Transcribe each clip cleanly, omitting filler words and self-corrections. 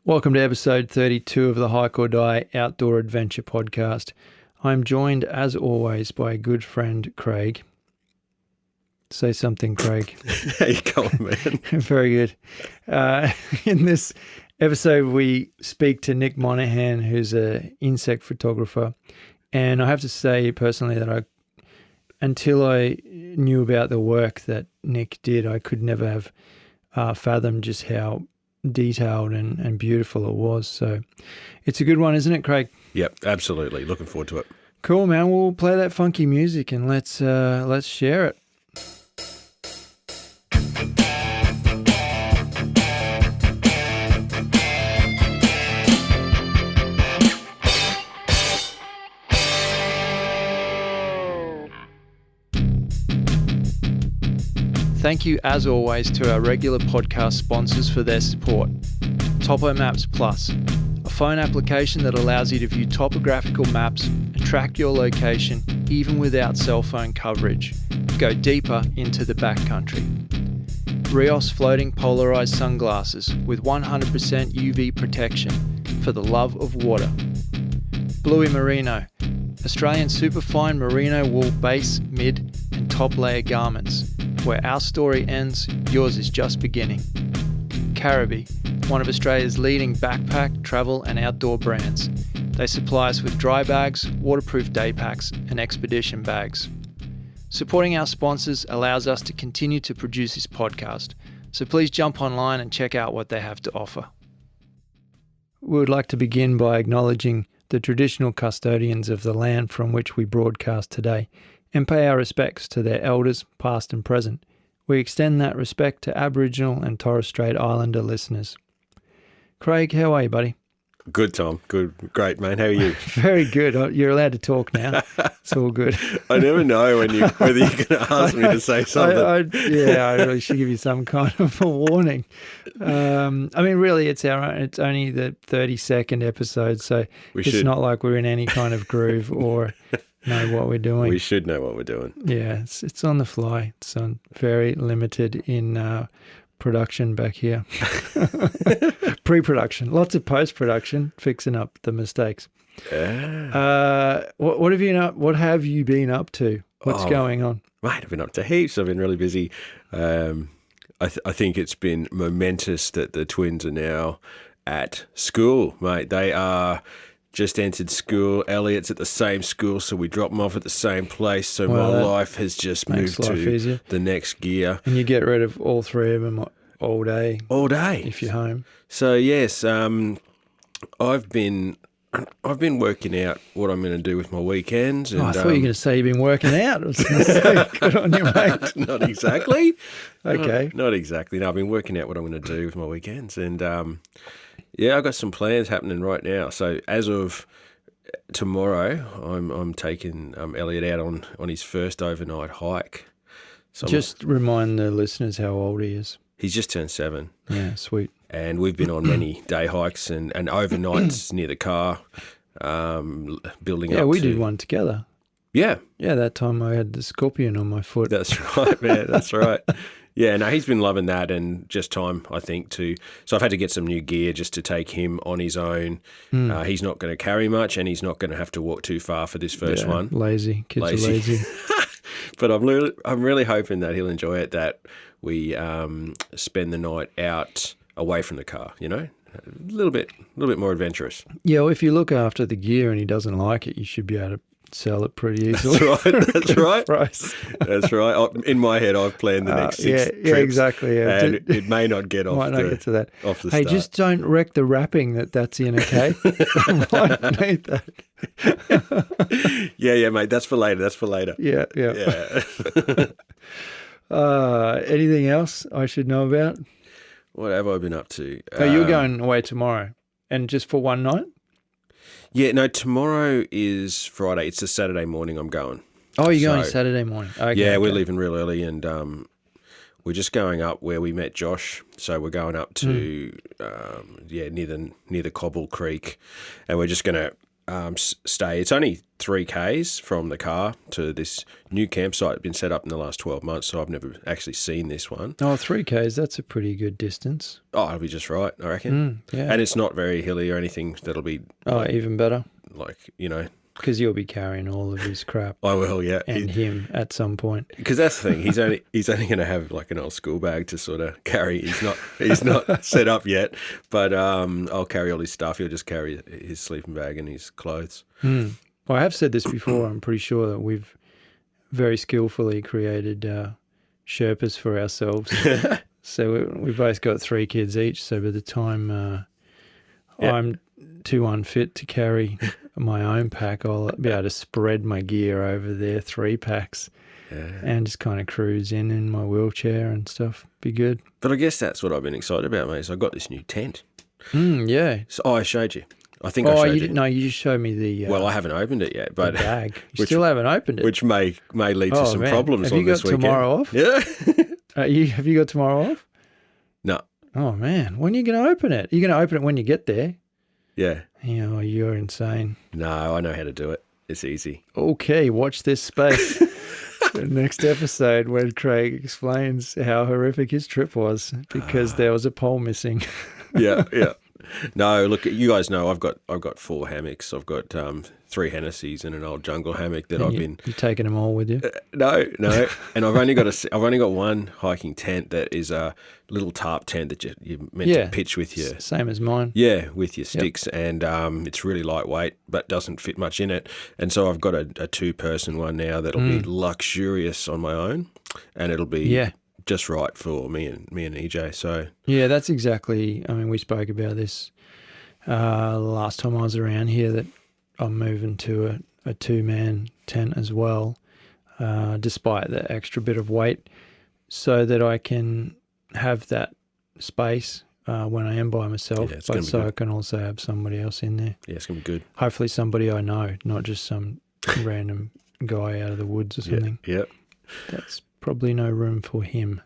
Welcome to episode 32 of the Hike or Die Outdoor Adventure Podcast. I'm joined, as always, by a good friend, Craig. Say something, Craig. How you going, man? Very good. In this episode, we speak to Nick Monaghan, who's an insect photographer. And I have to say personally that until I knew about the work that Nick did, I could never have fathomed just how detailed and beautiful it was. So it's a good one, isn't it, Craig? Yep, absolutely. Looking forward to it. Cool, man. We'll play that funky music and let's share it. Thank you, as always, to our regular podcast sponsors for their support. Topo Maps Plus, a phone application that allows you to view topographical maps and track your location even without cell phone coverage. Go deeper into the backcountry. Rios floating polarized sunglasses with 100% UV protection for the love of water. Bluey Merino, Australian superfine merino wool base, mid and top layer garments. Where our story ends, yours is just beginning. Caribou, one of Australia's leading backpack, travel and outdoor brands. They supply us with dry bags, waterproof day packs and expedition bags. Supporting our sponsors allows us to continue to produce this podcast, so please jump online and check out what they have to offer. We would like to begin by acknowledging the traditional custodians of the land from which we broadcast today, and pay our respects to their elders, past and present. We extend that respect to Aboriginal and Torres Strait Islander listeners. Craig, how are you, buddy? Good, Tom. Good. Great, man. How are you? Very good. You're allowed to talk now. It's all good. I never know whether you're going to ask me to say something. I really should give you some kind of a warning. Really, it's only the 32nd episode, so it's not like we're in any kind of groove or know what we're doing. We should know what we're doing. Yeah, it's on the fly. It's on very limited in production back here. Pre-production, lots of post-production, fixing up the mistakes. What have you been up to? What's going on? Mate, I've been up to heaps. I've been really busy. I think it's been momentous that the twins are now at school, mate. They are just entered school. Elliot's at the same school, so we drop them off at the same place. So my life has just moved to the next gear. And you get rid of all three of them all day. All day. If you're home. So yes, I've been working out what I'm going to do with my weekends. And, I thought you were going to say you've been working out. I was going to say, good on you, mate. Not exactly. Okay. Not exactly. No, I've been working out what I'm going to do with my weekends, and I've got some plans happening right now. So as of tomorrow, I'm taking Elliot out on his first overnight hike. So just remind the listeners how old he is. He's just turned 7. Yeah, sweet. And we've been on many day hikes and overnights near the car, building up. Yeah, we did one together. Yeah. Yeah, that time I had the scorpion on my foot. That's right, man. That's right. Yeah, no, he's been loving that, and just time, I think, so I've had to get some new gear just to take him on his own. He's not going to carry much, and he's not going to have to walk too far for this first one. Lazy. Kids are lazy. But I'm really hoping that he'll enjoy it, that we spend the night out away from the car, a little bit more adventurous. Yeah, well, if you look after the gear and he doesn't like it, you should be able to sell it pretty easily. That's right. Price. That's right. In my head, I've planned the next 6 trips. Yeah, exactly. Yeah. And it may not get off. Might not get to that. Off the hey, start. Just don't wreck the wrapping that's in, okay? I might need that. Yeah, mate. That's for later. Yeah. Anything else I should know about? What have I been up to? You're going away tomorrow, and just for one night? Yeah, no, tomorrow is Friday. It's a Saturday morning I'm going. Oh, you're going Saturday morning? Okay, yeah, we're leaving real early, and we're just going up where we met Josh. So we're going up to, near the Cobble Creek, and we're just going to stay. It's only 3Ks from the car to this new campsite. It's been set up in the last 12 months, so I've never actually seen this one. Oh, 3Ks, that's a pretty good distance. Oh, it'll be just right, I reckon. Yeah. And it's not very hilly or anything that'll be... even better. Like, you know... Because you'll be carrying all of his crap. I will, yeah. And him at some point. Because that's the thing. He's only going to have like an old school bag to sort of carry. He's not set up yet, but I'll carry all his stuff. He'll just carry his sleeping bag and his clothes. Well, I have said this before. I'm pretty sure that we've very skillfully created Sherpas for ourselves. So we both got 3 kids each. So by the time I'm too unfit to carry my own pack, I'll be able to spread my gear over their 3 packs and just kind of cruise in my wheelchair and stuff. Be good. But I guess that's what I've been excited about, mate. So I got this new tent. Yeah. So, I showed you. I think I showed you. No, you just showed me the... well, I haven't opened it yet, but... the bag. You still haven't opened it. Which may lead to some problems on this weekend. Have you got tomorrow off? Yeah. Have you got tomorrow off? No. Oh, man. When are you going to open it? You're going to open it when you get there? Yeah. You're insane. No, I know how to do it. It's easy. Okay, watch this space. The next episode when Craig explains how horrific his trip was because there was a pole missing. Yeah. No, look, you guys know I've got 4 hammocks. I've got 3 Hennessy's and an old jungle hammock that You've taken them all with you? No, and I've only got one hiking tent that is a little tarp tent that you're meant to pitch with your same as mine. Yeah, with your sticks, and it's really lightweight but doesn't fit much in it. And so I've got a 2-person one now that'll be luxurious on my own, and it'll be just right for me and EJ. So that's exactly. I mean, we spoke about this last time I was around here that I'm moving to a 2-man tent as well, despite the extra bit of weight, so that I can have that space when I am by myself, but so I can also have somebody else in there. Yeah, it's going to be good. Hopefully somebody I know, not just some random guy out of the woods or something. Yeah. That's probably no room for him.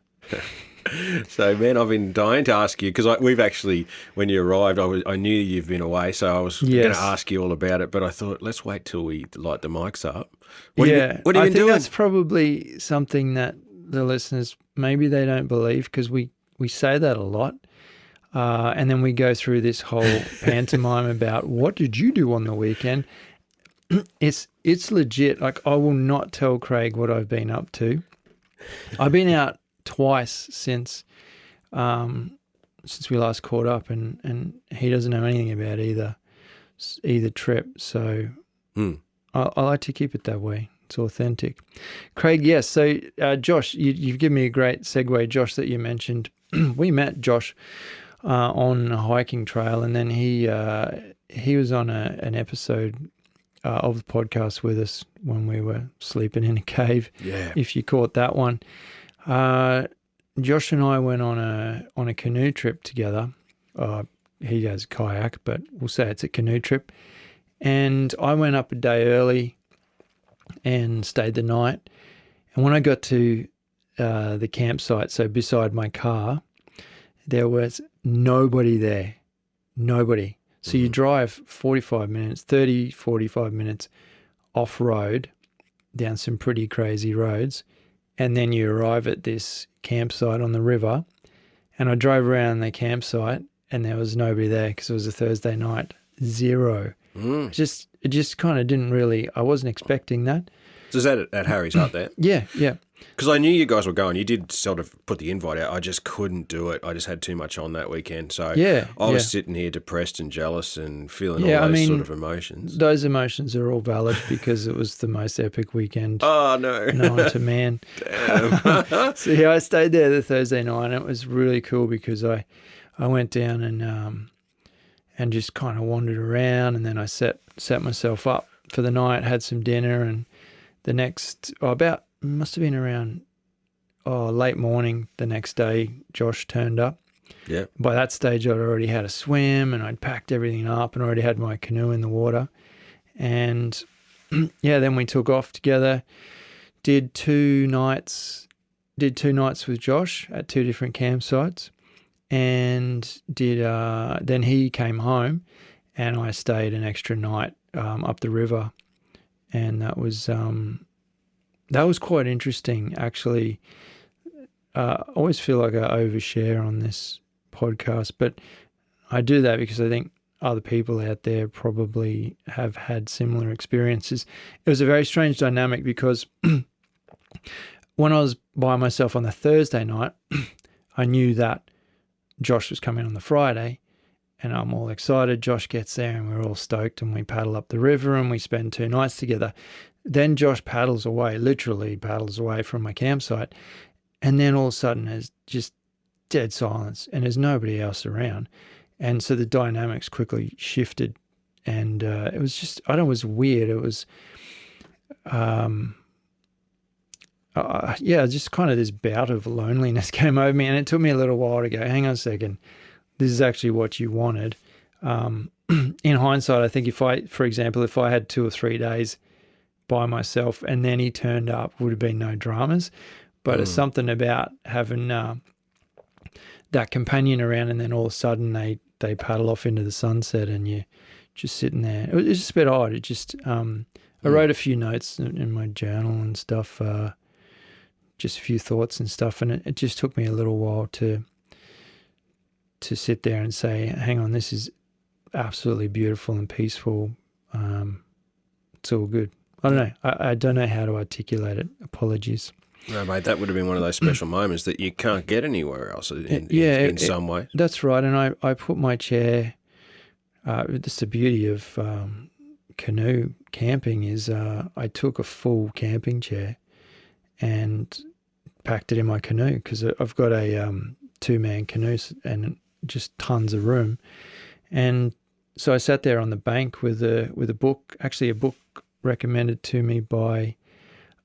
So, man, I've been dying to ask you because we've actually, when you arrived, I knew you've been away, so I was going to ask you all about it. But I thought, let's wait till we light the mics up. What have you been doing? I think that's probably something that the listeners maybe they don't believe because we say that a lot, and then we go through this whole pantomime about what did you do on the weekend. It's legit. Like, I will not tell Craig what I've been up to. I've been out twice since we last caught up, and he doesn't know anything about either trip. So I like to keep it that way. It's authentic. Craig, yes. So Josh, you've given me a great segue, Josh, that you mentioned. We met Josh on a hiking trail, and then he was on an episode of the podcast with us when we were sleeping in a cave. Yeah. If you caught that one. Josh and I went on a canoe trip together. He has a kayak, but we'll say it's a canoe trip. And I went up a day early and stayed the night. And when I got to the campsite, so beside my car, there was nobody there. Nobody. So you drive 45 minutes off-road down some pretty crazy roads, and then you arrive at this campsite on the river. And I drove around the campsite, and there was nobody there because it was a Thursday night. Zero. It just kind of didn't really. I wasn't expecting that. So is that at Harry's Hut there? Yeah. Because I knew you guys were going. You did sort of put the invite out. I just couldn't do it. I just had too much on that weekend. So I was sitting here depressed and jealous and feeling all those sort of emotions. Those emotions are all valid because it was the most epic weekend. Oh, no. Known to man. Damn. So, I stayed there the Thursday night, and it was really cool because I went down and just kind of wandered around, and then I set myself up for the night, had some dinner, and the next, must have been around late morning the next day, Josh turned up. Yeah. By that stage, I'd already had a swim, and I'd packed everything up and already had my canoe in the water. And, then we took off together, did two nights with Josh at 2 different campsites, and then he came home, and I stayed an extra night up the river, and that was quite interesting, actually. I always feel like I overshare on this podcast, but I do that because I think other people out there probably have had similar experiences. It was a very strange dynamic because when I was by myself on the Thursday night, I knew that Josh was coming on the Friday, and I'm all excited. Josh gets there and we're all stoked, and we paddle up the river and we spend 2 nights together. Then Josh paddles away, literally paddles away from my campsite. And then all of a sudden there's just dead silence and there's nobody else around. And so the dynamics quickly shifted, and it was just, I don't know, it was weird. It was, just kind of this bout of loneliness came over me, and it took me a little while to go, hang on a second, this is actually what you wanted. In hindsight, I think if I had 2 or 3 days by myself and then he turned up, would have been no dramas. But it's something about having that companion around, and then all of a sudden they paddle off into the sunset and you're just sitting there. It was just a bit odd. It just I wrote a few notes in my journal and stuff, just a few thoughts and stuff, and it just took me a little while to sit there and say, hang on, this is absolutely beautiful and peaceful. It's all good. I don't know. I don't know how to articulate it. Apologies. No, mate, that would have been one of those special moments that you can't get anywhere else in some way. That's right. And I put my chair, that's the beauty of canoe camping is I took a full camping chair and packed it in my canoe because I've got a 2-man canoe and just tons of room. And so I sat there on the bank with a book, actually a book recommended to me by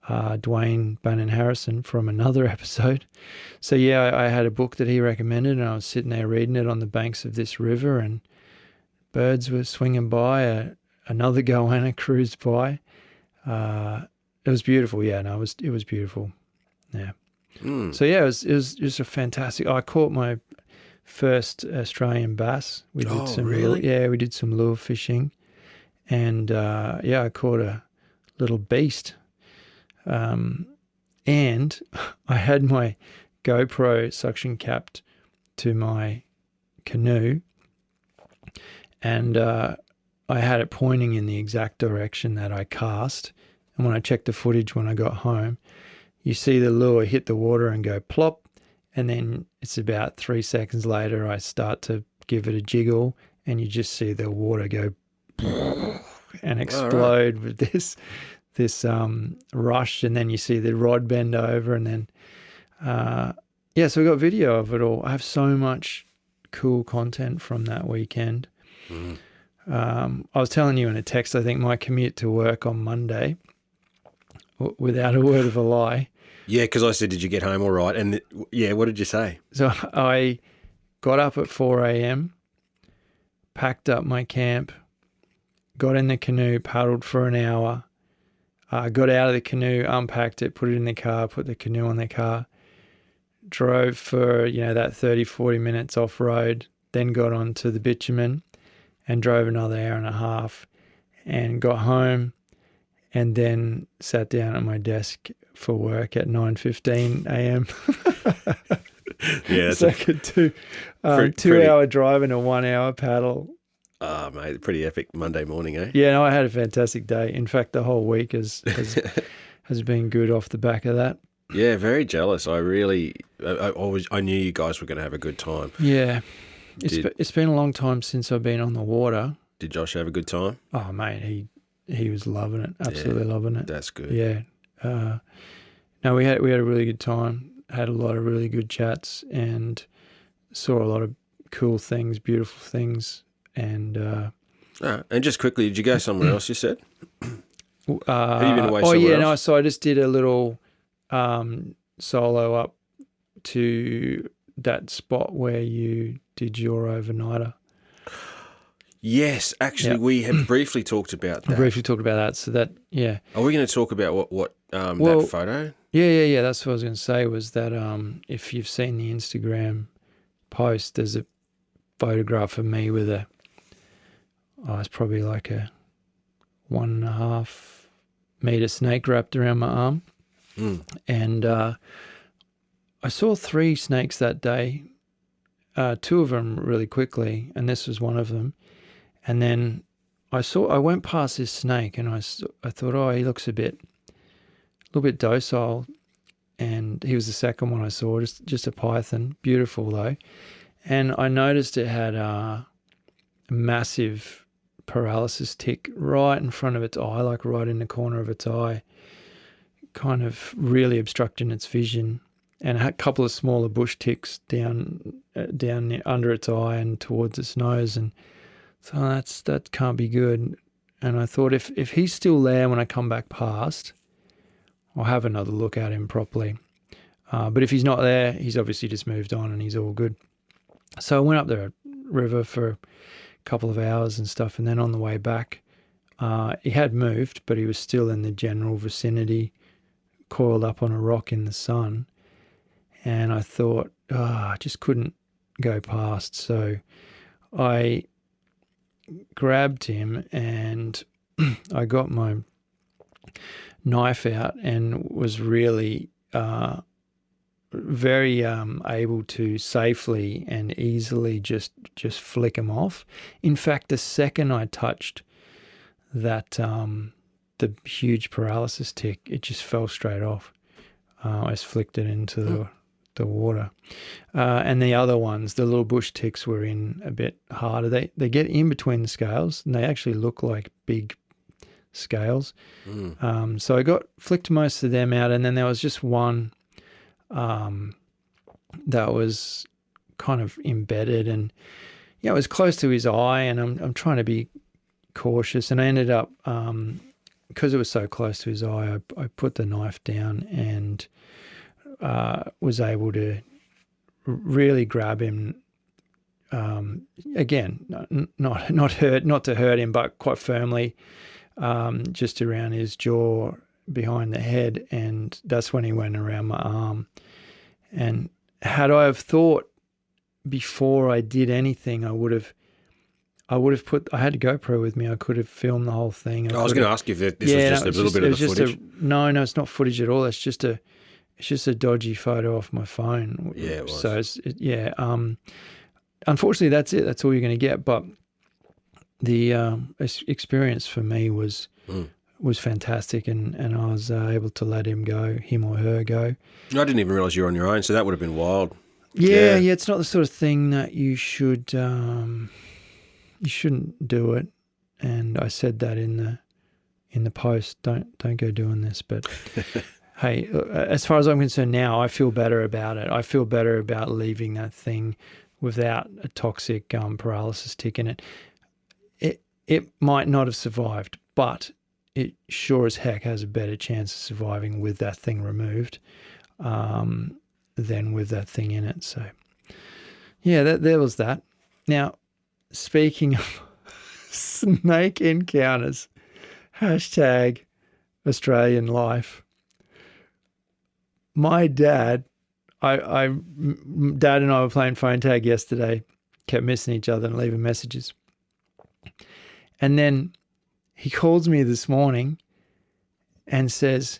Dwayne Bannon Harrison from another episode. So yeah, I had a book that he recommended, and I was sitting there reading it on the banks of this river, and birds were swinging by. Another goanna cruised by. It was beautiful. Yeah, no, it was beautiful. Yeah. So yeah, it was just a fantastic. I caught my first Australian bass. We did we did some lure fishing, and I caught a little beast. And I had my GoPro suction capped to my canoe, and I had it pointing in the exact direction that I cast. And when I checked the footage when I got home, you see the lure hit the water and go plop, and then it's about 3 seconds later I start to give it a jiggle, and you just see the water go and explode with this rush, and then you see the rod bend over, and then so we got video of it all. I have so much cool content from that weekend. I was telling you in a text, I think my commute to work on Monday, without a word of a lie. Yeah, because I said, did you get home all right? And what did you say? So I got up at 4 a.m, packed up my camp, got in the canoe, paddled for an hour, got out of the canoe, unpacked it, put it in the car, put the canoe on the car, drove for, that 30, 40 minutes off-road, then got onto the bitumen and drove another hour and a half and got home and then sat down at my desk for work at 9:15 a.m. Yeah, so I could do 2-hour drive and a 1-hour paddle. Oh, mate, pretty epic Monday morning, eh? Yeah, no, I had a fantastic day. In fact, the whole week has been good off the back of that. Yeah, very jealous. I knew you guys were going to have a good time. Yeah. It's been a long time since I've been on the water. Did Josh have a good time? Oh, mate, he was loving it. Absolutely loving it. That's good. Yeah. No, we had a really good time. Had a lot of really good chats and saw a lot of cool things, beautiful things. And and just quickly, did you go somewhere else, you said? Have you been away somewhere else? No, so I just did a little solo up to that spot where you did your overnighter. Yes, actually, we had briefly talked about that. So that, yeah. Are we going to talk about what that photo? Yeah. That's what I was going to say, was that if you've seen the Instagram post, there's a photograph of me with it's probably like a 1.5 meter snake wrapped around my arm. And I saw 3 snakes that day, 2 of them really quickly, and this was one of them. And then I went past this snake, and I thought, oh, he looks a little bit docile. And he was the second one I saw, just a python, beautiful though. And I noticed it had a massive paralysis tick right in front of its eye, like right in the corner of its eye, kind of really obstructing its vision, and a couple of smaller bush ticks down under its eye and towards its nose. And so that can't be good. And I thought, if he's still there when I come back past, I'll have another look at him properly. But if he's not there, he's obviously just moved on and he's all good. So I went up the river for a couple of hours and stuff, and then on the way back, he had moved, but he was still in the general vicinity, coiled up on a rock in the sun. And I thought, I just couldn't go past. So I grabbed him and I got my knife out and was really very able to safely and easily just flick him off. In fact, the second I touched that the huge paralysis tick, it just fell straight off. I just flicked it into the water. And the other ones, the little bush ticks, were in a bit harder. They get in between the scales, and they actually look like big scales. So I flicked most of them out, and then there was just one that was kind of embedded, and it was close to his eye, and I'm trying to be cautious, and I ended up, because it was so close to his eye, I put the knife down and was able to really grab him, again, not to hurt him, but quite firmly, just around his jaw, behind the head, and that's when he went around my arm. And had I have thought before I did anything, I would have put. I had a GoPro with me. I could have filmed the whole thing. I was going to ask you if this was just a little bit of the footage. No, it's not footage at all. It's just a dodgy photo off my phone. Yeah, it was. So unfortunately, that's it. That's all you're going to get. But the experience for me was fantastic, and I was able to let him or her go. I didn't even realise you were on your own, so that would have been wild. Yeah, it's not the sort of thing that you should. You shouldn't do it, and I said that in the post. Don't go doing this, but. Hey, as far as I'm concerned now, I feel better about it. I feel better about leaving that thing without a toxic paralysis tick in it. It might not have survived, but it sure as heck has a better chance of surviving with that thing removed than with that thing in it. So, yeah, there was that. Now, speaking of snake encounters, hashtag Australian life. My dad, Dad and I were playing phone tag yesterday, kept missing each other and leaving messages. And then he calls me this morning and says,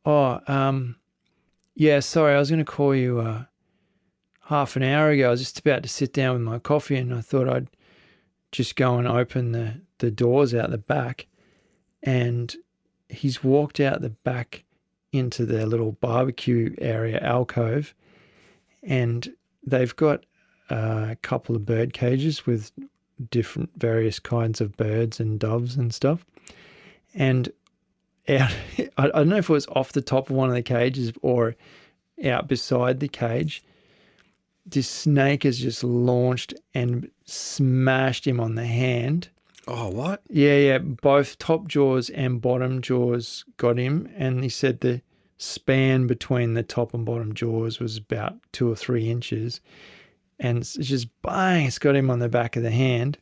yeah, sorry, I was going to call you half an hour ago. I was just about to sit down with my coffee, and I thought I'd just go and open the doors out the back. And he's walked out the back into their little barbecue area alcove, and they've got a couple of bird cages with different various kinds of birds and doves and stuff. And out, I don't know if it was off the top of one of the cages or out beside the cage, this snake has just launched and smashed him on the hand. Oh, what? Yeah. Both top jaws and bottom jaws got him. And he said the span between the top and bottom jaws was about 2 or 3 inches. And it's just bang, it's got him on the back of the hand.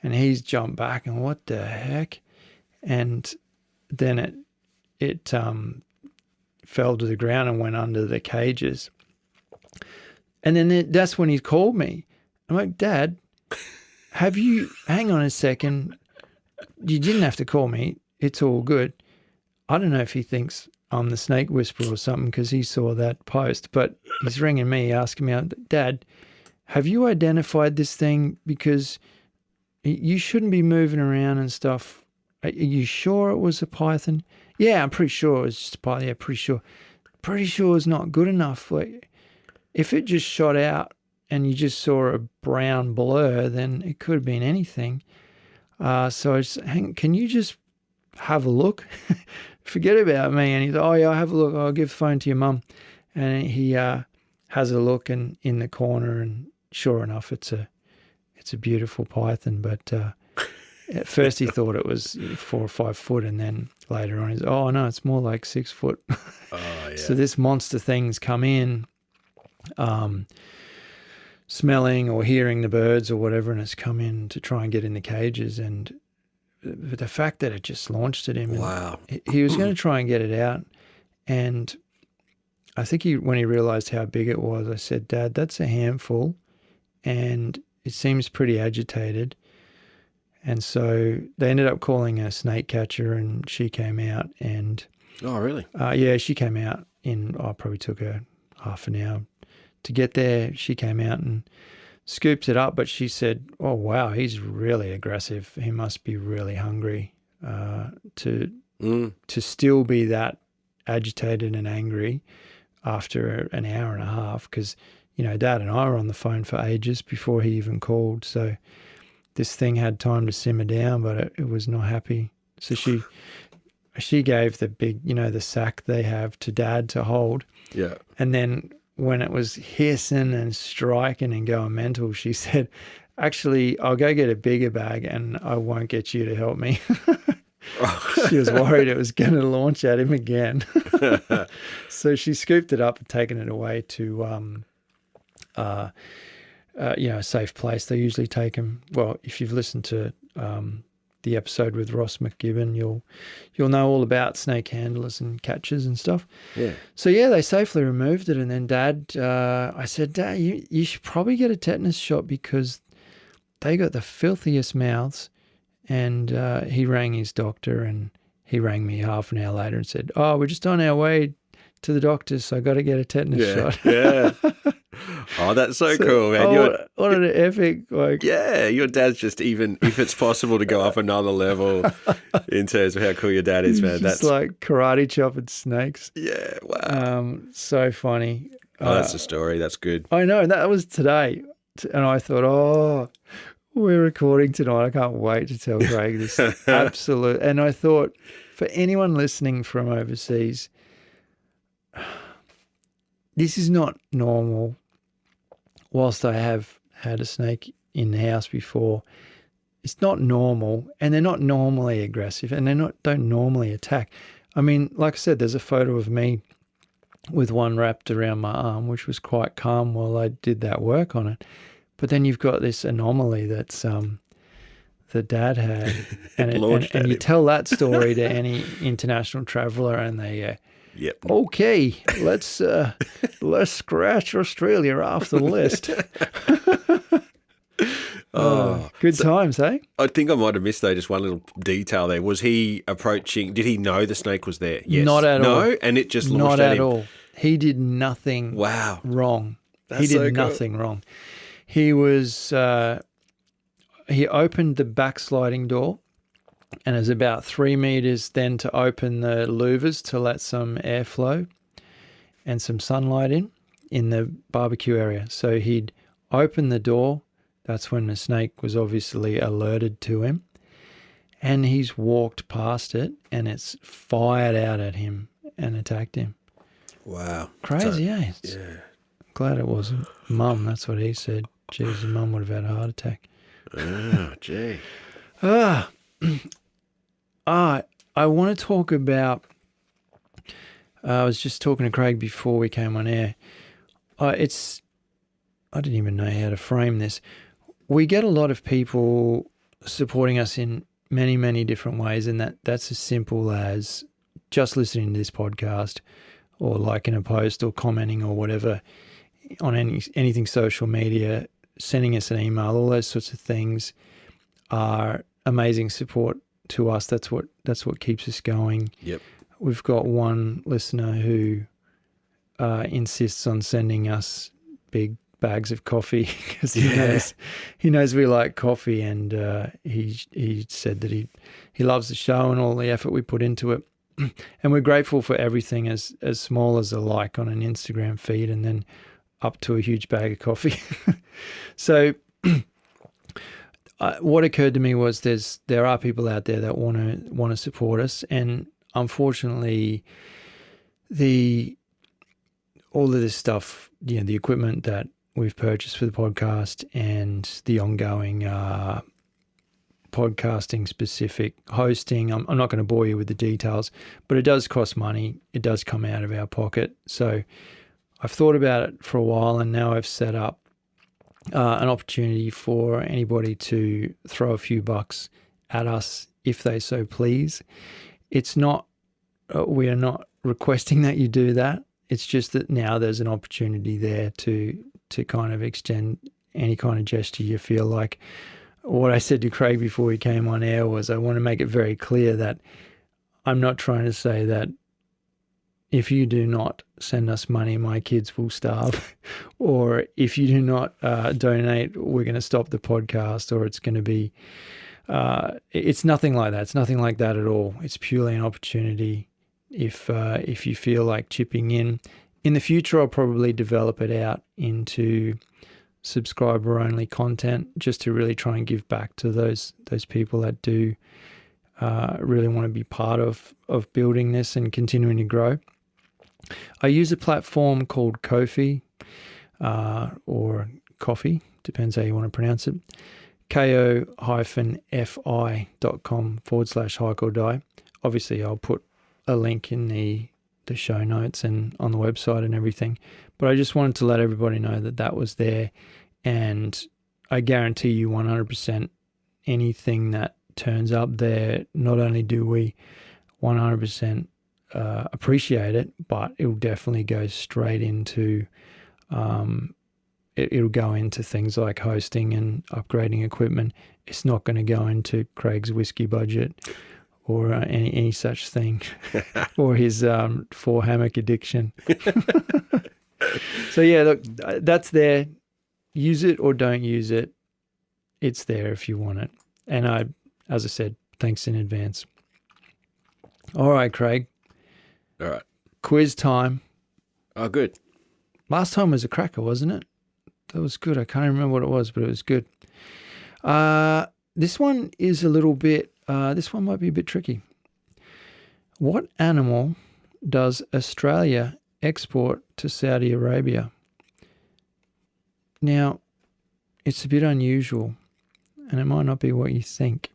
And he's jumped back and what the heck? And then it fell to the ground and went under the cages. And then that's when he called me. I'm like, Dad, hang on a second. You didn't have to call me. It's all good. I don't know if he thinks I'm the snake whisperer or something because he saw that post, but he's ringing me, asking me, Dad, have you identified this thing? Because you shouldn't be moving around and stuff. Are you sure it was a python? Yeah, I'm pretty sure it was just a python. Yeah, pretty sure. Pretty sure it's not good enough. Like, if it just shot out and you just saw a brown blur, then it could have been anything. So I just, can you just have a look? Forget about me. And he's, oh yeah, I'll have a look. I'll give the phone to your mum. And he has a look and in the corner, and sure enough, it's a beautiful python. But at first he thought it was 4 or 5 foot, and then later on he's, oh no, it's more like 6 foot. Oh yeah. So this monster thing's come in, smelling or hearing the birds or whatever, and it's come in to try and get in the cages. And the fact that it just launched at him. Wow. He was going to try and get it out. And I think when he realized how big it was, I said, Dad, that's a handful. And it seems pretty agitated. And so they ended up calling a snake catcher, and she came out. And oh, really? Yeah, she came out in, probably took her half an hour to get there. She came out and scooped it up, but she said, oh, wow, he's really aggressive. He must be really hungry to still be that agitated and angry after an hour and a half, because, you know, Dad and I were on the phone for ages before he even called. So this thing had time to simmer down, but it was not happy. So she gave the big, you know, the sack they have to Dad to hold. Yeah. And then when it was hissing and striking and going mental, she said, actually, I'll go get a bigger bag and I won't get you to help me. She was worried it was going to launch at him again. So she scooped it up and taken it away to, a safe place. They usually take them. Well, if you've listened to the episode with Ross McGibbon, you'll know all about snake handlers and catchers and stuff. Yeah. So yeah, they safely removed it, and then Dad, I said, Dad, you should probably get a tetanus shot because they got the filthiest mouths. And he rang his doctor, and he rang me half an hour later and said, oh, we're just on our way to the doctor, so I got to get a tetanus shot. Yeah. Oh, that's so cool, man. What an epic, like. Yeah, your dad's just, even if it's possible to go up another level in terms of how cool your dad is, man. That's like karate chopping snakes. Yeah, wow. So funny. Oh, that's a story. That's good. I know. That was today. And I thought, we're recording tonight. I can't wait to tell Craig this. Absolute. And I thought, for anyone listening from overseas, this is not normal. Whilst I have had a snake in the house before, it's not normal, and they're not normally aggressive, and don't normally attack. I mean, like I said, there's a photo of me with one wrapped around my arm, which was quite calm while I did that work on it. But then you've got this anomaly that's that Dad had, and you tell that story to any international traveller, and they yep. Okay, let's scratch Australia off the list. Good times, eh? I think I might have missed though just one little detail there. Was he approaching? Did he know the snake was there? Yes. Not at all. No, and it just launched at him. Not at all. He did nothing. Wow. Wrong. That's he did so cool. nothing wrong. He was. He opened the backsliding door. And it's about 3 meters then to open the louvers to let some airflow and some sunlight in the barbecue area. So he'd open the door. That's when the snake was obviously alerted to him. And he's walked past it, and it's fired out at him and attacked him. Wow. Crazy, eh? Yeah. Glad it wasn't Mum. That's what he said. Jeez, his mum would have had a heart attack. Oh, gee. I want to talk about, I was just talking to Craig before we came on air. I didn't even know how to frame this. We get a lot of people supporting us in many, many different ways, and that's as simple as just listening to this podcast or liking a post or commenting or whatever on anything social media, sending us an email, all those sorts of things are amazing support to us. That's what keeps us going. Yep. We've got one listener who insists on sending us big bags of coffee because he knows we like coffee, and he said that he loves the show and all the effort we put into it. And we're grateful for everything as small as a like on an Instagram feed, and then up to a huge bag of coffee. So what occurred to me was there are people out there that want to support us, and unfortunately, all of this stuff, the equipment that we've purchased for the podcast and the ongoing podcasting specific hosting. I'm not going to bore you with the details, but it does cost money. It does come out of our pocket. So I've thought about it for a while, and now I've set up an opportunity for anybody to throw a few bucks at us if they so please. It's not, we are not requesting that you do that. It's just that now there's an opportunity there to kind of extend any kind of gesture you feel like. What I said to Craig before he came on air was I want to make it very clear that I'm not trying to say that if you do not send us money, my kids will starve, or if you do not donate, we're going to stop the podcast, or it's going to be, it's nothing like that. It's nothing like that at all. It's purely an opportunity. If you feel like chipping in the future, I'll probably develop it out into subscriber only content, just to really try and give back to those people that do really want to be part of building this and continuing to grow. I use a platform called Ko-fi or Coffee, depends how you want to pronounce it. ko-fi.com/HikeordieTV. Obviously, I'll put a link in the show notes and on the website and everything. But I just wanted to let everybody know that was there. And I guarantee you 100% anything that turns up there, not only do we 100% appreciate it, but it'll definitely go straight into, it'll go into things like hosting and upgrading equipment. It's not going to go into Craig's whiskey budget or any such thing, or his 4-hammock addiction. So yeah, look, that's there. Use it or don't use it. It's there if you want it. And as I said, thanks in advance. All right, Craig. All right. Quiz time. Oh, good. Last time was a cracker, wasn't it? That was good. I can't remember what it was, but it was good. This one is a little bit, this one might be a bit tricky. What animal does Australia export to Saudi Arabia? Now, it's a bit unusual, and it might not be what you think.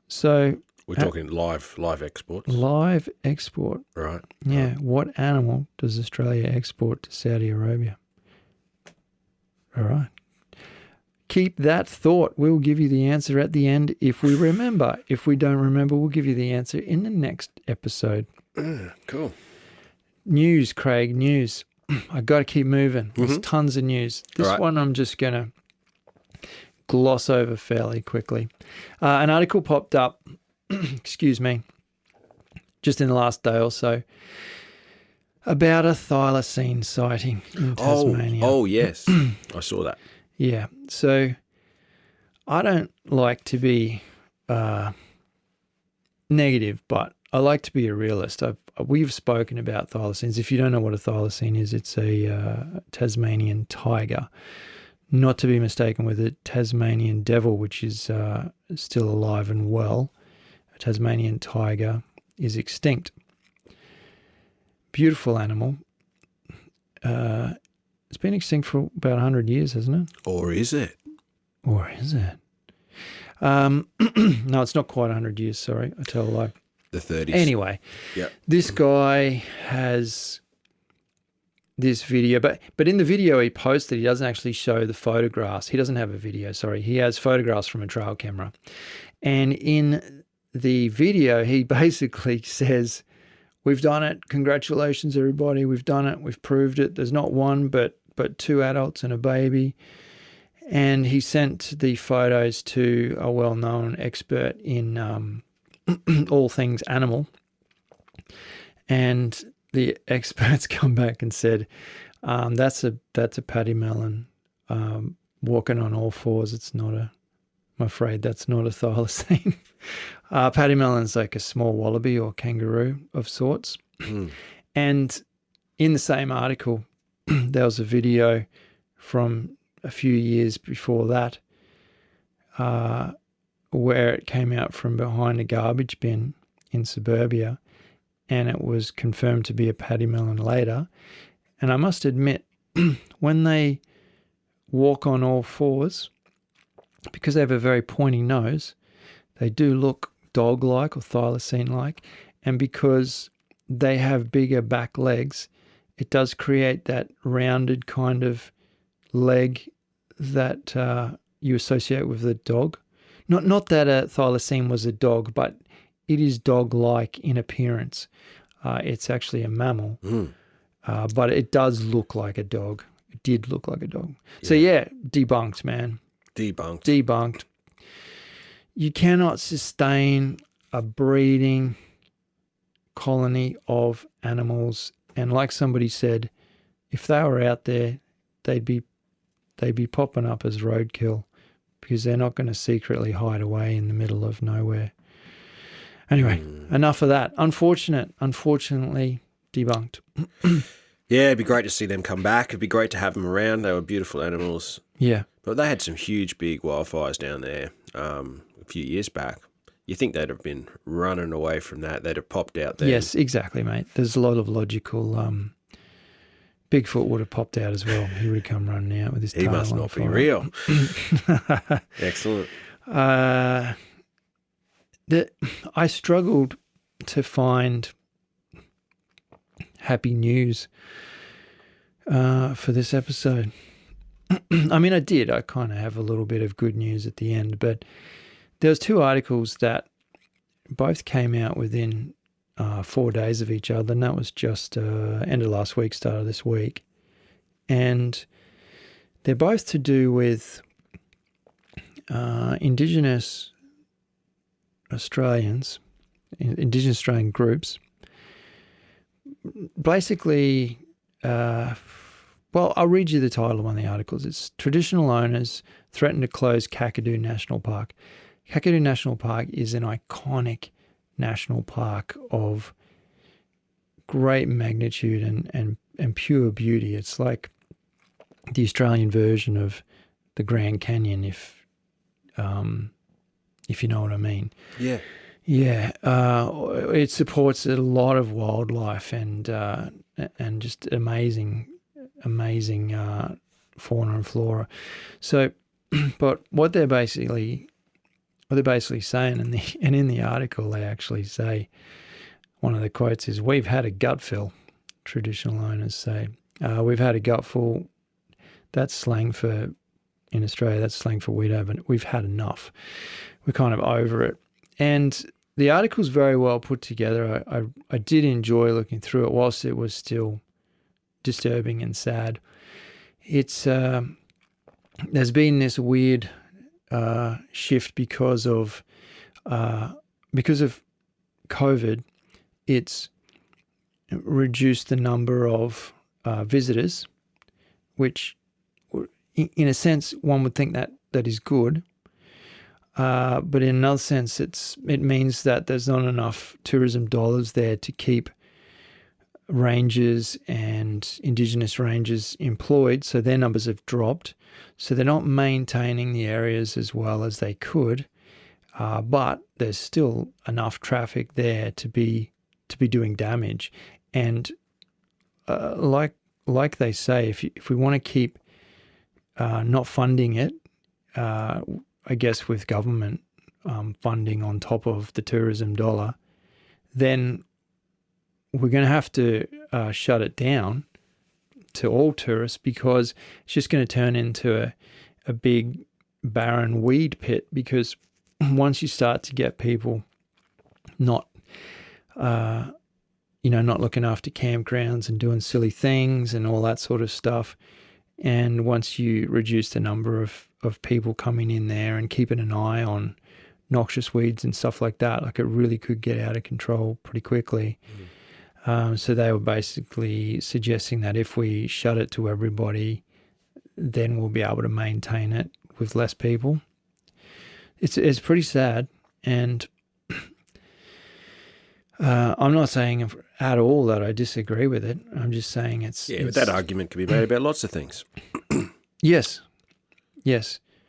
So we're talking live exports. Live export. Right. Yeah. Right. What animal does Australia export to Saudi Arabia? All right. Keep that thought. We'll give you the answer at the end if we remember. If we don't remember, we'll give you the answer in the next episode. Cool. News, Craig, news. I got to keep moving. There's tons of news. This one I'm just going to gloss over fairly quickly. An article popped up, excuse me, just in the last day or so, about a thylacine sighting in Tasmania. Oh yes. I saw that. Yeah. So I don't like to be negative, but I like to be a realist. We've spoken about thylacines. If you don't know what a thylacine is, it's a Tasmanian tiger, not to be mistaken with a Tasmanian devil, which is still alive and well. A Tasmanian tiger is extinct. Beautiful animal. It's been extinct for about 100 years, hasn't it? Or is it? No, it's not quite 100 years, sorry. I tell a lie. The 30s. Anyway, This guy has this video, but in the video he posted, he doesn't actually show the photographs. He doesn't have a video, sorry. He has photographs from a trail camera. And in the video, he basically says, "We've done it. Congratulations, everybody. We've done it. We've proved it. There's not one, but 2 adults and a baby." And he sent the photos to a well-known expert in all things animal. And the experts come back and said, that's a pattymellon walking on all fours. It's not I'm afraid that's not a thylacine. Pattymellon's like a small wallaby or kangaroo of sorts. And in the same article, there was a video from a few years before that where it came out from behind a garbage bin in suburbia, and it was confirmed to be a pattymellon later. And I must admit, when they walk on all fours, because they have a very pointy nose, they do look dog-like or thylacine-like, and because they have bigger back legs, it does create that rounded kind of leg that you associate with a dog. Not that a thylacine was a dog, but it is dog-like in appearance. It's actually a mammal, but it does look like a dog. It did look like a dog. Yeah. So yeah, debunked, man. Debunked. You cannot sustain a breeding colony of animals, and like somebody said, if they were out there, they'd be popping up as roadkill because they're not going to secretly hide away in the middle of nowhere. Anyway, enough of that. Unfortunately, debunked. Yeah, it'd be great to see them come back. It'd be great to have them around. They were beautiful animals. Yeah. But they had some huge, big wildfires down there a few years back. You think they'd have been running away from that. They'd have popped out there. Yes, exactly, mate. There's a lot of logical... Bigfoot would have popped out as well. He would have come running out with his tail. He must not be real. Excellent. I struggled to find happy news for this episode. I mean, I did. I kind of have a little bit of good news at the end, but there was two articles that both came out within 4 days of each other, and that was just end of last week, start of this week. And they're both to do with Indigenous Australians, Indigenous Australian groups. Basically, well, I'll read you the title of one of the articles. It's Traditional Owners Threaten to Close Kakadu National Park. Kakadu National Park is an iconic national park of great magnitude and pure beauty. It's like the Australian version of the Grand Canyon, if you know what I mean. Yeah. Yeah. It supports a lot of wildlife and just amazing fauna and flora. So, but what they're basically saying, and in the article they actually say, one of the quotes is, "We've had a gutful," traditional owners say. We've had a gutful. That's slang for, in Australia, that's slang for we've had enough. We're kind of over it. And the article's very well put together. I did enjoy looking through it, whilst it was still disturbing and sad. It's there's been this weird shift because of COVID. It's reduced the number of visitors, which in a sense one would think that is good, but in another sense it means that there's not enough tourism dollars there to keep rangers and Indigenous rangers employed, so their numbers have dropped. So they're not maintaining the areas as well as they could, but there's still enough traffic there to be doing damage. And like they say, if we want to keep not funding it, I guess with government funding on top of the tourism dollar, then we're going to have to shut it down to all tourists, because it's just going to turn into a big barren weed pit. Because once you start to get people not looking after campgrounds and doing silly things and all that sort of stuff, And once you reduce the number of people coming in there and keeping an eye on noxious weeds and stuff like that, like it really could get out of control pretty quickly. So they were basically suggesting that if we shut it to everybody, then we'll be able to maintain it with less people. It's pretty sad, and I'm not saying at all that I disagree with it. I'm just saying but that argument can be made about lots of things. Yes.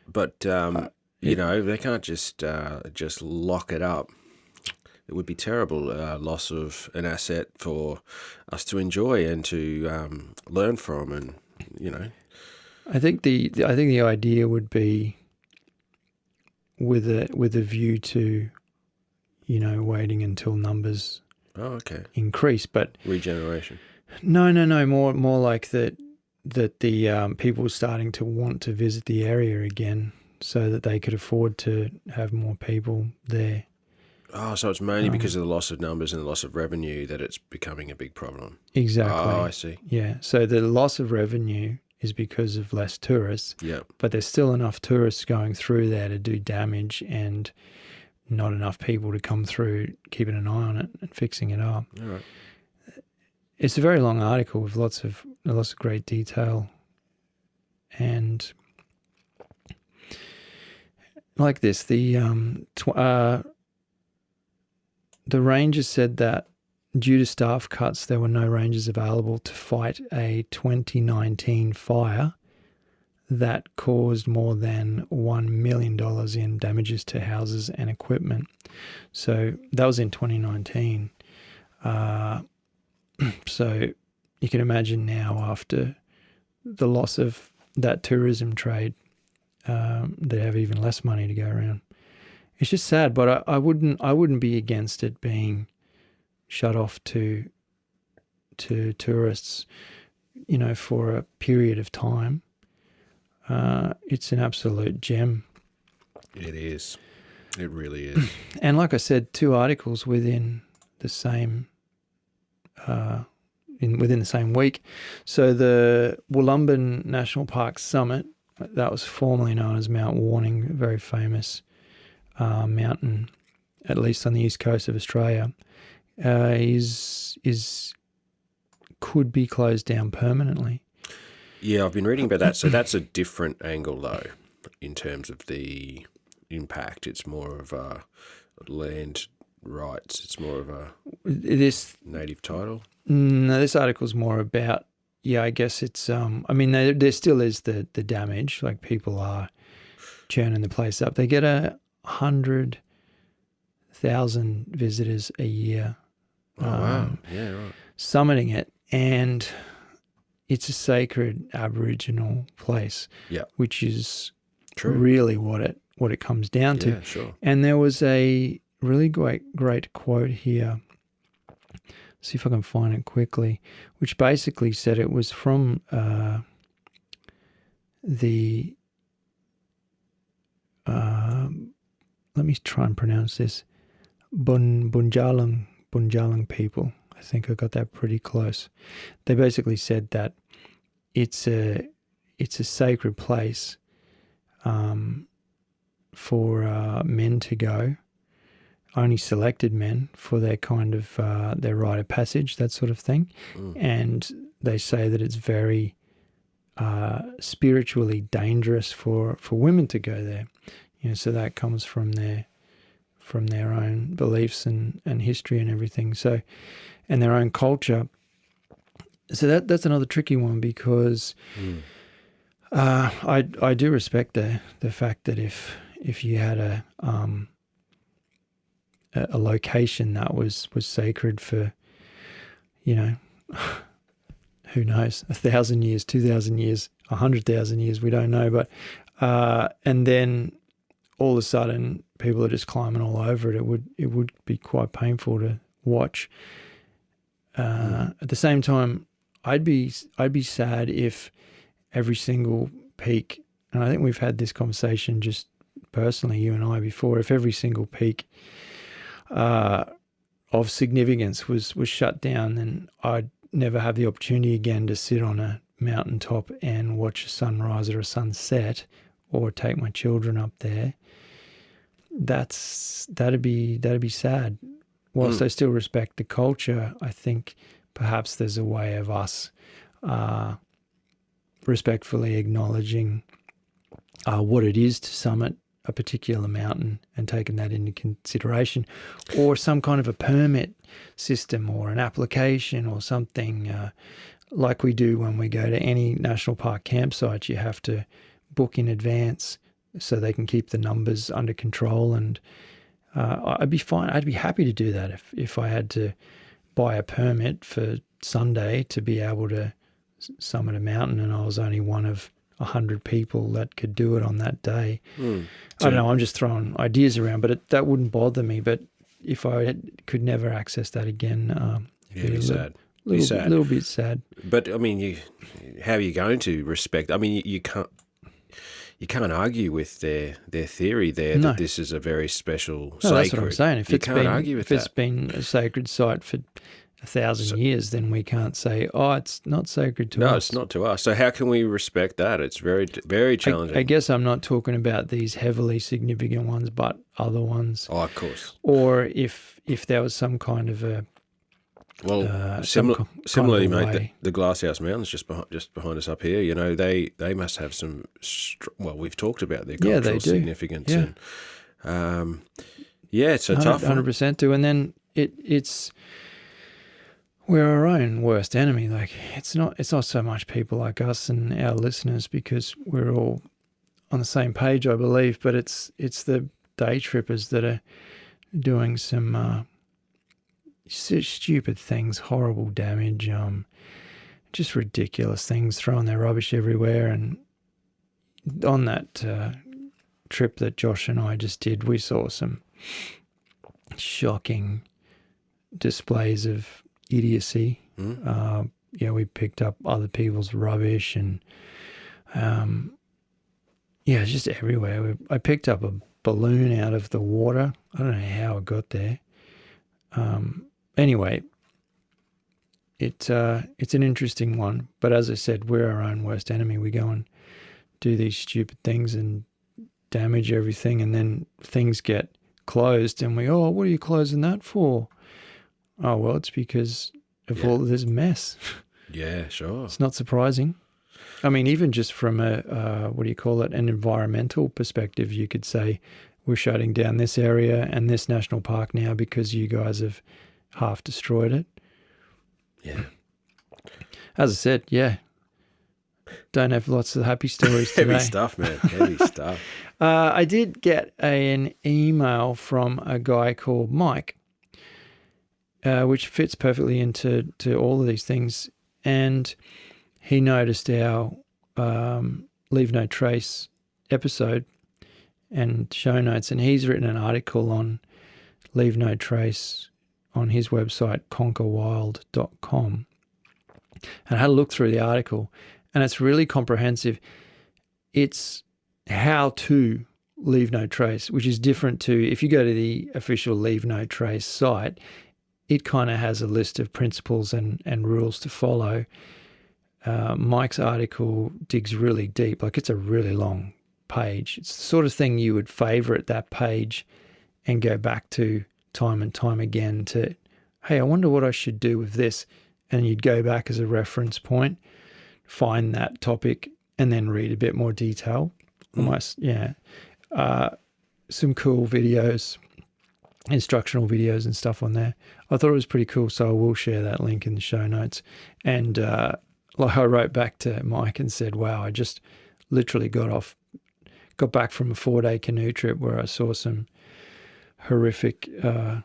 But they can't just lock it up. It would be terrible loss of an asset for us to enjoy and to learn from, and I think the idea would be with a view to waiting until numbers increase, but regeneration. No, more like that the people were starting to want to visit the area again, so that they could afford to have more people there. Oh, so it's mainly because of the loss of numbers and the loss of revenue that it's becoming a big problem. Exactly. Oh, I see. Yeah. So the loss of revenue is because of less tourists. Yeah. But there's still enough tourists going through there to do damage, and not enough people to come through keeping an eye on it and fixing it up. All right. It's a very long article with lots of great detail, and like this, the rangers said that due to staff cuts, there were no rangers available to fight a 2019 fire that caused more than $1 million in damages to houses and equipment. So that was in 2019. So you can imagine now, after the loss of that tourism trade, they have even less money to go around. It's just sad, but I wouldn't be against it being shut off to tourists, for a period of time. It's an absolute gem. It is. It really is. And like I said, 2 articles within the same within the same week. So the Wollumban National Park Summit, that was formerly known as Mount Warning, very famous mountain, at least on the east coast of Australia, could be closed down permanently. Yeah, I've been reading about that. So that's a different angle, though, in terms of the impact. It's more of a land rights. It's more of a native title. No, this article's more about, I guess it's, there still is the damage, like people are churning the place up. They get 100,000 visitors a year. Oh, wow. Yeah, right. Summiting it, and it's a sacred Aboriginal place, which is really what it comes down to. Yeah, sure. And there was a really great quote here. See if I can find it quickly, which basically said it was from let me try and pronounce this, Bunjalung people. I think I got that pretty close. They basically said that it's a sacred place for men to go, only selected men for their kind of their rite of passage, that sort of thing. And they say that it's very spiritually dangerous for women to go there. So that comes from their own beliefs and history and everything. So, and their own culture. So that's another tricky one, because I do respect the fact that if you had a location that was sacred for, who knows, 1,000 years, 2,000 years, 100,000 years, we don't know, but and then all of a sudden people are just climbing all over it. It would be quite painful to watch. At the same time, I'd be sad if every single peak, and I think we've had this conversation just personally, you and I, before, if every single peak of significance was shut down, then I'd never have the opportunity again to sit on a mountaintop and watch a sunrise or a sunset, or take my children up there, that'd be sad. Whilst I still respect the culture, I think perhaps there's a way of us respectfully acknowledging what it is to summit a particular mountain and taking that into consideration, or some kind of a permit system or an application or something like we do when we go to any national park campsite. You have to book in advance so they can keep the numbers under control, and I'd be fine. I'd be happy to do that if I had to buy a permit for Sunday to be able to summit a mountain and I was only one of 100 people that could do it on that day. I don't know, I'm just throwing ideas around, but that wouldn't bother me. But if I could never access that again, it'd be sad. A little bit sad. But I mean, how are you going to respect? I mean, you can't argue with their theory there that this is a very special sacred. That's what I'm saying. If it's been a sacred site for 1,000 years, then we can't say, it's not sacred to us. No, it's not to us. So how can we respect that? It's very, very challenging. I guess I'm not talking about these heavily significant ones, but other ones. Oh, of course. Or if there was some kind of a similarly, mate, the Glasshouse Mountains just behind us up here. You know, they must have some. We've talked about their cultural significance. Yeah. And, it's a tough 100% do. And then it's we're our own worst enemy. Like it's not so much people like us and our listeners, because we're all on the same page, I believe. But it's the day trippers that are doing some stupid things, horrible damage, just ridiculous things, throwing their rubbish everywhere. And on that trip that Josh and I just did, we saw some shocking displays of idiocy. We picked up other people's rubbish and it's just everywhere. I picked up a balloon out of the water. I don't know how it got there. Anyway, it's an interesting one. But as I said, we're our own worst enemy. We go and do these stupid things and damage everything, and then things get closed and what are you closing that for? Oh, well, it's because of all of this mess. Yeah, sure. It's not surprising. I mean, even just from an environmental perspective, you could say we're shutting down this area and this national park now because you guys have half destroyed it. Yeah. As I said, don't have lots of happy stories today. Heavy stuff, man. Heavy stuff. I did get an email from a guy called Mike, which fits perfectly into all of these things. And he noticed our Leave No Trace episode and show notes, and he's written an article on Leave No Trace on his website, conquerwild.com. And I had a look through the article, and it's really comprehensive. It's how to leave no trace, which is different to if you go to the official Leave No Trace site, it kind of has a list of principles and rules to follow. Mike's article digs really deep. Like, it's a really long page. It's the sort of thing you would favorite that page and go back to time and time again to, hey, I wonder what I should do with this. And you'd go back as a reference point, find that topic, and then read a bit more detail. Almost, some cool videos, instructional videos and stuff on there. I thought it was pretty cool, so I will share that link in the show notes. And I wrote back to Mike and said, wow, I just literally got back from a 4-day canoe trip where I saw some horrific, a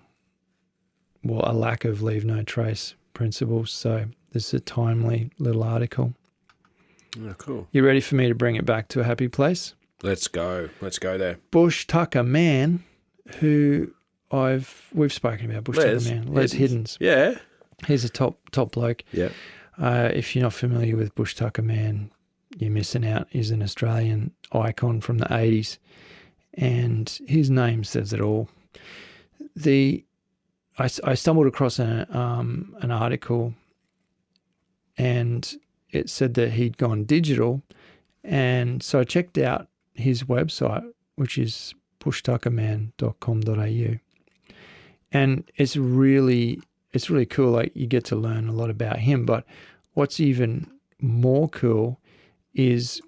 lack of Leave No Trace principles. So this is a timely little article. Oh, cool. You ready for me to bring it back to a happy place? Let's go. Let's go there. Bush Tucker Man, who we've spoken about. Tucker Man, Les Hiddens. Yeah, he's a top bloke. Yeah. If you're not familiar with Bush Tucker Man, you're missing out. He's an Australian icon from the 80s, and his name says it all. I stumbled across an article, and it said that he'd gone digital. And so I checked out his website, which is bushtuckerman.com.au. And it's really cool. Like, you get to learn a lot about him. But what's even more cool is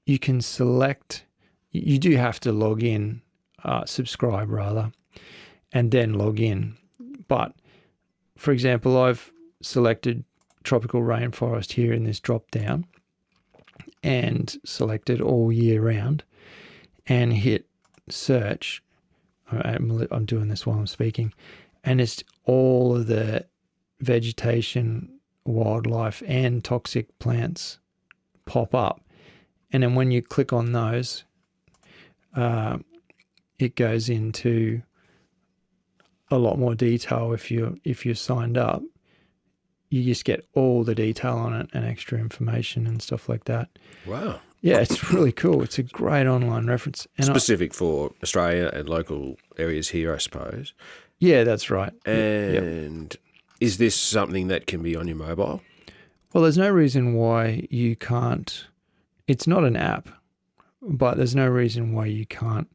you can select, you do have to log in, subscribe rather, and then log in. But for example, I've selected tropical rainforest here in this drop down and selected all year round and hit search. I'm doing this while I'm speaking, and it's all of the vegetation, wildlife, and toxic plants pop up. And then when you click on those, it goes into a lot more detail. If you're signed up, you just get all the detail on it and extra information and stuff like that. Wow. Yeah, it's really cool. It's a great online reference. And specific for Australia and local areas here, I suppose. Yeah, that's right. And is this something that can be on your mobile? Well, there's no reason why you can't. It's not an app, but there's no reason why you can't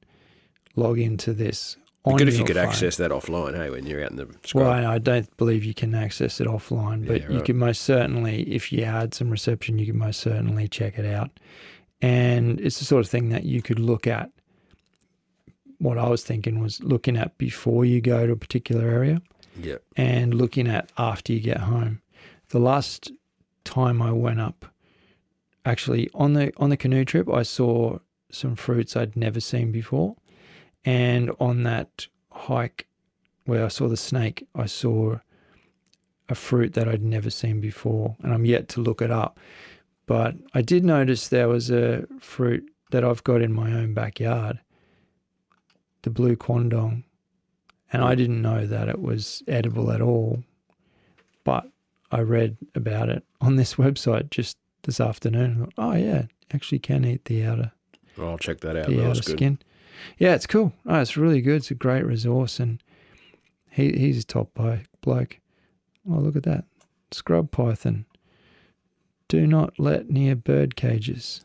log into this on your phone. Good if you could access that offline, hey, when you're out in the sky. Well, I don't believe you can access it offline, but you can most certainly, if you had some reception, you can most certainly check it out. And it's the sort of thing that you could look at. What I was thinking was looking at before you go to a particular area, and looking at after you get home. The last time I went up, actually on the canoe trip, I saw some fruits I'd never seen before, and on that hike where I saw the snake, I saw a fruit that I'd never seen before, and I'm yet to look it up. But I did notice there was a fruit that I've got in my own backyard, the blue quandong, and I didn't know that it was edible at all. But I read about it on this website just this afternoon. I thought, oh yeah, actually can eat the outer. Well, I'll check that out. The outer skin. Yeah, it's cool. Oh, it's really good. It's a great resource, and he's a top bloke. Oh, look at that, scrub python. Do not let near bird cages.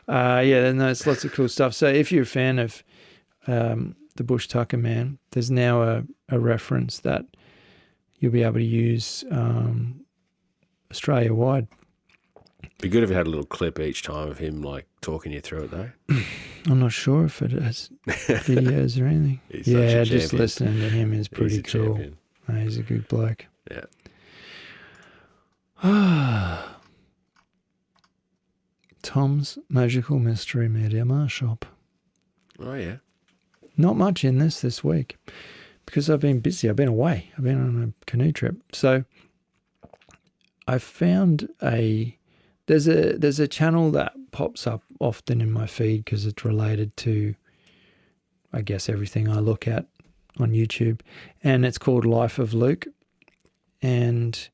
There's lots of cool stuff. So if you're a fan of the Bush Tucker Man, there's now a reference that you'll be able to use Australia-wide. Be good if you had a little clip each time of him like talking you through it, though. I'm not sure if it has videos or anything. Just listening to him is pretty cool. He's a good bloke. Yeah. Tom's Magical Mystery Media Shop. Oh, yeah. Not much in this week because I've been busy. I've been away. I've been on a canoe trip. So I found there's a channel that pops up often in my feed because it's related to, I guess, everything I look at on YouTube, and it's called Life of Luke. And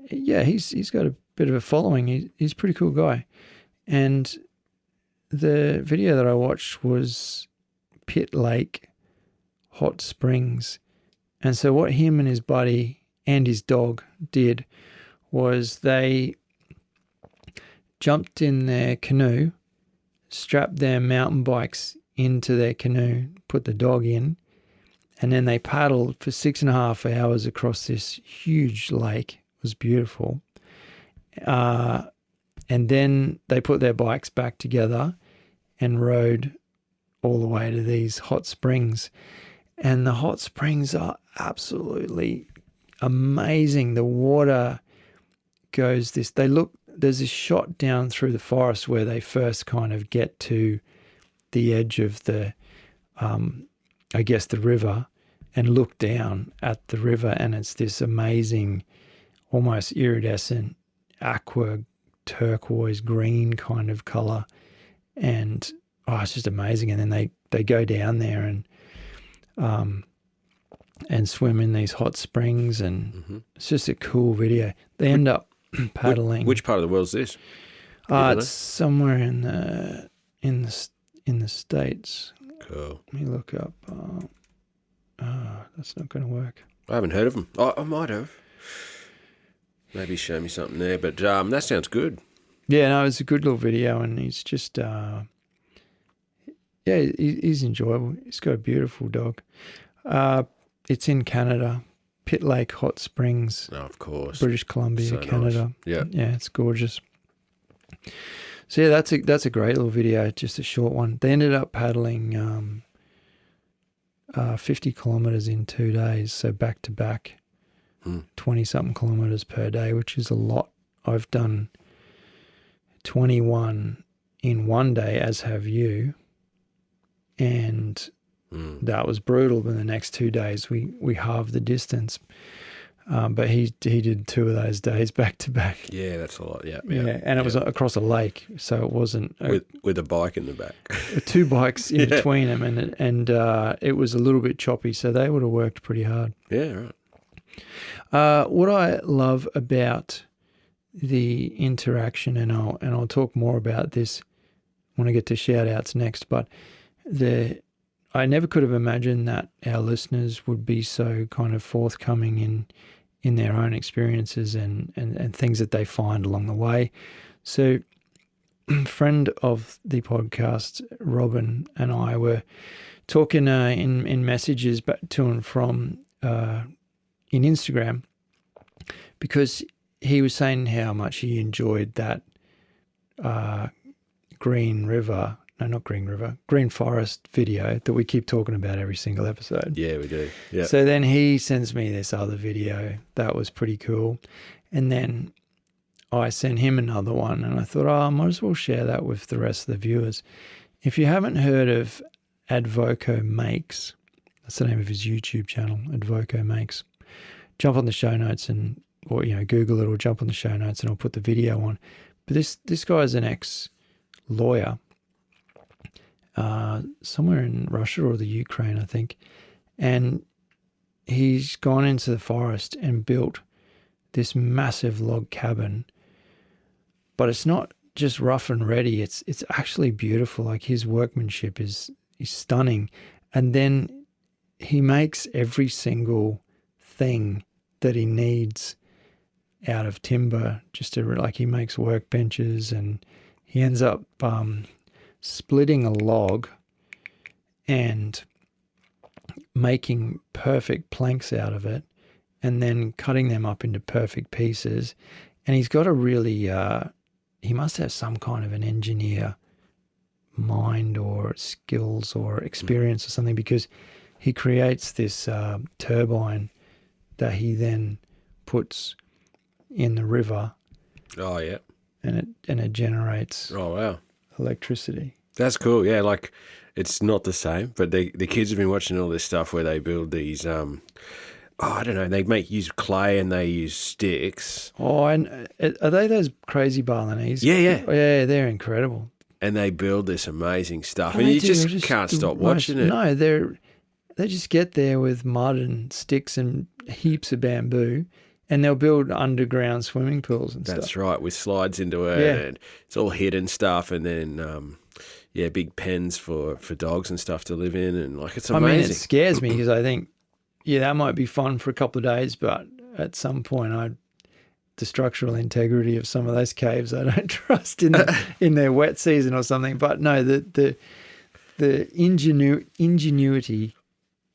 yeah, he's got a bit of a following. He's a pretty cool guy. And the video that I watched was Pitt Lake Hot Springs. And so what him and his buddy and his dog did was they jumped in their canoe, strapped their mountain bikes into their canoe, put the dog in, and then they paddled for 6.5 hours across this huge lake. It was beautiful. And then they put their bikes back together and rode all the way to these hot springs. And the hot springs are absolutely amazing. The water goes there's a shot down through the forest where they first kind of get to the edge of the river, and look down at the river, and it's this amazing, almost iridescent, aqua turquoise green kind of color, and it's just amazing. And then they go down there and swim in these hot springs, and it's just a cool video. They end up paddling. Which part of the world is this? It's somewhere in the States. Cool. Let me look up. That's not going to work. I haven't heard of them. I might have. Maybe show me something there. But that sounds good. Yeah, no, it's a good little video, and he's just, he's enjoyable. He's got a beautiful dog. It's in Canada, Pitt Lake Hot Springs. Oh, of course. British Columbia, So Canada. nice. Yeah, it's gorgeous. So yeah, that's a great little video, just a short one. They ended up paddling 50 kilometers in 2 days, so back to back, 20-something kilometers per day, which is a lot. I've done 21 in 1 day, as have you, and that was brutal. But the next 2 days, we halved the distance. But he did 2 of those days back to back. Yeah, that's a lot. Yeah, and it was across a lake, so it wasn't with a bike in the back. 2 bikes in between them, and it was a little bit choppy, so they would have worked pretty hard. Yeah, right. What I love about the interaction, and I'll talk more about this when I get to shout outs next, but I never could have imagined that our listeners would be so kind of forthcoming in their own experiences and things that they find along the way. So, friend of the podcast, Robin, and I were talking in messages back to and from in Instagram, because he was saying how much he enjoyed that Green Forest video that we keep talking about every single episode. Yeah, we do. Yeah. So then he sends me this other video that was pretty cool, and then I sent him another one, and I thought, I might as well share that with the rest of the viewers. If you haven't heard of Advoco Makes, that's the name of his YouTube channel, Advoco Makes. Jump on the show notes or Google it, or jump on the show notes, and I'll put the video on. But this guy is an ex-lawyer. Somewhere in Russia or the Ukraine, I think. And he's gone into the forest and built this massive log cabin. But it's not just rough and ready. It's actually beautiful. Like, his workmanship is stunning. And then he makes every single thing that he needs out of timber. He makes workbenches, and he ends up splitting a log and making perfect planks out of it, and then cutting them up into perfect pieces. And he's got a really, he must have some kind of an engineer mind or skills or experience or something, because he creates this turbine that he then puts in the river. Oh, yeah. And it generates electricity. That's cool. Yeah, like, it's not the same, but the kids have been watching all this stuff where they build these, I don't know, they use clay and they use sticks. Oh, and are they those crazy Balinese? Yeah. Yeah, they're incredible. And they build this amazing stuff, and you just can't stop watching it. No, they just get there with mud and sticks and heaps of bamboo, and they'll build underground swimming pools and stuff. That's right, with slides into it, and it's all hidden stuff, and then big pens for dogs and stuff to live in, and it's amazing. I mean, it scares me, because I think, that might be fun for a couple of days, but at some point, the structural integrity of some of those caves, I don't trust in their wet season or something. But no, the ingenuity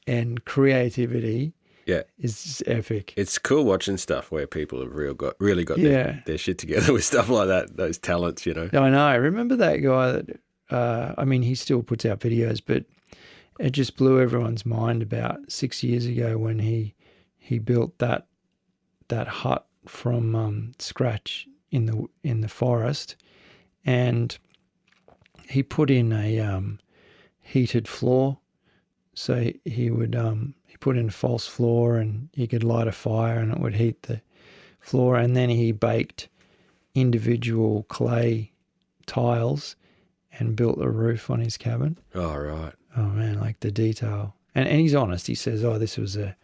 and creativity is just epic. It's cool watching stuff where people have really got their shit together with stuff like that, those talents, I know. I remember that guy that, he still puts out videos, but it just blew everyone's mind about 6 years ago when he built that hut from scratch in the forest, and he put in a heated floor. So he would he put in a false floor, and he could light a fire and it would heat the floor, and then he baked individual clay tiles and built a roof on his cabin. Oh, right. Oh man, like the detail. And he's honest. He says, this was I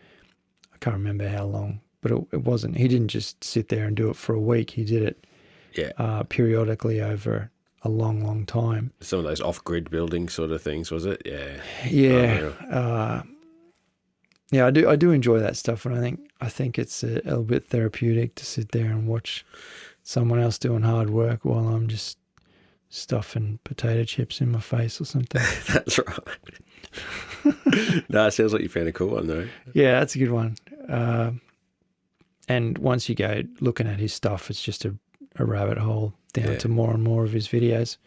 can't remember how long, but it wasn't. He didn't just sit there and do it for a week. He did it periodically over a long, long time. Some of those off-grid building sort of things, was it? Yeah. Yeah. Yeah, I do enjoy that stuff, and I think it's a little bit therapeutic to sit there and watch someone else doing hard work while I'm just stuffing potato chips in my face or something. That's right. No, it sounds like you found a cool one though. Yeah, that's a good one. And once you go looking at his stuff, it's just a rabbit hole down to more and more of his videos.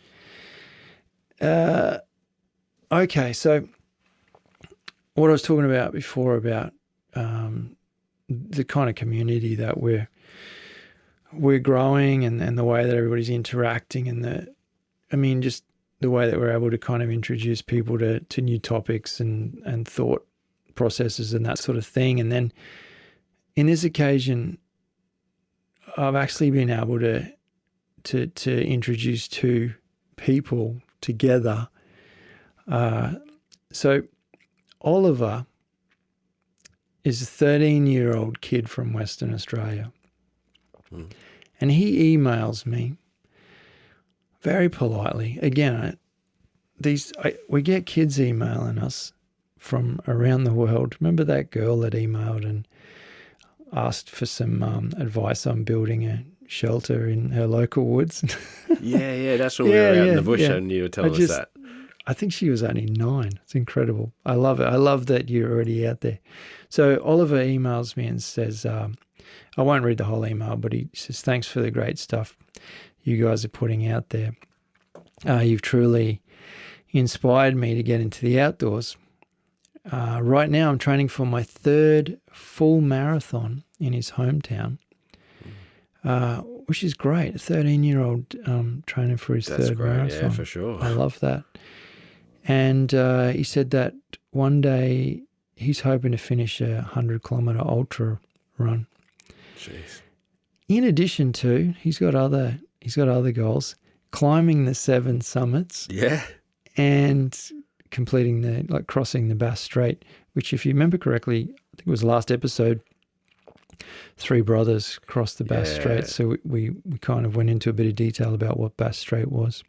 Okay, so what I was talking about before about the kind of community that we're growing and the way that everybody's interacting and just the way that we're able to kind of introduce people to new topics and thought processes and that sort of thing. And then in this occasion, I've actually been able to introduce two people together. So Oliver is a 13-year-old kid from Western Australia. And he emails me very politely. Again, we get kids emailing us from around the world. Remember that girl that emailed and asked for some advice on building a shelter in her local woods? Yeah, that's when we were out in the bush and you were telling us that. I think she was only 9. It's incredible. I love it. I love that you're already out there. So Oliver emails me and says, I won't read the whole email, but he says, thanks for the great stuff you guys are putting out there. You've truly inspired me to get into the outdoors. Right now I'm training for my 3rd full marathon in his hometown, which is great. A 13-year-old training for his third marathon. Yeah, for sure. I love that. And he said that one day he's hoping to finish a 100-kilometre ultra run. Jeez. In addition to, he's got other goals: climbing the 7 summits. Yeah. And completing crossing the Bass Strait, which, if you remember correctly, I think it was the last episode, 3 brothers crossed the Bass Strait. So we kind of went into a bit of detail about what Bass Strait was.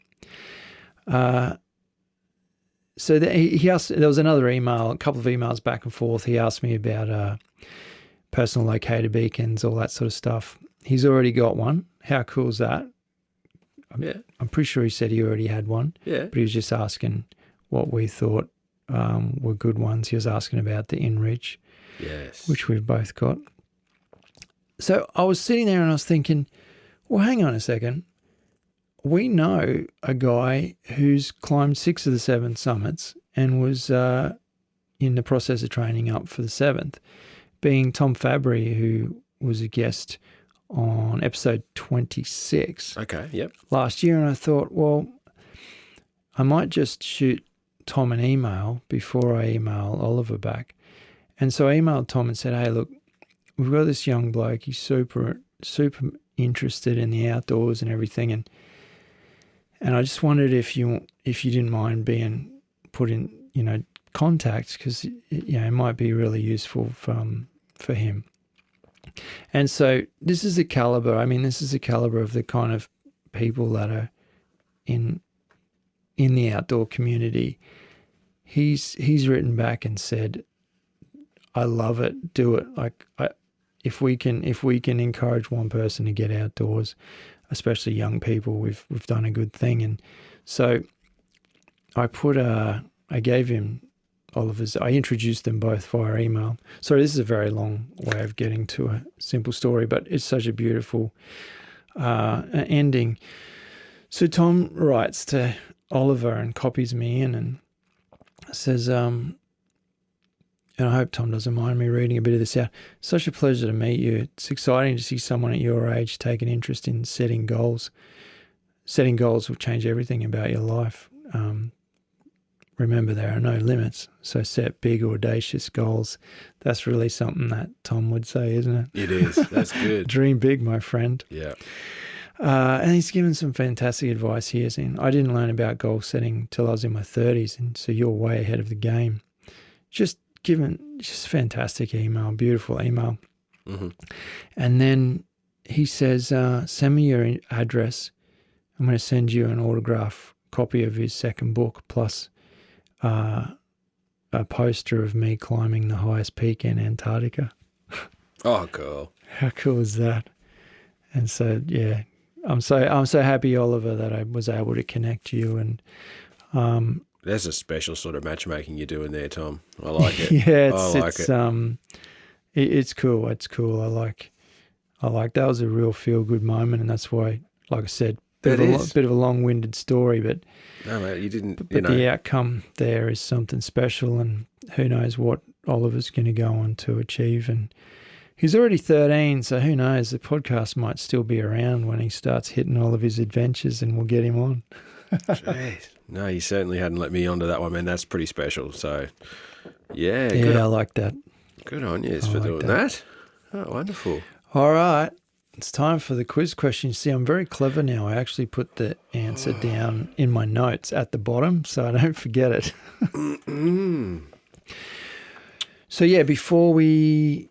So he asked, there was another email, a couple of emails back and forth. He asked me about personal locator beacons, all that sort of stuff. He's already got one. How cool is that? I'm pretty sure he said he already had one. Yeah. But he was just asking what we thought were good ones. He was asking about the InReach, which we've both got. So I was sitting there and I was thinking, well, hang on a second. We know a guy who's climbed 6 of the 7 summits and was in the process of training up for the 7th, being Tom Fabry, who was a guest on episode 26 last year. And I thought, well, I might just shoot Tom an email before I email Oliver back. And so I emailed Tom and said, hey, look, we've got this young bloke. He's super, super interested in the outdoors and everything. And I just wondered if you didn't mind being put in, contact, because it might be really useful for him. And so this is the caliber. This is the caliber of the kind of people that are in the outdoor community. He's written back and said, I love it. Do it. If we can encourage one person to get outdoors, especially young people, we've done a good thing. And so I gave him Oliver's. I introduced them both via email. Sorry, this is a very long way of getting to a simple story, but it's such a beautiful ending. So Tom writes to Oliver and copies me in and says, and I hope Tom doesn't mind me reading a bit of this out. Such a pleasure to meet you. It's exciting to see someone at your age take an interest in setting goals. Setting goals will change everything about your life. Remember, there are no limits, so set big, audacious goals. That's really something that Tom would say, isn't it? It is. That's good. Dream big, my friend. Yeah. And he's given some fantastic advice here. Saying, I didn't learn about goal setting till I was in my 30s, and so you're way ahead of the game. Just fantastic email, beautiful email. Mm-hmm. And then he says, send me your address. I'm going to send you an autograph copy of his second book, plus a poster of me climbing the highest peak in Antarctica. Oh, cool. How cool is that? And so, yeah, I'm so happy, Oliver, that I was able to connect you. And There's a special sort of matchmaking you're doing there, Tom. I like it. yeah, it's cool. It's cool. I like that was a real feel good moment, and that's why, like I said, bit of a long-winded story, but no, mate, you didn't. But the outcome there is something special, and who knows what Oliver's going to go on to achieve. And he's already 13, so who knows? The podcast might still be around when he starts hitting all of his adventures, and we'll get him on. Jeez. No, you certainly hadn't let me onto that one, man. That's pretty special. So, yeah. I like that. Good on you for doing that. Oh, wonderful. All right. It's time for the quiz question. You see, I'm very clever now. I actually put the answer down in my notes at the bottom so I don't forget it. So, yeah, before we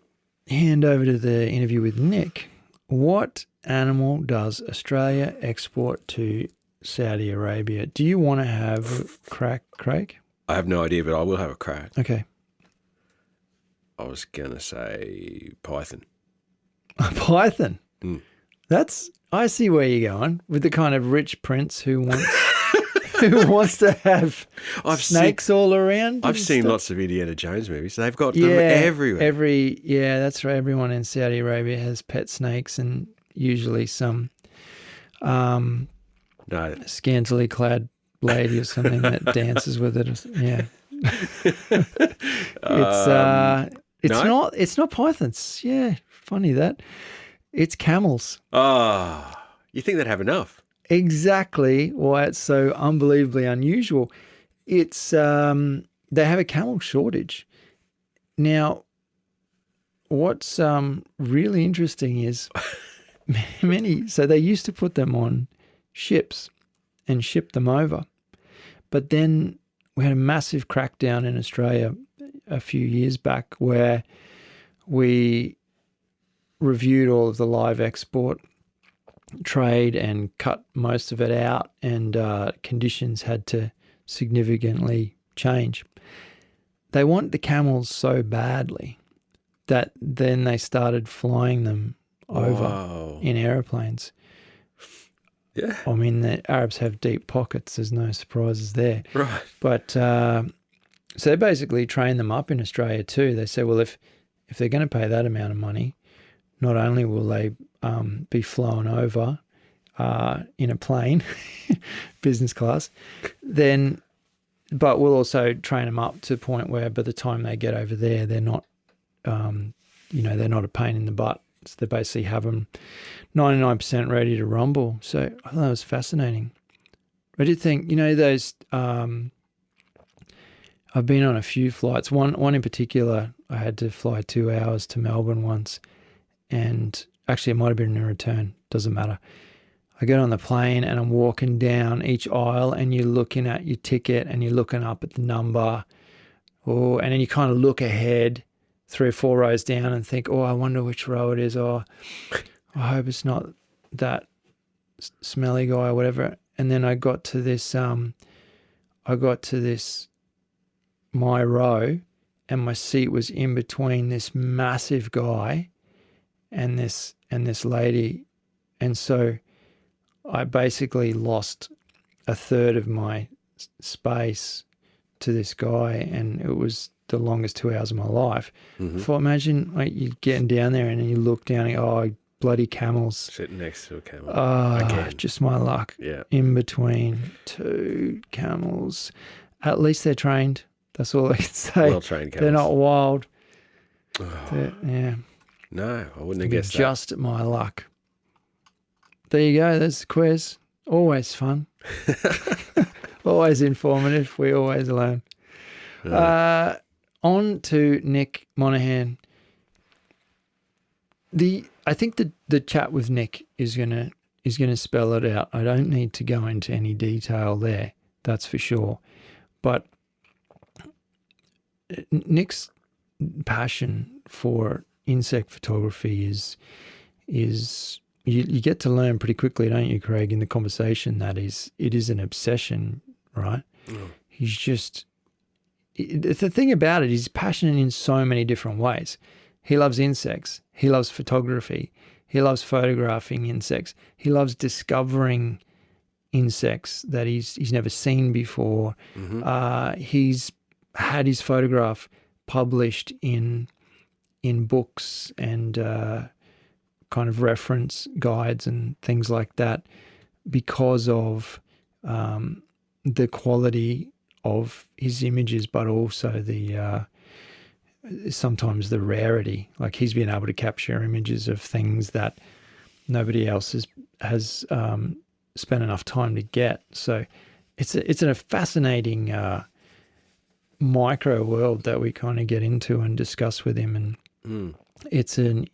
hand over to the interview with Nick, what animal does Australia export to Saudi Arabia? Do you want to have a crack, Craig? I have no idea, but I will have a crack. Okay. I was going to say python. A python? Mm. I see where you're going with the kind of rich prince who wants to have snakes all around. I've seen lots of Indiana Jones movies. They've got them everywhere. That's right. Everyone in Saudi Arabia has pet snakes, and usually some scantily clad lady or something that dances with it. Yeah. It's not pythons. Yeah, funny that. It's camels. You think they'd have enough? Exactly why it's so unbelievably unusual. It's they have a camel shortage. Now, what's really interesting is so they used to put them on ships and ship them over. But then we had a massive crackdown in Australia a few years back where we reviewed all of the live export trade and cut most of it out, and conditions had to significantly change. They want the camels so badly that then they started flying them over in aeroplanes. Yeah. I mean, the Arabs have deep pockets. There's no surprises there. Right. But so they basically train them up in Australia too. They say, well, if they're going to pay that amount of money, not only will they be flown over in a plane, business class, but we'll also train them up to the point where by the time they get over there, they're not, they're not a pain in the butt. So they basically have them 99% ready to rumble. So I thought that was fascinating. I did think, those. I've been on a few flights. One in particular, I had to fly 2 hours to Melbourne once, and actually it might have been a return. Doesn't matter. I get on the plane and I'm walking down each aisle, and you're looking at your ticket and you're looking up at the number, and then you kind of look ahead 3 or 4 rows down and think, I wonder which row it is. I hope it's not that smelly guy or whatever. And then I got to this my row, and my seat was in between this massive guy and this lady. And so I basically lost a third of my space to this guy, and it was the longest 2 hours of my life. Mm-hmm. So imagine you're getting down there and then you look down and bloody camels. Sitting next to a camel. Again. Just my luck. Yeah. In between 2 camels. At least they're trained. That's all I can say. Well-trained camels. They're not wild. Yeah. No, I wouldn't have guessed that. Just my luck. There you go. There's the quiz. Always fun. Always informative. We always learn. On to Nick Monaghan. I think the chat with Nick is gonna spell it out. I don't need to go into any detail there. That's for sure. But Nick's passion for insect photography is you get to learn pretty quickly, don't you, Craig, in the conversation that it is an obsession, right? Mm. the thing about it, he's passionate in so many different ways. He loves insects. He loves photography. He loves photographing insects. He loves discovering insects that he's never seen before. He's had his photograph published in books and kind of reference guides and things like that because of the quality of his images, but also the sometimes the rarity. Like he's been able to capture images of things that nobody else has spent enough time to get. So it's a fascinating micro world that we kind of get into and discuss with him, and it's a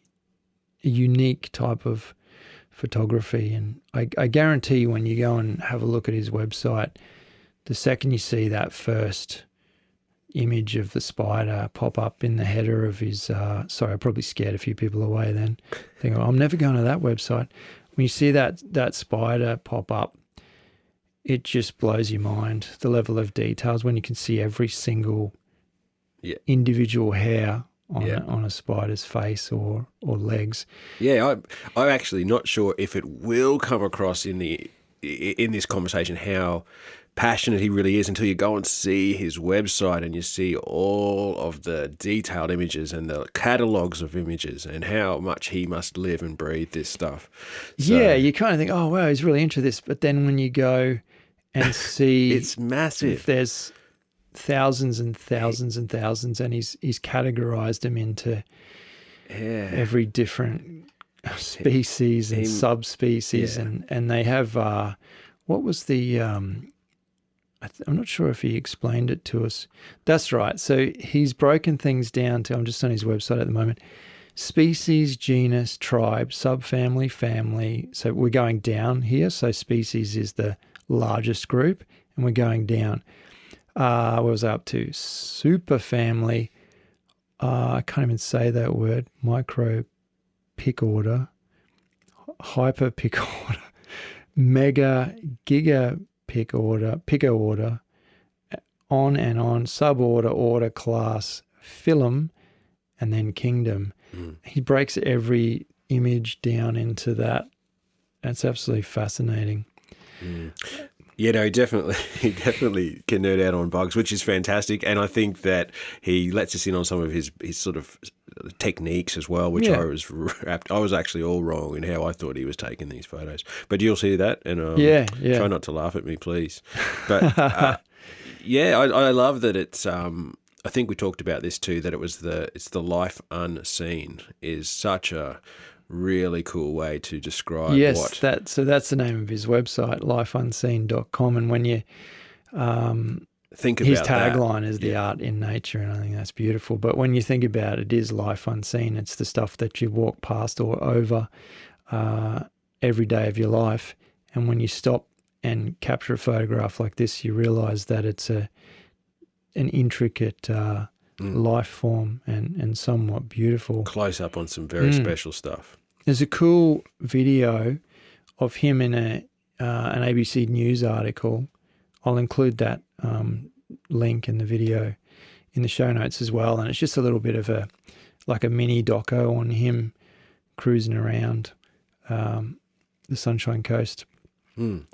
unique type of photography. And I guarantee you, when you go and have a look at his website, the second you see that first image of the spider pop up in the header of his sorry, I probably scared a few people away then, thinking, I'm never going to that website. When you see that spider pop up, it just blows your mind, the level of details when you can see every single individual hair on a spider's face or legs. Yeah, I'm actually not sure if it will come across in this conversation how passionate he really is until you go and see his website and you see all of the detailed images and the catalogues of images and how much he must live and breathe this stuff. So, yeah, you kind of think, oh, wow, he's really into this. But then when you go and see... it's massive. There's thousands and thousands and thousands, and he's categorized them into every different species and subspecies. And they have... what was the... I'm not sure if he explained it to us. That's right. So he's broken things down to, I'm just on his website at the moment, species, genus, tribe, subfamily, family. So we're going down here. So species is the largest group, and we're going down. What was I up to? Superfamily. I can't even say that word. Micro pick order. Hyper pick order. Mega giga picker order, on and on, suborder, order, class, phylum, and then kingdom. He breaks every image down into that. That's absolutely fascinating. Yeah, no, he definitely can nerd out on bugs, which is fantastic. And I think that he lets us in on some of his sort of techniques as well, which I was actually all wrong in how I thought he was taking these photos. But you'll see that, and try not to laugh at me, please. But I love that it's. I think we talked about this too. That it's the life unseen is such a really cool way to describe that's the name of his website, lifeunseen.com. And when you think about his tagline is the art in nature, and I think that's beautiful. But when you think about it, is life unseen. It's the stuff that you walk past or over every day of your life. And when you stop and capture a photograph like this, you realize that it's an intricate life form and somewhat beautiful. Close up on some very special stuff. There's a cool video of him in an ABC News article. I'll include that link in the video in the show notes as well. And it's just a little bit of a mini doco on him cruising around the Sunshine Coast,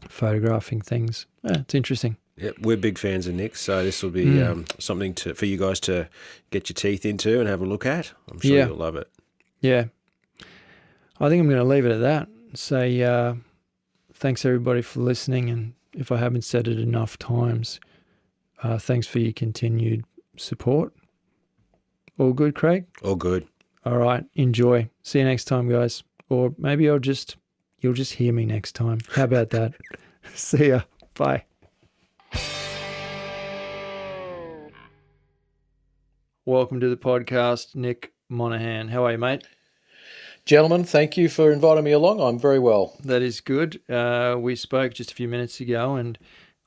photographing things. Yeah, it's interesting. Yeah, we're big fans of Nick, so this will be something for you guys to get your teeth into and have a look at. I'm sure you'll love it. Yeah. I think I'm going to leave it at that. Say thanks everybody for listening, and if I haven't said it enough times, thanks for your continued support. All good, Craig? All good. All right. Enjoy. See you next time, guys. Or maybe you'll just hear me next time. How about that? See ya. Bye. Welcome to the podcast, Nick Monaghan. How are you, mate? Gentlemen, thank you for inviting me along. I'm very well. That is good. We spoke just a few minutes ago, and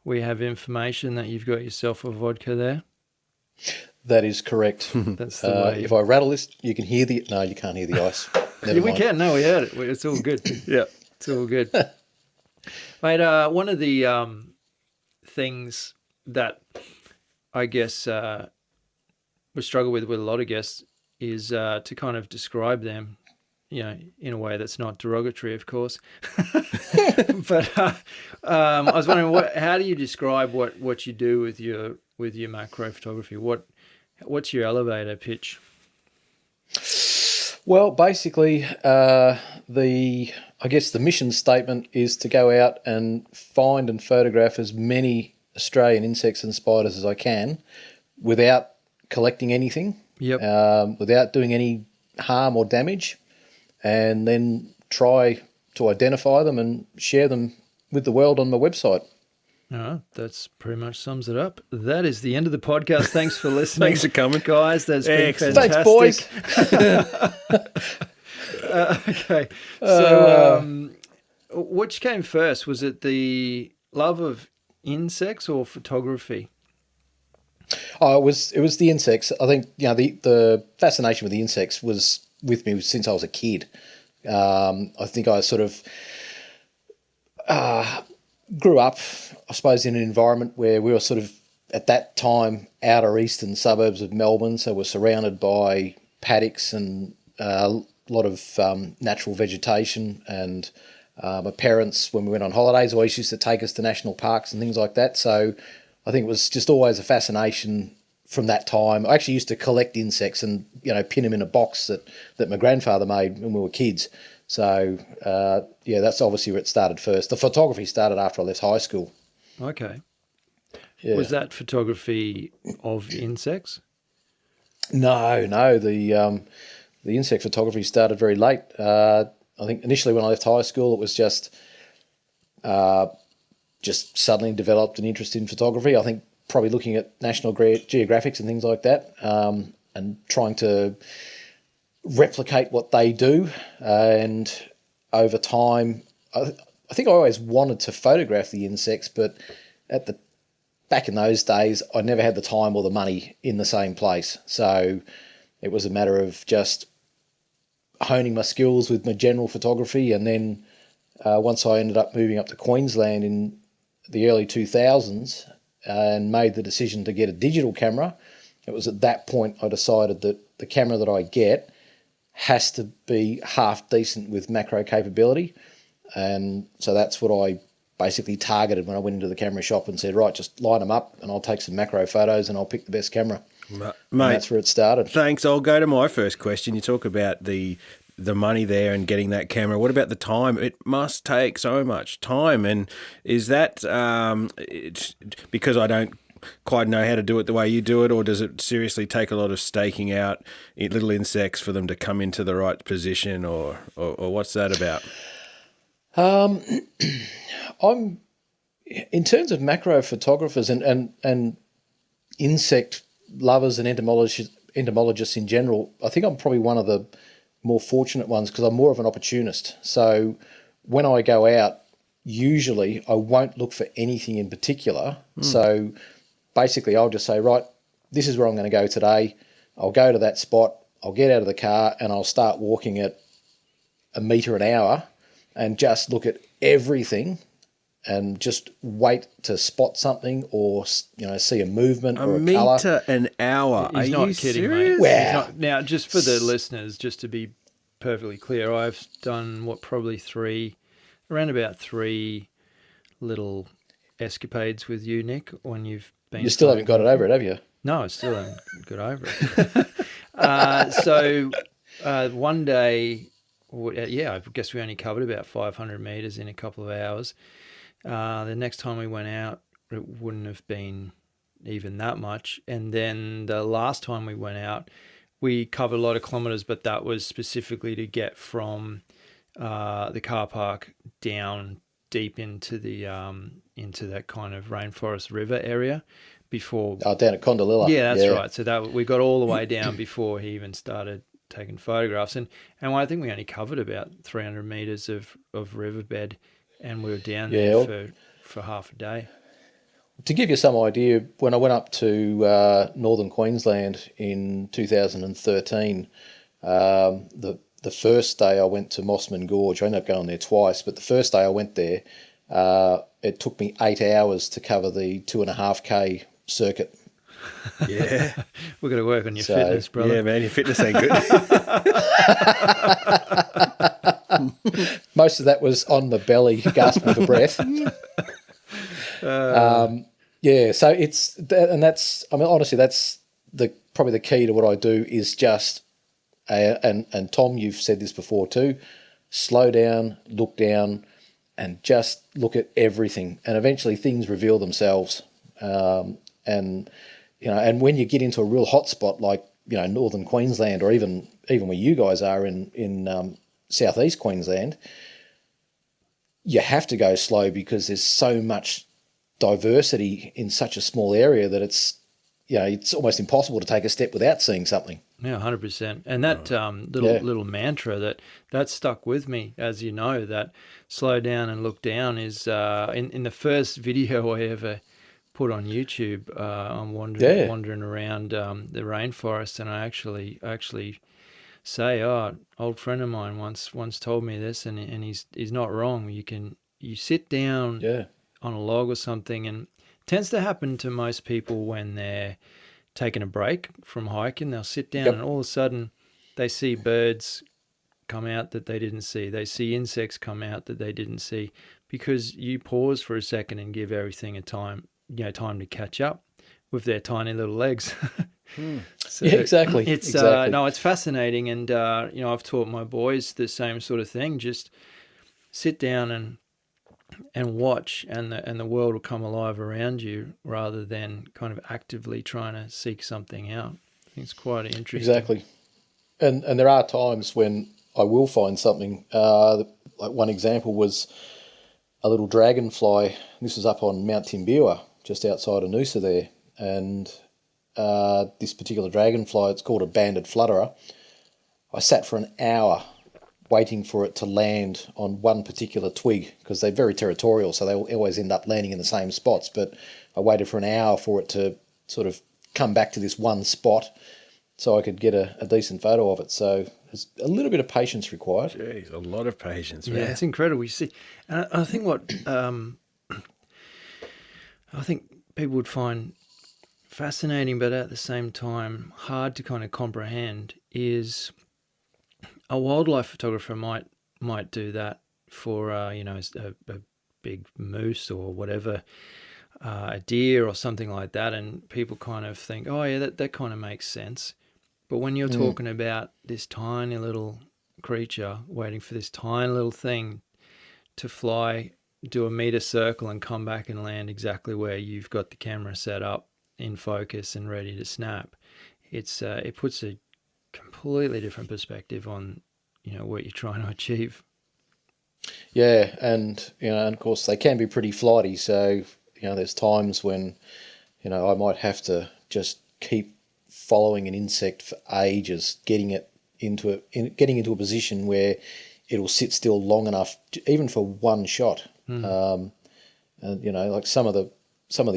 we have information that you've got yourself a vodka there. That is correct. That's the way. If I rattle this, you can hear the... No, you can't hear the ice. Never we mind. can. No, we heard it. It's all good. Yeah. It's all good. Mate, one of the things that I guess we struggle with a lot of guests is to kind of describe them, in a way that's not derogatory, of course. But I was wondering, how do you describe what you do with your macro photography? What's your elevator pitch? Well, basically, I guess the mission statement is to go out and find and photograph as many Australian insects and spiders as I can without collecting anything, without doing any harm or damage, and then try to identify them and share them with the world on my website. That's pretty much sums it up. That is the end of the podcast. Thanks for listening. Thanks for coming, guys. That's been Thanks, fantastic. boys. Okay. So, which came first? Was it the love of insects or photography? Oh, it was the insects. I think the fascination with the insects was with me since I was a kid. I think I sort of grew up, I suppose, in an environment where we were sort of at that time outer eastern suburbs of Melbourne, so we're surrounded by paddocks and a lot of natural vegetation. And my parents, when we went on holidays, always used to take us to national parks and things like that. So I think it was just always a fascination from that time. I actually used to collect insects and pin them in a box that my grandfather made when we were kids. So that's obviously where it started first. The photography started after I left high school. Okay. Yeah. Was that photography of insects? No. The insect photography started very late. I think initially when I left high school, it was just suddenly developed an interest in photography. I think probably looking at National Geographics and things like that, and trying to replicate what they do. And over time, I think I always wanted to photograph the insects, but back in those days, I never had the time or the money in the same place. So it was a matter of just honing my skills with my general photography. And then once I ended up moving up to Queensland in the early 2000s and made the decision to get a digital camera, it was at that point I decided that the camera that I get has to be half decent with macro capability. And so that's what I basically targeted when I went into the camera shop and said, right, just line them up and I'll take some macro photos and I'll pick the best camera. Mate, and that's where it started. Thanks. I'll go to my first question. You talk about the money there and getting that camera. What about the time? It must take so much time. And is that because I don't quite know how to do it the way you do it, or does it seriously take a lot of staking out little insects for them to come into the right position, or what's that about? I'm in terms of macro photographers and insect lovers and entomologists in general, I think I'm probably one of the more fortunate ones because I'm more of an opportunist. So when I go out, usually I won't look for anything in particular. So basically I'll just say, right, this is where I'm going to go today. I'll go to that spot, I'll get out of the car and I'll start walking at a metre an hour and just look at everything and just wait to spot something or, see a movement or a colour. A metre an hour? He's Are not you kidding, serious? mate. Wow. Now, just for the listeners, just to be perfectly clear, I've done around about three little escapades with you, Nick, when you've been... You still haven't got it over it, have you? No, I still haven't got over it. So one day, I guess we only covered about 500 metres in a couple of hours. The next time we went out, it wouldn't have been even that much. And then the last time we went out, we covered a lot of kilometres, but that was specifically to get from the car park down deep into that kind of rainforest river area before. Down at Condalilla. Yeah, that's right. So that we got all the way down before he even started taking photographs, and I think we only covered about 300 metres of riverbed, and we were down there for half a day. To give you some idea, when I went up to northern Queensland in 2013, the first day I went to Mossman Gorge. I ended up going there twice, but the first day I went there, it took me 8 hours to cover the 2.5K circuit. Yeah. We've got to work on your So, fitness, brother. Yeah, man, your fitness ain't good. Most of that was on the belly, gasping for breath. Yeah, so it's and that's. I mean, honestly, that's probably the key to what I do is just. And Tom, you've said this before too. Slow down, look down, and just look at everything. And eventually, things reveal themselves. And and when you get into a real hot spot like northern Queensland, or even where you guys are in southeast Queensland, you have to go slow because there's so much diversity in such a small area that it's almost impossible to take a step without seeing something. Yeah, 100%. And that little mantra that stuck with me, as you know, that slow down and look down is in the first video I ever put on YouTube. I'm wandering around the rainforest, and I actually say, old friend of mine once told me this, and he's not wrong. You sit down on a log or something, and it tends to happen to most people when they're taking a break from hiking. They'll sit down and all of a sudden they see birds come out that they didn't see. They see insects come out that they didn't see, because you pause for a second and give everything a time to catch up with their tiny little legs. So yeah, exactly. It's exactly. No, it's fascinating, and I've taught my boys the same sort of thing. Just sit down and watch, and the world will come alive around you, rather than kind of actively trying to seek something out. I think it's quite interesting. Exactly. And there are times when I will find something. Like one example was a little dragonfly. This was up on Mount Timbewa, just outside of Noosa there. And this particular dragonfly, it's called a banded flutterer. I sat for an hour waiting for it to land on one particular twig, because they're very territorial, so they always end up landing in the same spots. But I waited for an hour for it to sort of come back to this one spot so I could get a decent photo of it. So there's a little bit of patience required. Jeez, a lot of patience, man. Yeah, it's incredible. You see, and I think what I think people would find fascinating, but at the same time hard to kind of comprehend, is a wildlife photographer might do that for a big moose or whatever, a deer or something like that, and people kind of think, oh yeah, that kind of makes sense. But when you're talking about this tiny little creature waiting for this tiny little thing to fly, do a meter circle and come back and land exactly where you've got the camera set up in focus and ready to snap, it puts a completely different perspective on what you're trying to achieve. Yeah, and and of course they can be pretty flighty. So there's times when I might have to just keep following an insect for ages, getting into a position where it'll sit still long enough, even for one shot. And like some of the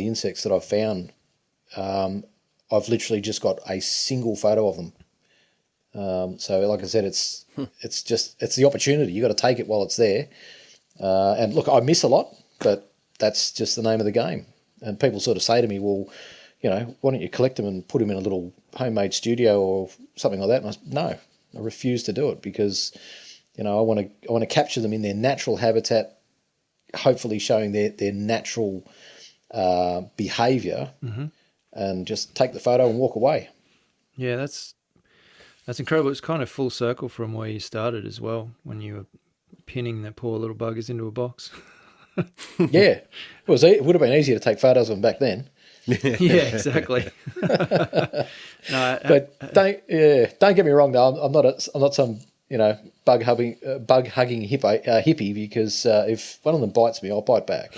insects that I've found, I've literally just got a single photo of them. So like I said, it's the opportunity. You got to take it while it's there. And look, I miss a lot, but that's just the name of the game. And people sort of say to me, well, why don't you collect them and put them in a little homemade studio or something like that? And no, I refuse to do it, because I want to capture them in their natural habitat, hopefully showing their natural behaviour, and just take the photo and walk away. Yeah, that's incredible. It's kind of full circle from where you started as well, when you were pinning the poor little buggers into a box. Yeah, it would have been easier to take photos of them back then. Yeah, exactly. But don't get me wrong though. I'm not some bug hugging hippie, because if one of them bites me, I'll bite back.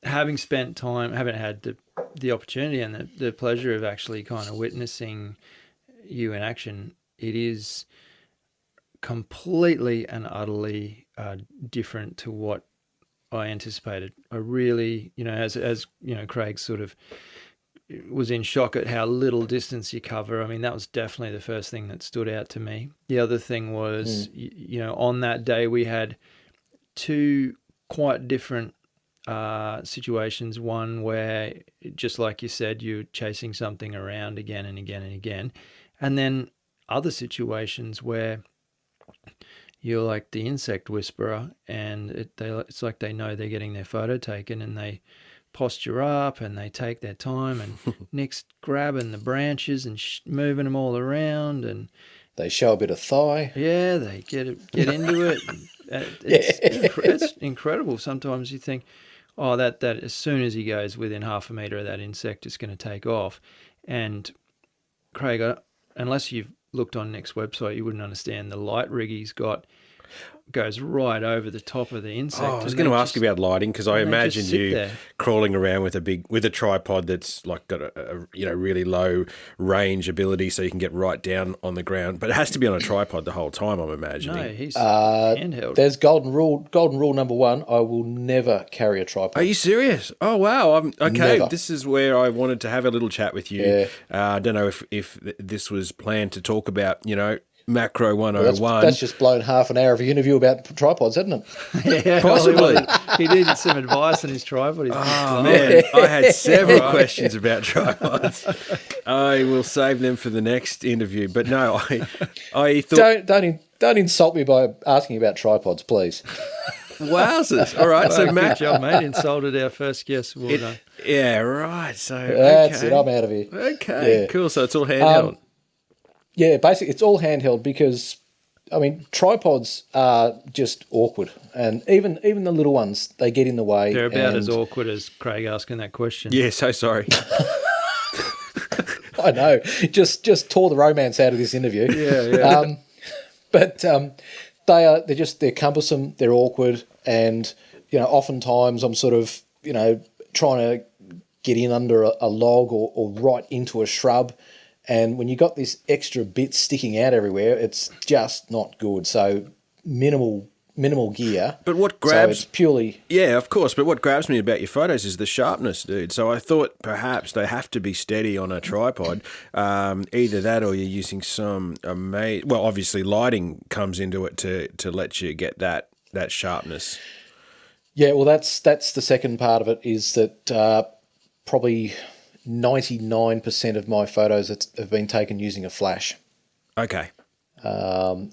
Having spent time, haven't had the opportunity and the pleasure of actually kind of witnessing you in action, it is completely and utterly different to what I anticipated. I really, as Craig sort of was in shock at how little distance you cover. I mean, that was definitely the first thing that stood out to me. The other thing was, on that day we had two quite different situations. One where, just like you said, you're chasing something around again and again and again. And then other situations where you're like the insect whisperer, and it's like they know they're getting their photo taken, and they posture up and they take their time, and Nick's grabbing the branches and moving them all around, and they show a bit of thigh. Yeah, they get into it. It's incredible. Sometimes you think, oh, that as soon as he goes within half a metre of that insect, it's going to take off. And Craig, unless you've looked on Nick's website, you wouldn't understand the light rig he's got goes right over the top of the insect. Oh, I was going to ask about lighting, because I imagine you there crawling around with a tripod that's like got a really low range ability, so you can get right down on the ground. But it has to be on a tripod the whole time, I'm imagining. No, he's handheld. There's golden rule number one. I will never carry a tripod. Are you serious? Oh wow! Okay, Never. This is where I wanted to have a little chat with you. Yeah. I don't know if this was planned to talk about, Macro 101. That's just blown half an hour of your interview about tripods, hasn't it? Yeah, Possibly. He needed some advice on his tripod. Oh man, I had several questions about tripods. I will save them for the next interview. But no, I thought. Don't insult me by asking about tripods, please. Wowzers! All right, so Good Matt, job, mate. Insulted our first guest. Well done. yeah, right. So That's okay. it. I'm out of here. Okay, Yeah. cool. So it's all handheld. Yeah, basically it's all handheld because, I mean, tripods are just awkward, and even the little ones, they get in the way. They're about as awkward as Craig asking that question. Yeah, so sorry. I know, just tore the romance out of this interview. Yeah. But they're cumbersome, they're awkward, and oftentimes I'm sort of trying to get in under a log or right into a shrub. And when you got this extra bit sticking out everywhere, it's just not good. So minimal gear. But what So grabs? it's purely. Yeah, of course. But what grabs me about your photos is the sharpness, dude. So I thought perhaps they have to be steady on a tripod. Either that, or you're using some well, obviously lighting comes into it to let you get that sharpness. Yeah, well, that's the second part of it, is that probably 99% of my photos have been taken using a flash. Okay.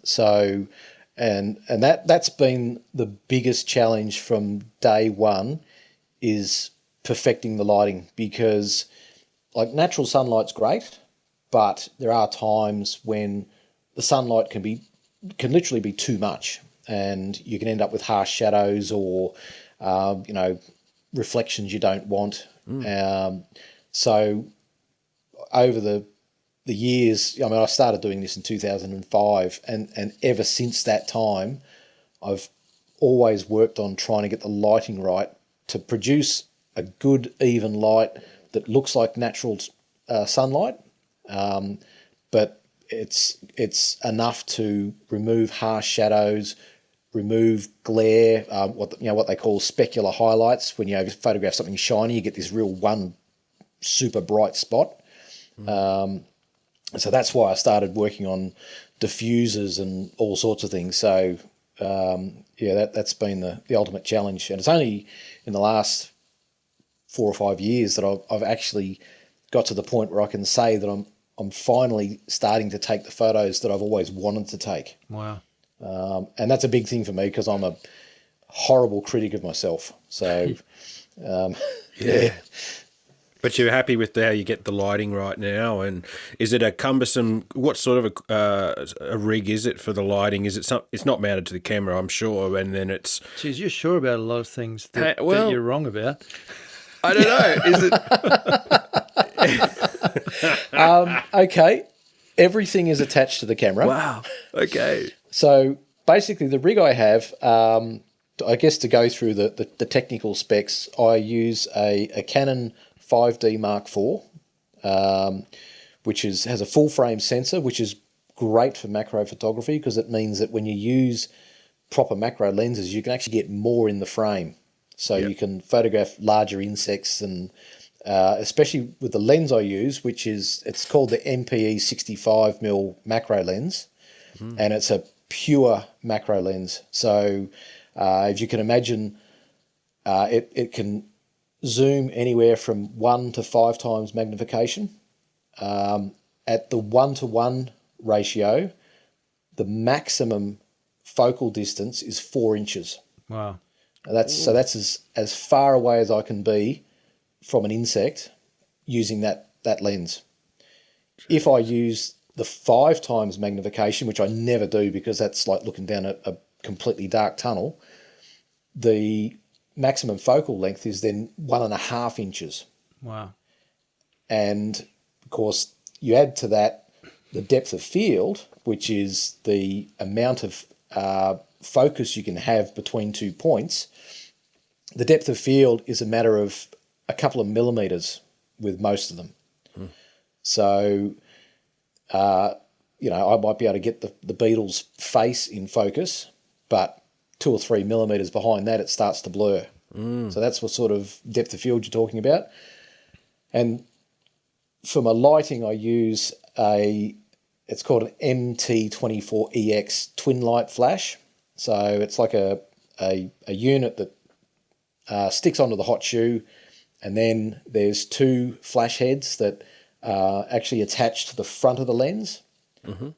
So, and that's been the biggest challenge from day one, is perfecting the lighting, because like natural sunlight's great, but there are times when the sunlight can literally be too much, and you can end up with harsh shadows or reflections you don't want. So over the years, I mean, I started doing this in 2005, and ever since that time, I've always worked on trying to get the lighting right to produce a good, even light that looks like natural sunlight, but it's enough to remove harsh shadows, remove glare, what they call specular highlights. When you photograph something shiny, you get this real one super bright spot. So that's why I started working on diffusers and all sorts of things. So that's been the ultimate challenge, and it's only in the last 4 or 5 years that I've actually got to the point where I can say that I'm finally starting to take the photos that I've always wanted to take. Wow. And that's a big thing for me, because I'm a horrible critic of myself. So yeah. But you're happy with how you get the lighting right now, and is it a cumbersome? What sort of a rig is it for the lighting? Is it it's not mounted to the camera, I'm sure, and then it's. Geez, you're sure about a lot of things that you're wrong about. I don't know. Is it? Okay, everything is attached to the camera. Wow. Okay. So basically, the rig I have, I guess to go through the technical specs, I use a Canon 5D Mark IV, which has a full frame sensor, which is great for macro photography, because it means that when you use proper macro lenses, you can actually get more in the frame. So you can photograph larger insects, and especially with the lens I use, it's called the MPE 65mm macro lens, and it's a pure macro lens. So if you can imagine It can zoom anywhere from 1 to 5 times magnification. At the 1-to-1 ratio, the maximum focal distance is 4 inches. Wow. And that's as far away as I can be from an insect using that lens. If I use the 5 times magnification, which I never do because that's like looking down a completely dark tunnel, the maximum focal length is then 1.5 inches. Wow. And of course, you add to that the depth of field, which is the amount of focus you can have between 2 points. The depth of field is a matter of a couple of millimeters with most of them. So, I might be able to get the beetle's face in focus, but 2 or 3 millimeters behind that, it starts to blur. So that's what sort of depth of field you're talking about. And for my lighting, I use it's called an MT24EX twin light flash. So it's like a unit that sticks onto the hot shoe, and then there's 2 flash heads that are actually attached to the front of the lens.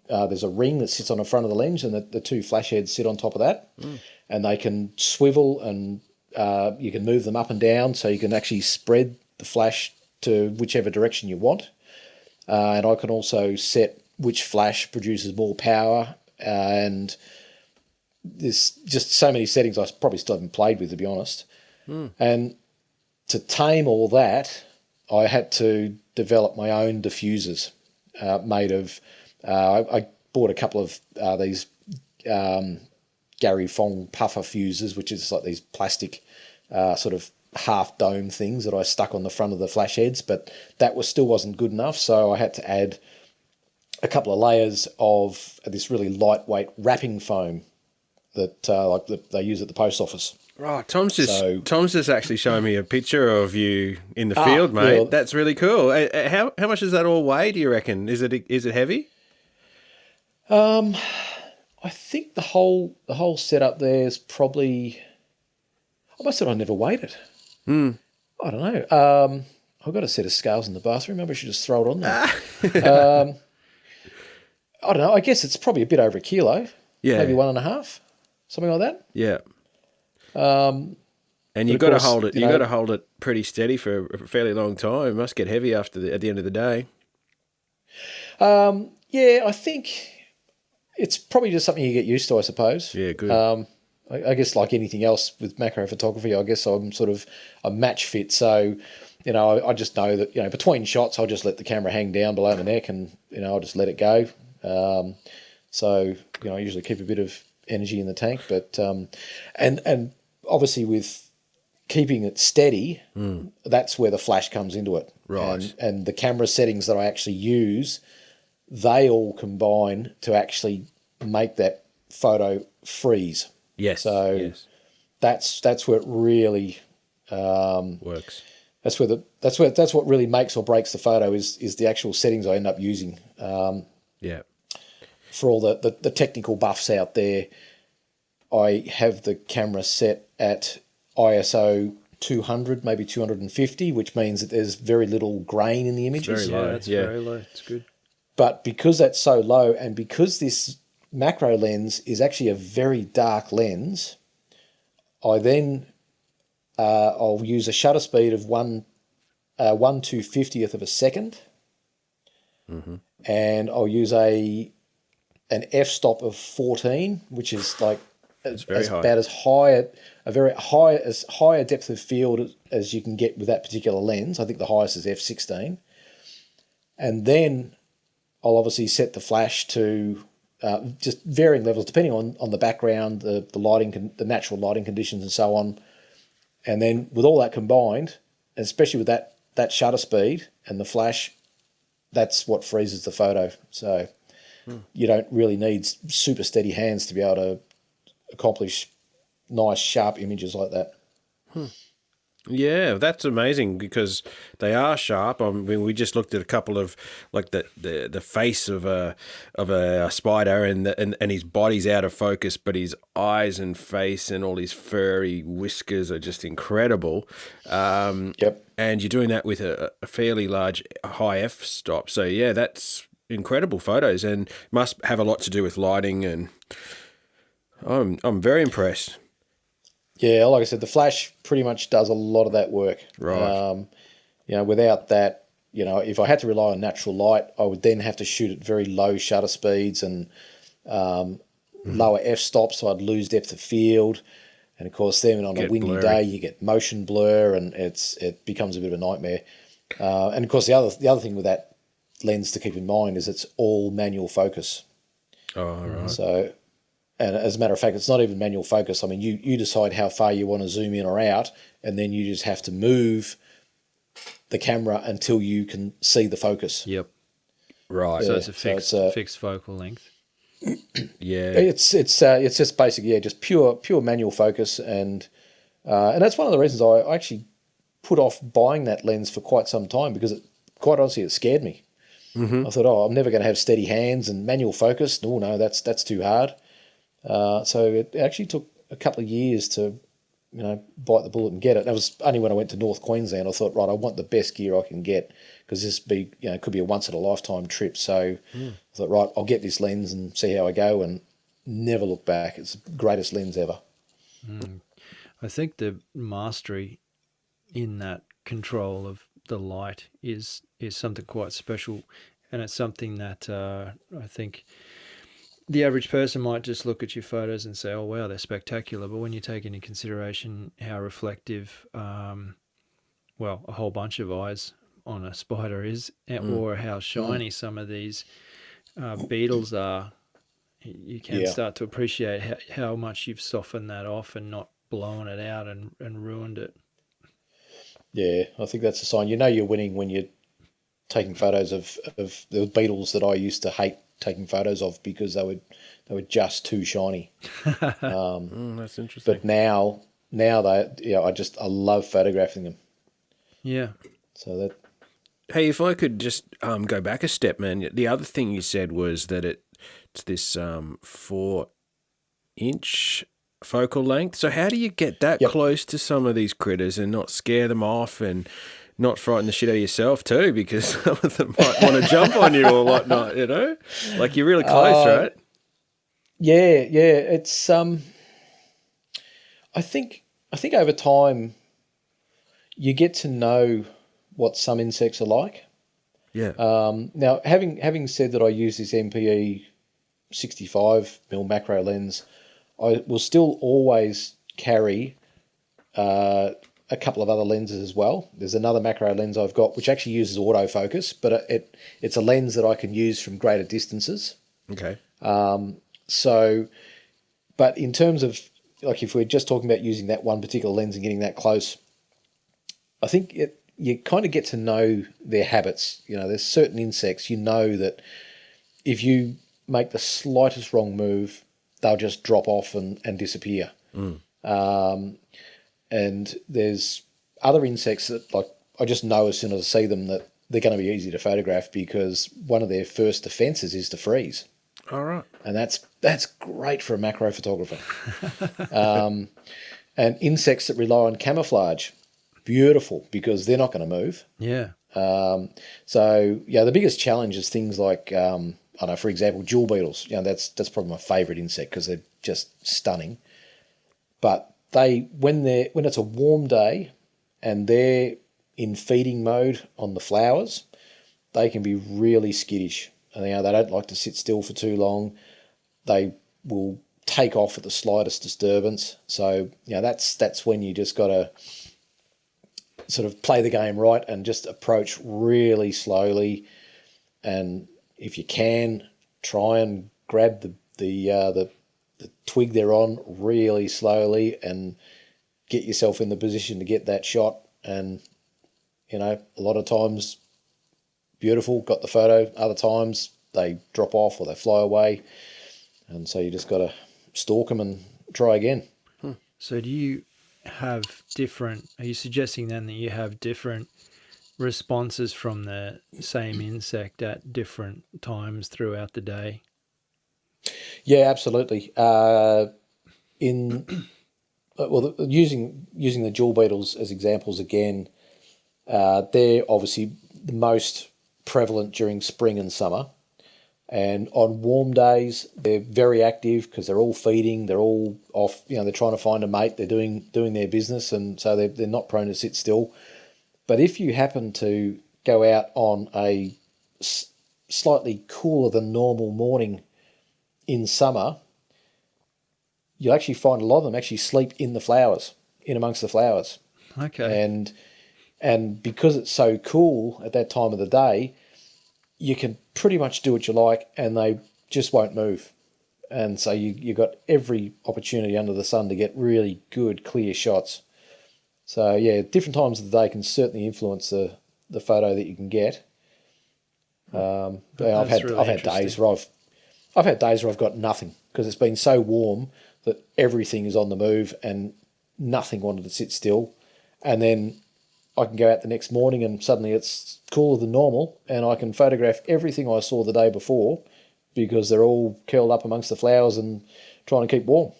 There's a ring that sits on the front of the lens, and the 2 flash heads sit on top of that. And they can swivel, and you can move them up and down, so you can actually spread the flash to whichever direction you want. And I can also set which flash produces more power, and there's just so many settings I probably still haven't played with, to be honest. And to tame all that, I had to develop my own diffusers made of... I bought a couple of these Gary Fong puffer fuses, which is like these plastic sort of half dome things that I stuck on the front of the flash heads, but that still wasn't good enough, so I had to add a couple of layers of this really lightweight wrapping foam that they use at the post office. Right, Tom's just actually showing me a picture of you in the field, mate. Yeah. That's really cool. How much does that all weigh, do you reckon? Is it heavy? I think the whole setup there is probably... I must have never weighed it. I don't know. I've got a set of scales in the bathroom. Maybe I should just throw it on there. I don't know. I guess it's probably a bit over a kilo. Yeah. Maybe 1.5, something like that. Yeah. And you've got to hold it. You've got to hold it pretty steady for a fairly long time. It must get heavy at the end of the day. Yeah, I think it's probably just something you get used to, I suppose. Yeah, good. I guess like anything else with macro photography, I guess I'm match fit. So, I just know that, between shots, I'll just let the camera hang down below the neck, and, I'll just let it go. So, I usually keep a bit of energy in the tank, but, and obviously with keeping it steady, that's where the flash comes into it. Right. And the camera settings that I actually use, they all combine to actually make that photo freeze. Yes. So yes. that's where it really works. That's what really makes or breaks the photo is the actual settings I end up using. Yeah. For all the technical buffs out there, I have the camera set at ISO 200, maybe 250, which means that there's very little grain in the images. Very low. That's very low. It's good. But because that's so low, and because this macro lens is actually a very dark lens, I then I'll use a shutter speed of 1/250th of a second, and I'll use an f-stop of 14, which is like about as high as high a depth of field as you can get with that particular lens. I think the highest is f16, and then I'll obviously set the flash to just varying levels depending on the background, the lighting, the natural lighting conditions, and so on. And then with all that combined, and especially with that shutter speed and the flash, that's what freezes the photo. So you don't really need super steady hands to be able to accomplish nice, sharp images like that. Yeah, that's amazing because they are sharp. I mean, we just looked at a couple of like the face of a spider and his body's out of focus, but his eyes and face and all his furry whiskers are just incredible. Yep. And you're doing that with a fairly large high f stop. So yeah, that's incredible photos and must have a lot to do with lighting. And I'm very impressed. Yeah, like I said, the flash pretty much does a lot of that work. Right. Without that, if I had to rely on natural light, I would then have to shoot at very low shutter speeds and lower f-stops, so I'd lose depth of field. And of course, then on a windy day, you get motion blur, and it becomes a bit of a nightmare. And of course, the other thing with that lens to keep in mind is it's all manual focus. Oh, right. So. And as a matter of fact, it's not even manual focus. I mean, you decide how far you want to zoom in or out, and then you just have to move the camera until you can see the focus. Yep. Right. So it's a fixed focal length. Yeah. It's just basically just pure manual focus, and that's one of the reasons I actually put off buying that lens for quite some time, because quite honestly it scared me. I thought, I'm never going to have steady hands and manual focus. No, that's too hard. So it actually took a couple of years to, bite the bullet and get it. That was only when I went to North Queensland. I thought, right, I want the best gear I can get, because this could be a once in a lifetime trip. So I thought, right, I'll get this lens and see how I go, and never look back. It's the greatest lens ever. I think the mastery in that control of the light is something quite special, and it's something that I think the average person might just look at your photos and say, oh, wow, they're spectacular. But when you take into consideration how reflective, a whole bunch of eyes on a spider is, or how shiny some of these beetles are, you can start to appreciate how much you've softened that off and not blown it out and ruined it. Yeah, I think that's a sign. You're winning when you're taking photos of the beetles that I used to hate taking photos of, because they were just too shiny. That's interesting. But now I love photographing them. Yeah. So that. Hey, if I could just go back a step, man. The other thing you said was that it's this 4-inch focal length. So how do you get that close to some of these critters and not scare them off and not frighten the shit out of yourself too, because some of them might want to jump on you or whatnot, Like you're really close, right? Yeah. It's I think over time you get to know what some insects are like. Yeah. Now, having said that, I use this MPE 65mm macro lens, I will still always carry a couple of other lenses as well. There's another macro lens I've got which actually uses autofocus, but it's a lens that I can use from greater distances. Okay. But in terms of, like, if we're just talking about using that one particular lens and getting that close, I think you kind of get to know their habits. There's certain insects, that if you make the slightest wrong move, they'll just drop off and disappear. And there's other insects that, like, I just know as soon as I see them that they're going to be easy to photograph, because one of their first defences is to freeze. All right. And that's great for a macro photographer. And insects that rely on camouflage, beautiful, because they're not going to move. Yeah. The biggest challenge is things like, for example, jewel beetles. That's probably my favourite insect because they're just stunning. But when it's a warm day and they're in feeding mode on the flowers, they can be really skittish. And they don't like to sit still for too long. They will take off at the slightest disturbance. So that's when you just got to sort of play the game right and just approach really slowly. And if you can, try and grab the twig they're on really slowly and get yourself in the position to get that shot. And a lot of times, beautiful, got the photo. Other times they drop off or they fly away, and so you just got to stalk them and try again. So do you have different? Are you suggesting then that you have different responses from the same insect at different times throughout the day? Yeah, absolutely. Using the jewel beetles as examples again, they're obviously the most prevalent during spring and summer. And on warm days, they're very active because they're all feeding, they're all off, they're trying to find a mate, they're doing their business, and so they're not prone to sit still. But if you happen to go out on a slightly cooler than normal morning in summer, you'll actually find a lot of them actually sleep in the flowers, in amongst the flowers. Okay. And because it's so cool at that time of the day, you can pretty much do what you like and they just won't move. And so you've got every opportunity under the sun to get really good, clear shots. So, yeah, different times of the day can certainly influence the photo that you can get. I've had days where I've got nothing because it's been so warm that everything is on the move and nothing wanted to sit still. And then I can go out the next morning and suddenly it's cooler than normal and I can photograph everything I saw the day before because they're all curled up amongst the flowers and trying to keep warm.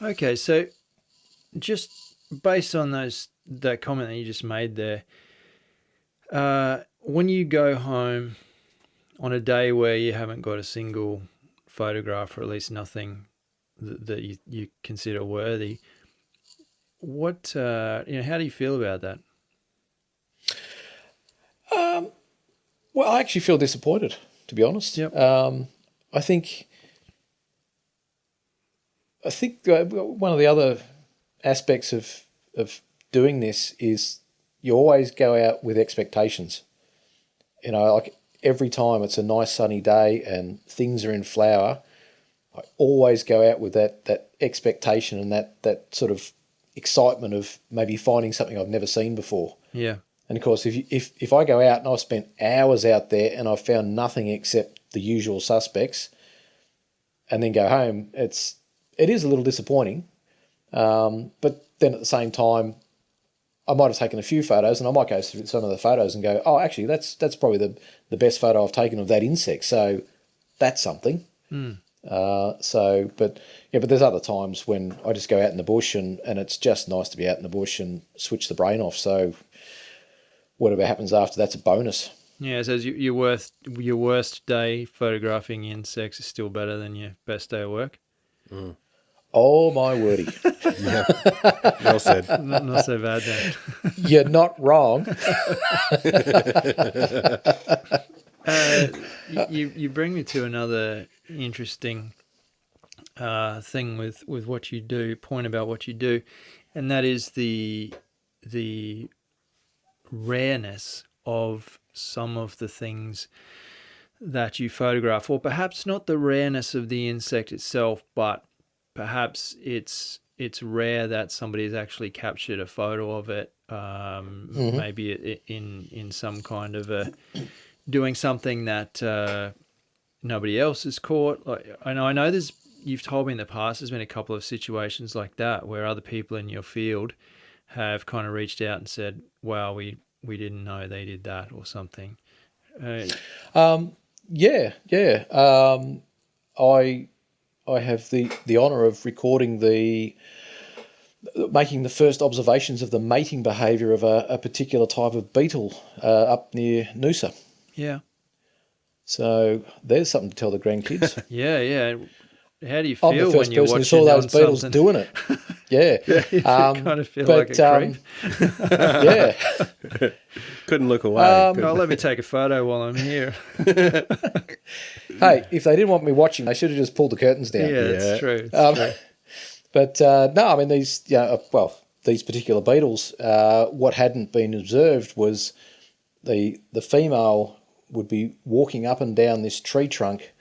Okay, so just based on that comment that you just made there, when you go home on a day where you haven't got a single photograph or at least nothing that you consider worthy, what how do you feel about that? Well, I actually feel disappointed, to be honest. Yep. I think one of the other aspects of doing this is you always go out with expectations. Like every time it's a nice sunny day and things are in flower, I always go out with that expectation and that sort of excitement of maybe finding something I've never seen before. Yeah. And of course, if I go out and I've spent hours out there and I've found nothing except the usual suspects, and then go home, it is a little disappointing. But then at the same time, I might have taken a few photos, and I might go through some of the photos and go, oh, actually, that's probably the best photo I've taken of that insect. So that's something. But there's other times when I just go out in the bush and it's just nice to be out in the bush and switch the brain off. So whatever happens after, that's a bonus. Yeah, so your worst day photographing insects is still better than your best day of work? Mm. Oh, my wordy. Yeah, well said. Not so bad then. You're not wrong. You bring me to another interesting thing with what you do, point about what you do, and that is the rareness of some of the things that you photograph, or perhaps not the rareness of the insect itself, but perhaps it's rare that somebody has actually captured a photo of it, maybe in some kind of doing something that nobody else has caught. Like, I know you've told me in the past there's been a couple of situations like that where other people in your field have kind of reached out and said, wow, we didn't know they did that or something. Yeah. I have the honour of recording making the first observations of the mating behaviour of a particular type of beetle up near Noosa. Yeah. So there's something to tell the grandkids. Yeah. How do you I'm feel the when first you're person who watching saw those beetles something? doing it? Yeah. You kind of feel like a creep. Yeah. Couldn't look away. Oh, let me take a photo while I'm here. Hey, if they didn't want me watching, they should have just pulled the curtains down. Yeah, it's true. It's true. But no, I mean, these particular beetles, what hadn't been observed was the female would be walking up and down this tree trunk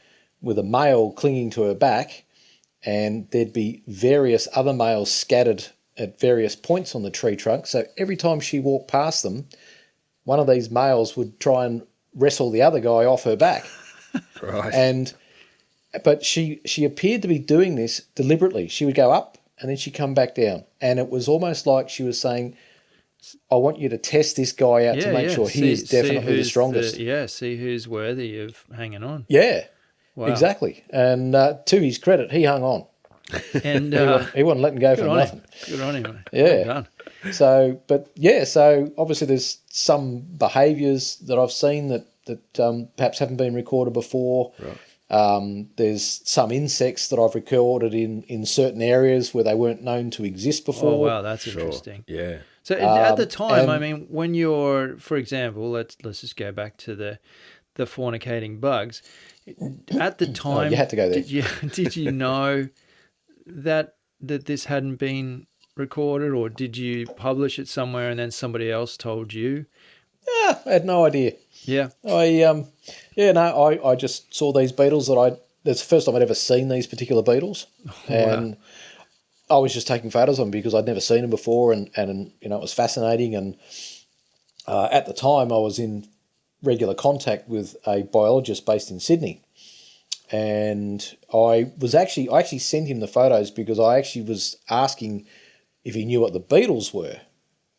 with a male clinging to her back, and there'd be various other males scattered at various points on the tree trunk. So every time she walked past them, one of these males would try and wrestle the other guy off her back. Right. But she appeared to be doing this deliberately. She would go up and then she come back down. And it was almost like she was saying, I want you to test this guy out to make sure he is definitely the strongest. See who's worthy of hanging on. Yeah, wow. Exactly. And to his credit, he hung on. And he wasn't letting go for nothing. Good on him. Yeah. Well done. So obviously there's some behaviours that I've seen that perhaps haven't been recorded before. Right. There's some insects that I've recorded in certain areas where they weren't known to exist before. Oh, wow, that's interesting. Yeah. So at the time, I mean, when you're, for example, let's just go back to the fornicating bugs. At the time, you had to go there. Did you know that this hadn't been recorded, or did you publish it somewhere and then somebody else told you? I had no idea. Yeah. I just saw these beetles that's the first time I'd ever seen these particular beetles. And I was just taking photos of them because I'd never seen them before, and it was fascinating. And at the time I was in regular contact with a biologist based in Sydney. And I actually sent him the photos because I actually was asking if he knew what the beetles were,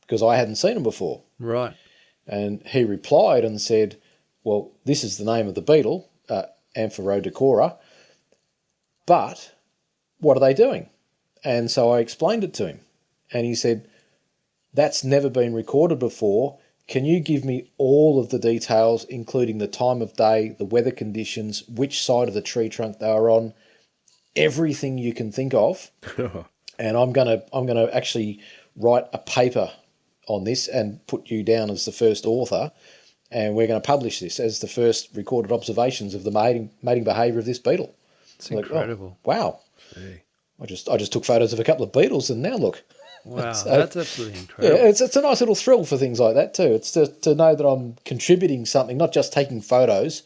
because I hadn't seen them before. Right. And he replied and said, well, this is the name of the beetle, Amphirodicora, but what are they doing? And so I explained it to him. And he said, that's never been recorded before. Can you give me all of the details, including the time of day, the weather conditions, which side of the tree trunk they were on, everything you can think of? And I'm gonna actually write a paper on this and put you down as the first author, and we're going to publish this as the first recorded observations of the mating behaviour of this beetle. It's incredible. Like, wow. Hey. I just took photos of a couple of beetles, and now look. Wow, So, that's absolutely incredible. Yeah, it's a nice little thrill for things like that too. It's to know that I'm contributing something, not just taking photos,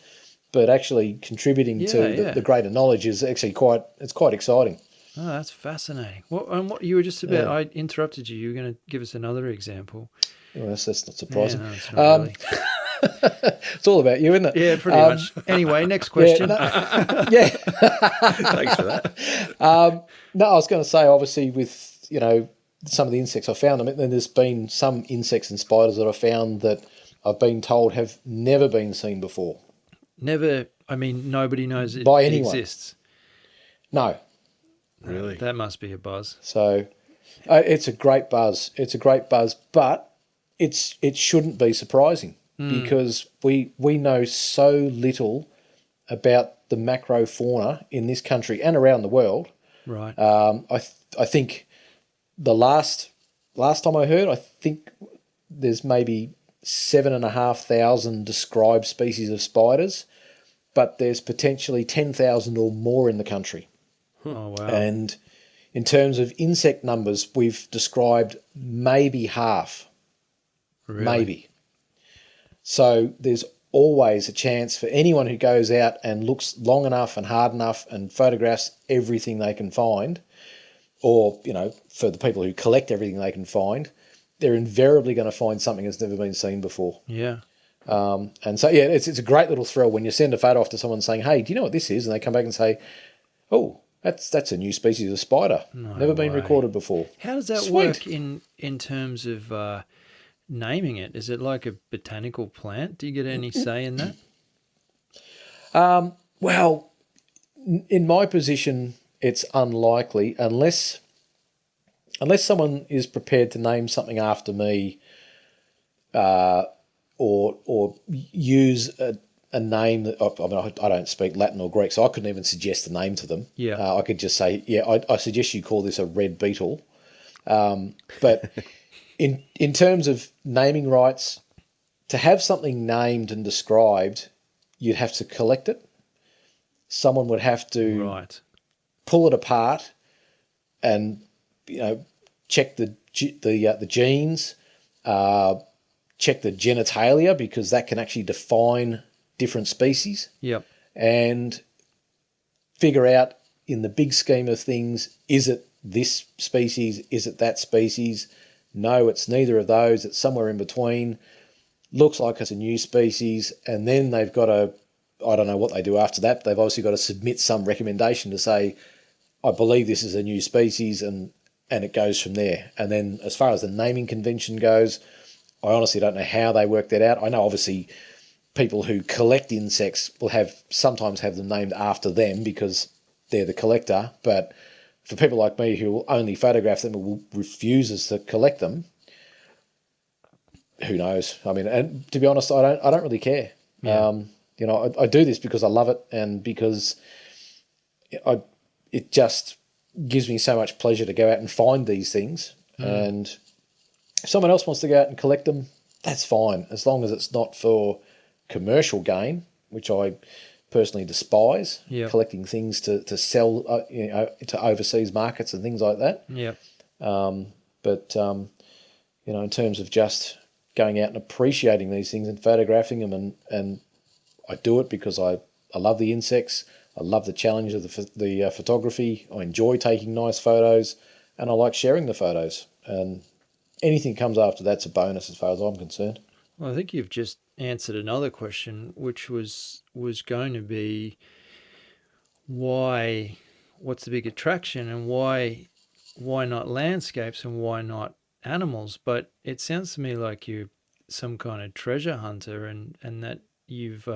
but actually contributing to the greater knowledge is actually quite exciting. Oh, that's fascinating. What you were just about? Yeah. I interrupted you. You were going to give us another example. Well, that's not surprising. Yeah, no, it's not really. It's all about you, isn't it? Yeah, pretty much. Anyway, next question. Yeah. Thanks for that. No, I was going to say, obviously, with some of the insects I found, and then there's been some insects and spiders that I found that I've been told have never been seen before. Never. I mean, nobody knows it by anyone. Exists. No. Really? That must be a buzz. So it's a great buzz. But it shouldn't be surprising because we know so little about the macro fauna in this country and around the world. Right. I think the last time I heard, I think there's maybe 7,500 described species of spiders, but there's potentially 10,000 or more in the country. Oh, wow. And in terms of insect numbers, we've described maybe half. Really? Maybe. So there's always a chance for anyone who goes out and looks long enough and hard enough and photographs everything they can find, or, for the people who collect everything they can find, they're invariably going to find something that's never been seen before. Yeah. And so, it's a great little thrill when you send a photo off to someone saying, hey, do you know what this is? And they come back and say, oh, that's a new species of spider. Never been recorded before. How does that work in terms of naming it? Is it like a botanical plant? Do you get any say in that? Well, in my position, it's unlikely unless someone is prepared to name something after me, or use a name that I don't speak Latin or Greek, so I couldn't even suggest a name to them. Yeah, I could just say, I suggest you call this a red beetle. But in terms of naming rights, to have something named and described, you'd have to collect it. Someone would have to pull it apart and check the genes, check the genitalia, because that can actually define different species. Yep. And figure out, in the big scheme of things, is it this species? Is it that species? No, it's neither of those. It's somewhere in between. Looks like it's a new species. And then they've got to, I don't know what they do after that, but they've obviously got to submit some recommendation to say, I believe this is a new species, and and it goes from there. And then as far as the naming convention goes, I honestly don't know how they work that out. I know obviously people who collect insects will sometimes have them named after them because they're the collector. But for people like me who will only photograph them or refuses to collect them, who knows? I mean, and to be honest, I don't really care. Yeah. I do this because I love it and because it just gives me so much pleasure to go out and find these things. And if someone else wants to go out and collect them, that's fine, as long as it's not for commercial gain, which I personally despise. Yeah. Collecting things to sell, to overseas markets and things like that. Yeah. But in terms of just going out and appreciating these things and photographing them, and I do it because I love the insects. I love the challenge of the photography. I enjoy taking nice photos, and I like sharing the photos. And anything that comes after that's a bonus as far as I'm concerned. Well, I think you've just answered another question, which was going to be what's the big attraction and why not landscapes and why not animals? But it sounds to me like you're some kind of treasure hunter and that you've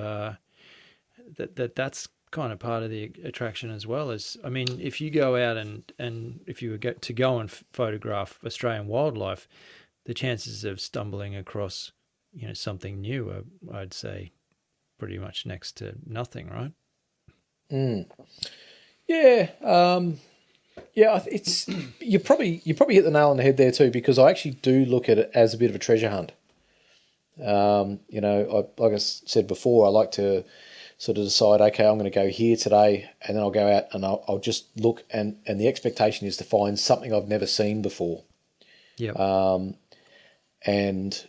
that's kind of part of the attraction as well. As I mean, if you go out and if you were to go and photograph Australian wildlife, the chances of stumbling across something new are, I'd say, pretty much next to nothing, right? Yeah, it's you probably hit the nail on the head there too, because I actually do look at it as a bit of a treasure hunt. Like I said before, I like to sort of decide, okay, I'm going to go here today, and then I'll go out and I'll just look, and the expectation is to find something I've never seen before. Yeah. And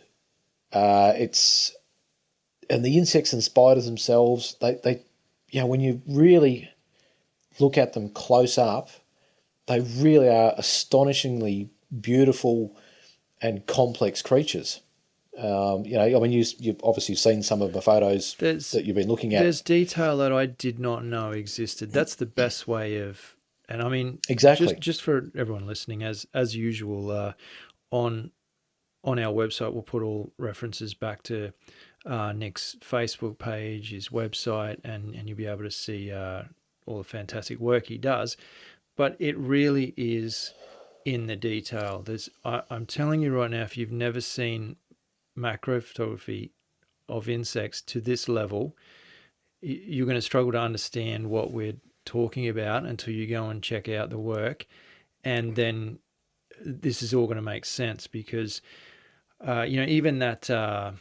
the insects and spiders themselves, they when you really look at them close up, they really are astonishingly beautiful and complex creatures. You've obviously seen some of the photos that you've been looking at. There's detail that I did not know existed. That's the best way of, and I mean, exactly. Just for everyone listening, as usual, on our website, we'll put all references back to Nick's Facebook page, his website, and you'll be able to see all the fantastic work he does. But it really is in the detail. I'm telling you right now, if you've never seen macro photography of insects to this level, you're going to struggle to understand what we're talking about until you go and check out the work. And then this is all going to make sense because, even that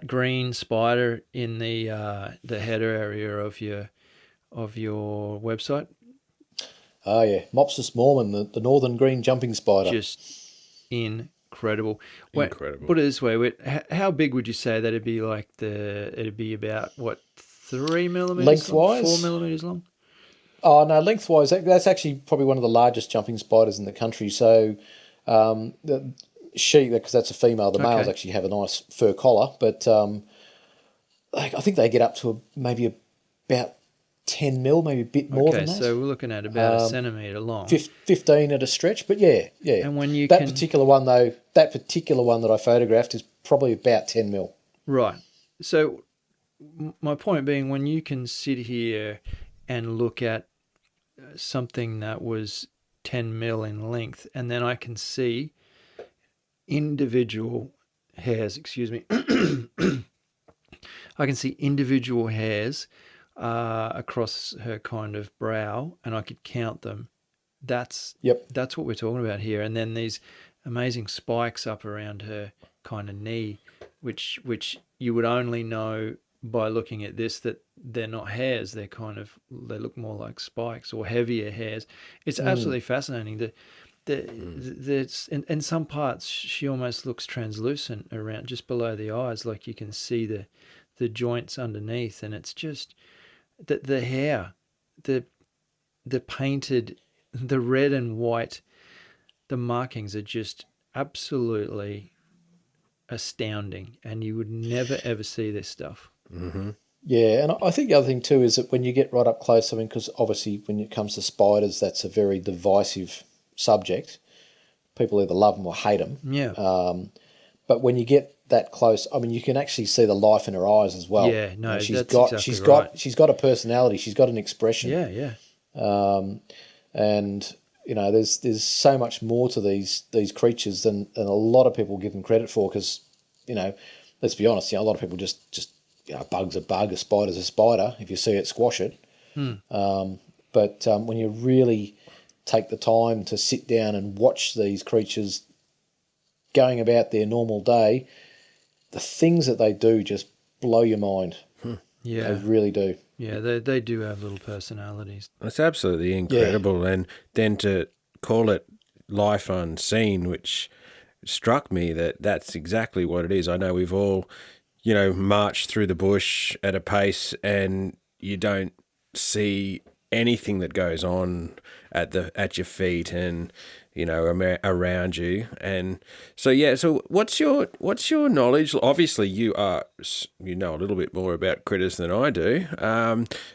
green spider in the header area of your website. Oh yeah, Mopsus mormon, the northern green jumping spider. Just incredible. Incredible. Put it this way: how big would you say that it'd be? It'd be about what, 3 millimeters lengthwise, long? 4 millimeters long. Oh no, lengthwise that's actually probably one of the largest jumping spiders in the country. So, because that's a female, the males actually have a nice fur collar, but I think they get up to maybe about 10 mil, maybe a bit more than that. So we're looking at about a centimetre long. 15 at a stretch, but yeah. And when you particular one that I photographed is probably about 10 mil. Right. So my point being, when you can sit here and look at something that was 10 mil in length, and then I can see individual hairs, I can see individual hairs across her kind of brow, and I could count them. That's what we're talking about here. And then these amazing spikes up around her kind of knee, which you would only know by looking at this that they're not hairs. They look more like spikes or heavier hairs. It's absolutely fascinating. In some parts she almost looks translucent around just below the eyes, like you can see the joints underneath, and it's just the hair, the painted, the red and white, the markings are just absolutely astounding, and you would never ever see this stuff. Mm-hmm. Yeah, and I think the other thing too is that when you get right up close, because obviously when it comes to spiders, that's a very divisive subject. People either love them or hate them. Yeah. But when you get that close, I mean, you can actually see the life in her eyes as well. Yeah, no, she's that's got exactly right. she's got a personality. She's got an expression. Yeah. And there's so much more to these creatures than a lot of people give them credit for. Because let's be honest, a lot of people just a bug's a bug, a spider's a spider. If you see it, squash it. But when you really take the time to sit down and watch these creatures going about their normal day, the things that they do just blow your mind. Yeah. They really do. Yeah, they do have little personalities. It's absolutely incredible. Yeah. And then to call it life unseen, which struck me that's exactly what it is. I know we've all, marched through the bush at a pace and you don't see anything that goes on at your feet and around you. And so what's your knowledge? Obviously you know a little bit more about critters than I do,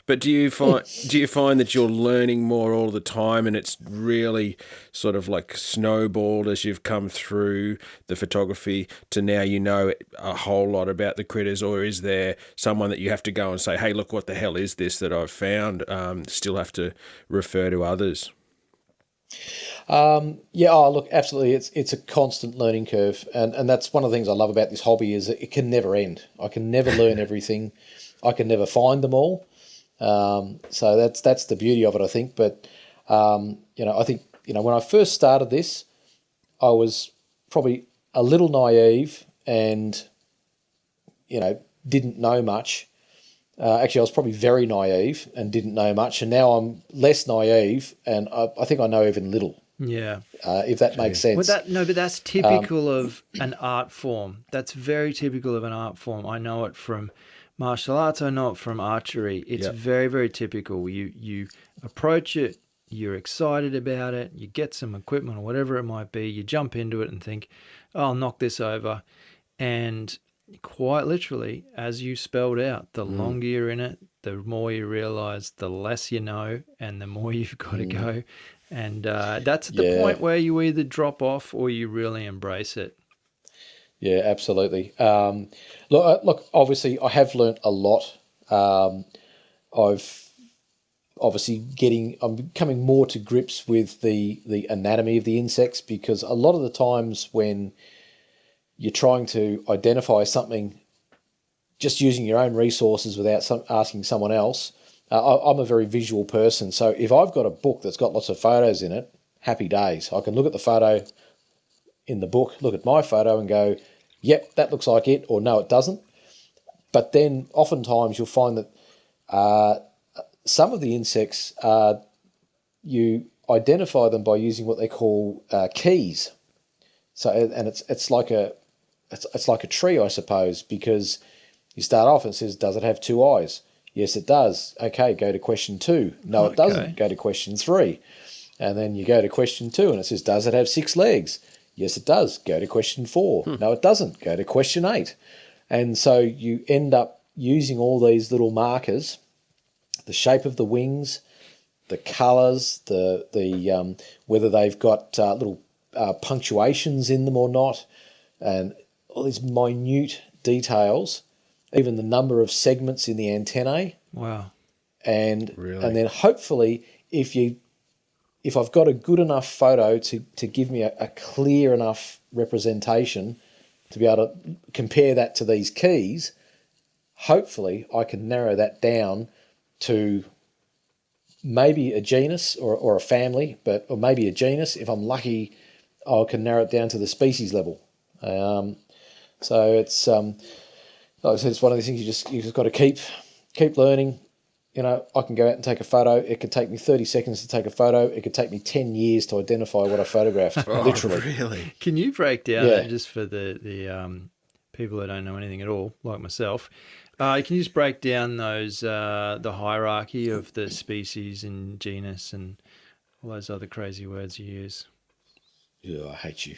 but do you find that you're learning more all the time and it's really sort of like snowballed as you've come through the photography to now a whole lot about the critters? Or is there someone that you have to go and say, hey, look, what the hell is this that I've found? Still have to refer to others? Look, absolutely. It's a constant learning curve. And that's one of the things I love about this hobby is that it can never end. I can never learn everything. I can never find them all. So that's the beauty of it, I think. But, I think, when I first started this, I was probably a little naive and, didn't know much. Actually, I was probably very naive and didn't know much, and now I'm less naive, and I think I know even little. Yeah, if that makes sense. But that's typical of an art form. That's very typical of an art form. I know it from martial arts. I know it from archery. It's very, very typical. You approach it. You're excited about it. You get some equipment or whatever it might be. You jump into it and think, "Oh, I'll knock this over," and quite literally, as you spelled out, the longer you're in it, the more you realise the less you know and the more you've got to go. And that's the point where you either drop off or you really embrace it. Yeah, absolutely. Look, obviously I have learnt a lot. I'm coming more to grips with the anatomy of the insects, because a lot of the times when you're trying to identify something just using your own resources without asking someone else. I'm a very visual person, so if I've got a book that's got lots of photos in it, happy days. I can look at the photo in the book, look at my photo and go, yep, that looks like it, or no, it doesn't. But then oftentimes you'll find that some of the insects, you identify them by using what they call keys. So, and it's like a tree, I suppose, because you start off and it says, does it have two eyes? Yes, it does. Okay, go to question 2. No, it doesn't. Go to question 3. And then you go to question 2 and it says, does it have 6 legs? Yes, it does. Go to question 4. No, it doesn't. Go to question 8. And so you end up using all these little markers, the shape of the wings, the colours, the whether they've got little punctuations in them or not, and all these minute details, even the number of segments in the antennae. Wow. And really? And then hopefully if I've got a good enough photo to give me a clear enough representation to be able to compare that to these keys, hopefully I can narrow that down to maybe a genus or a family, or maybe a genus. If I'm lucky, I can narrow it down to the species level. So it's like I said, it's one of these things you just got to keep learning. I can go out and take a photo. It could take me 30 seconds to take a photo. It could take me 10 years to identify what I photographed. Literally. Really? Can you break down just for the people who don't know anything at all, like myself? Can you just break down those the hierarchy of the species and genus and all those other crazy words you use? Yeah, I hate you.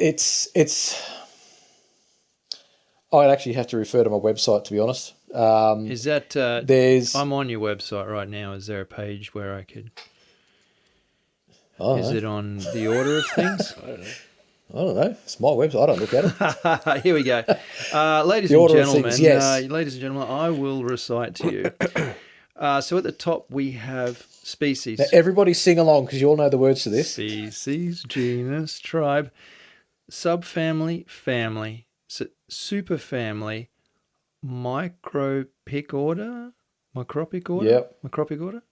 It's. I'd actually have to refer to my website, to be honest. Is that There's I'm on your website right now. Is there a page where I could? Is it on the order of things? I don't know. It's my website. I don't look at it. Here we go. Ladies The and order of gentlemen, things, yes. ladies and gentlemen, I will recite to you. So at the top we have species. Now, everybody sing along because you all know the words to this. Species, genus, tribe, subfamily, family, superfamily, micropic order, micropic order, Yep. micropic order,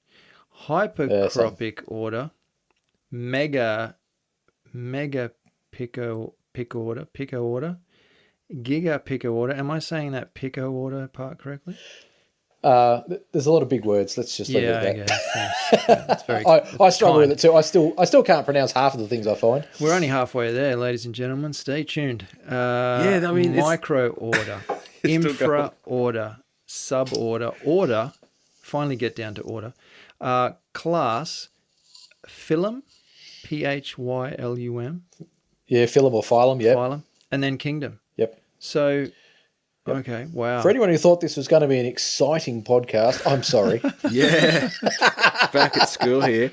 hypercropic order, mega pico order, giga pico order. Am I saying that pico order part correctly? There's a lot of big words. Let's just leave it at that. Yeah, that's very. I struggle with it too. I still can't pronounce half of the things I find. We're only halfway there, ladies and gentlemen. Stay tuned. I mean, micro order, infra order, sub order, order. Finally, get down to order. Class, phylum, phylum. Yeah, phylum or phylum. Yeah, Phylum, and then kingdom. Yep. So, okay, wow. For anyone who thought this was going to be an exciting podcast, I'm sorry. Yeah. Back at school here.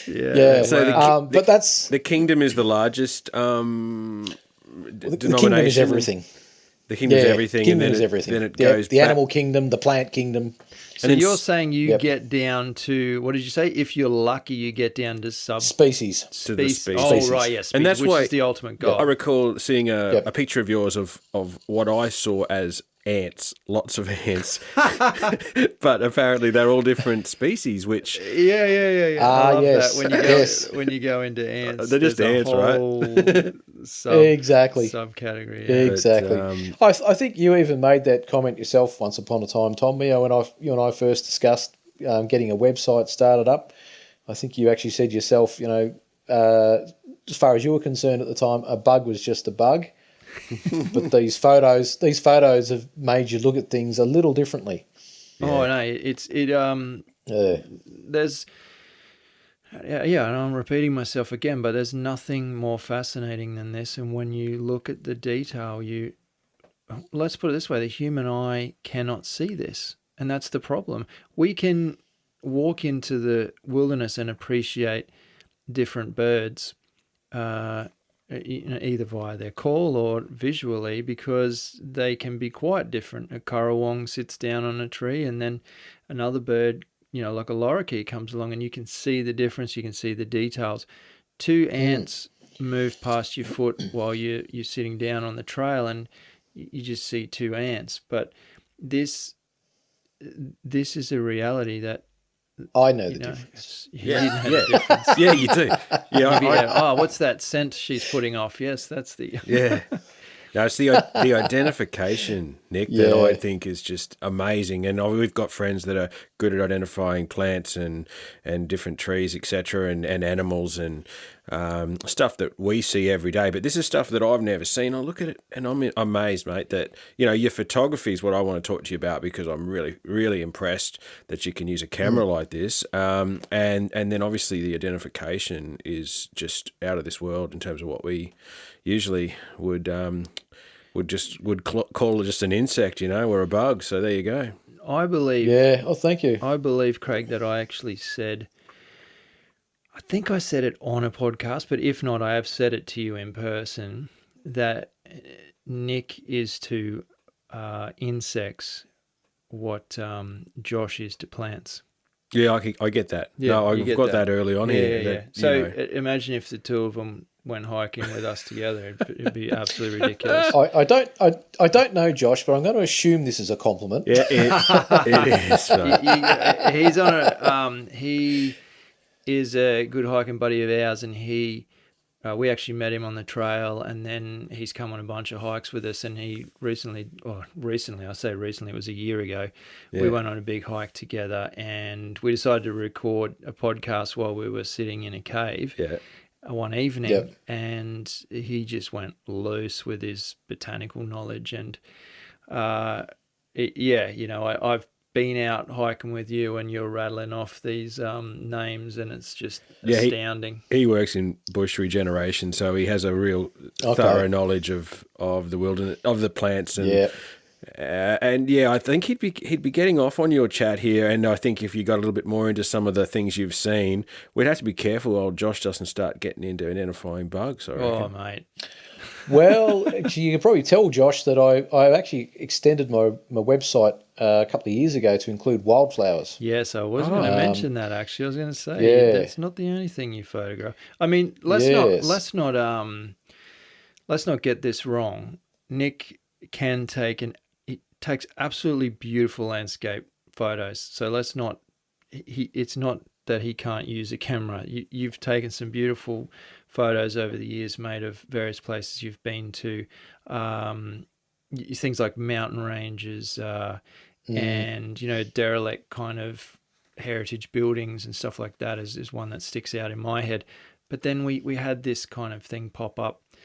Yeah. So but that's the kingdom is the largest the denomination. kingdom is everything. The kingdom is everything. Kingdom and is then everything. Then it the, goes the back. animal kingdom, the plant kingdom. So And you're saying you Yep. get down to, what did you say? If you're lucky, you get down to Species. To the species. Oh, right, yes. And that's which why is the ultimate goal. I recall seeing Yep. a picture of yours of what I saw as ants, lots of ants. But apparently they're all different species, which Yeah. I love yes. that when you go Yes. when you go into ants. They're just there's a ants, right? whole Exactly. subcategory. Yeah. Exactly. I think you even made that comment yourself once upon a time, Tom. When you and I first discussed getting a website started up, I think you actually said yourself, as far as you were concerned at the time, a bug was just a bug. But these photos have made you look at things a little differently. Oh no, there's and I'm repeating myself again, but there's nothing more fascinating than this. And when you look at the detail, let's put it this way: the human eye cannot see this, and that's the problem. We can walk into the wilderness and appreciate different birds. Either via their call or visually, because they can be quite different. A currawong sits down on a tree, and then another bird, like a lorikeet, comes along, and you can see the difference. You can see the details. Two ants move past your foot while you're sitting down on the trail, and you just see two ants. But this is a reality that I know the difference. You didn't have the difference. yeah, you do. Yeah, what's that scent she's putting off? Yes, that's the... Yeah. No, it's the identification, Nick, that I think is just amazing. And we've got friends that are good at identifying plants and different trees, etc., and animals and stuff that we see every day. But this is stuff that I've never seen. I look at it and I'm amazed, mate, that, your photography is what I want to talk to you about, because I'm really, really impressed that you can use a camera like this. And then obviously the identification is just out of this world in terms of what we usually would call just an insect, or a bug. So there you go. I believe. Yeah. Oh, thank you. I believe, Craig, that I actually said. I think I said it on a podcast, but if not, I have said it to you in person. That Nick is to insects what Josh is to plants. Yeah, I get that. Yeah, no, I've got that early on here. Yeah. So imagine if the two of them went hiking with us together. It'd be absolutely ridiculous. I don't know Josh, but I'm going to assume this is a compliment. Yeah, it is. Right. He's on he is a good hiking buddy of ours, and we actually met him on the trail, and then he's come on a bunch of hikes with us. And he recently, I say recently, it was a year ago, we went on a big hike together, and we decided to record a podcast while we were sitting in a cave. Yeah. One evening, and he just went loose with his botanical knowledge. And I've been out hiking with you, and you're rattling off these names, and it's just astounding. He works in bush regeneration, so he has a real thorough knowledge of the wilderness, of the plants, and And yeah, I think he'd be getting off on your chat here. And I think if you got a little bit more into some of the things you've seen, we'd have to be careful old Josh doesn't start getting into identifying bugs, I reckon. Oh, mate. Well, actually, you can probably tell, Josh, that I actually extended my website a couple of years ago to include wildflowers. Yes, I was going to mention that, actually. I was going to say, Yeah. that's not the only thing you photograph. I mean, Yes. let's not get this wrong. Nick can he takes absolutely beautiful landscape photos. So let's not, it's not that he can't use a camera. You've taken some beautiful photos over the years, made of various places you've been to, things like mountain ranges, and, derelict kind of heritage buildings and stuff like that is one that sticks out in my head. But then we had this kind of thing pop up a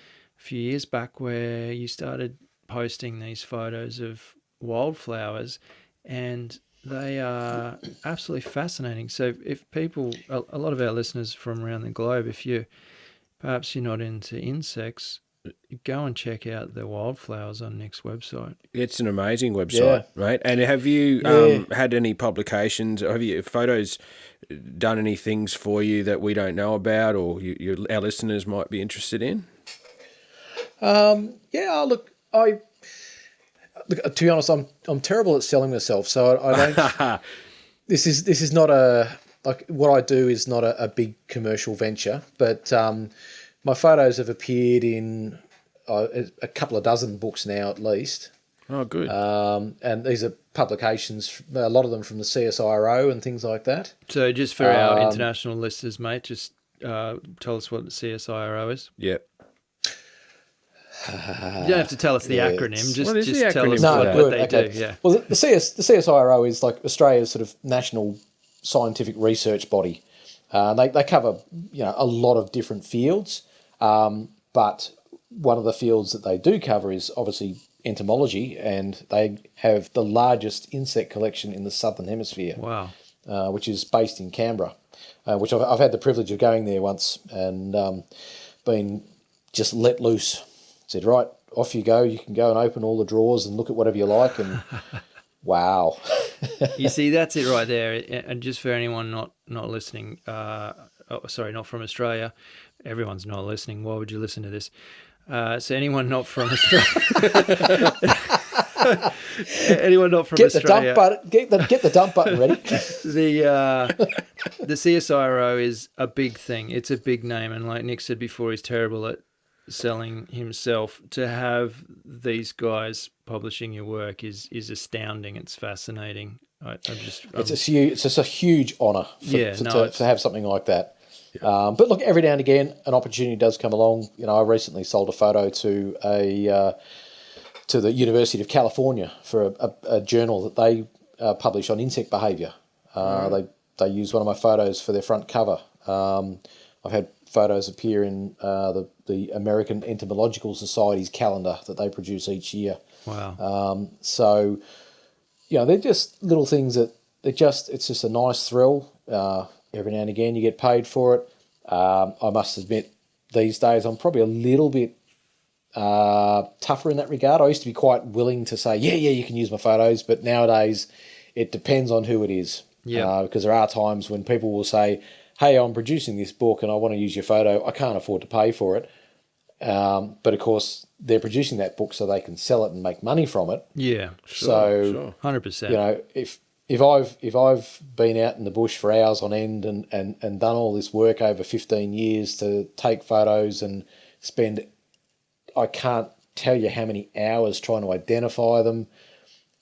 few years back where you started posting these photos of wildflowers, and they are absolutely fascinating. So if people, a lot of our listeners from around the globe, if perhaps you're not into insects, go and check out the wildflowers on Nick's website. It's an amazing website, right? And have you had any publications? Have your photos done any things for you that we don't know about, or our listeners might be interested in? Look, to be honest, I'm terrible at selling myself, so I don't. This is not what I do is not a big commercial venture, but my photos have appeared in a couple of dozen books now at least. Oh, good. And these are publications, a lot of them from the CSIRO and things like that. So just for our international listeners, mate, just tell us what the CSIRO is. Yep. You don't have to tell us the acronym. Just tell us what they do. Yeah. Well, the CSIRO is like Australia's sort of national scientific research body. They cover a lot of different fields, but one of the fields that they do cover is obviously entomology, and they have the largest insect collection in the Southern Hemisphere. Wow. Which is based in Canberra, which I've had the privilege of going there once and been just let loose. Said, right, off you go. You can go and open all the drawers and look at whatever you like, and wow. You see, that's it right there. And just for anyone not listening, not from Australia, everyone's not listening. Why would you listen to this? So anyone not from Australia, anyone not from Australia, get the dump button ready. The CSIRO is a big thing. It's a big name, and like Nick said before, he's terrible at selling himself. To have these guys publishing your work is astounding. It's fascinating. It's just a huge honour to have something like that. Yeah. But look, every now and again, an opportunity does come along. I recently sold a photo to to the University of California for a journal that they publish on insect behaviour. They use one of my photos for their front cover. I've had photos appear in the American Entomological Society's calendar that they produce each year. Wow. So, they're just little things that it's just a nice thrill. Every now and again you get paid for it. I must admit, these days I'm probably a little bit tougher in that regard. I used to be quite willing to say, yeah, you can use my photos, but nowadays it depends on who it is. Yeah. Because there are times when people will say, hey, I'm producing this book and I want to use your photo. I can't afford to pay for it. But of course, they're producing that book so they can sell it and make money from it. Yeah, sure. 100%. If I've been out in the bush for hours on end and done all this work over 15 years to take photos and spend, I can't tell you how many hours trying to identify them,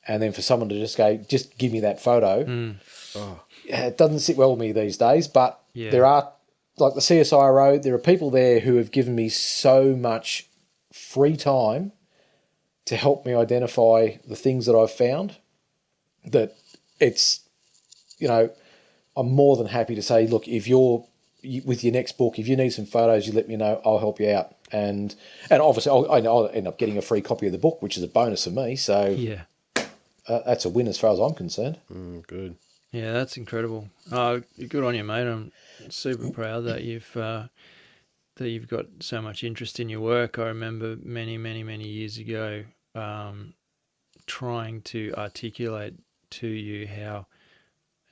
and then for someone to just go, just give me that photo. It doesn't sit well with me these days, but there are, like the CSIRO, there are people there who have given me so much free time to help me identify the things that I've found that it's, I'm more than happy to say, look, if with your next book, if you need some photos, you let me know, I'll help you out. And obviously I'll end up getting a free copy of the book, which is a bonus for me. So that's a win as far as I'm concerned. Good. Yeah, that's incredible. Good on you, mate. I'm super proud that you've got so much interest in your work. I remember many, many, many years ago, trying to articulate to you how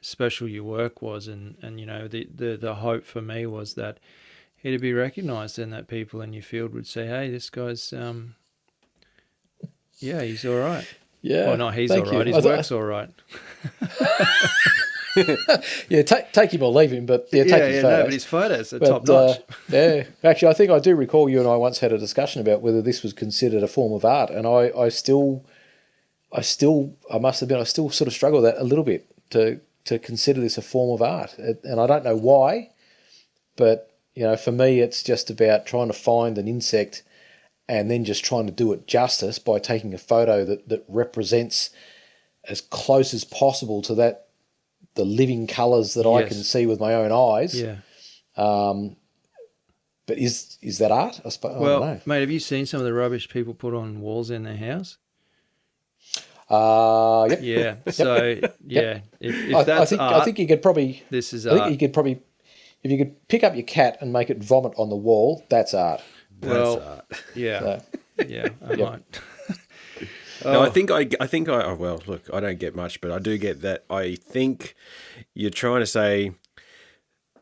special your work was, and the hope for me was that he'd be recognised and that people in your field would say, hey, this guy's he's all right. Yeah. Well, not he's all right, his work's all right. Yeah, take him or leave him, but take his photos. No, but his photos are top notch. Yeah, actually, I think I do recall you and I once had a discussion about whether this was considered a form of art, and I must admit, I still sort of struggle with that a little bit to consider this a form of art, and I don't know why, but for me, it's just about trying to find an insect and then just trying to do it justice by taking a photo that represents as close as possible to the living colours that I can see with my own eyes. Yeah. But is that art? I suppose. Well, I don't know. mate, have you seen some of the rubbish people put on walls in their house? Yep. Yeah. So Yep. if that's art, I think you could probably. This is I art. think you could probably, if you could pick up your cat and make it vomit on the wall, that's art. Well, That's art. yeah, So, yeah, I might. No, I think well, look, I don't get much, but I do get that. I think you're trying to say,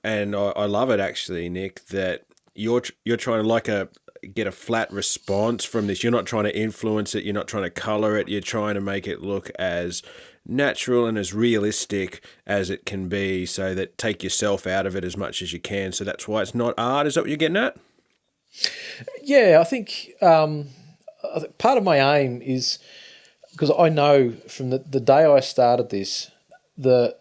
and I love it actually, Nick, that you're trying to get a flat response from this. You're not trying to influence it. You're not trying to color it. You're trying to make it look as natural and as realistic as it can be, so that take yourself out of it as much as you can. So that's why it's not art. Is that what you're getting at? yeah, I think part of my aim is, because I know from the day I started this, the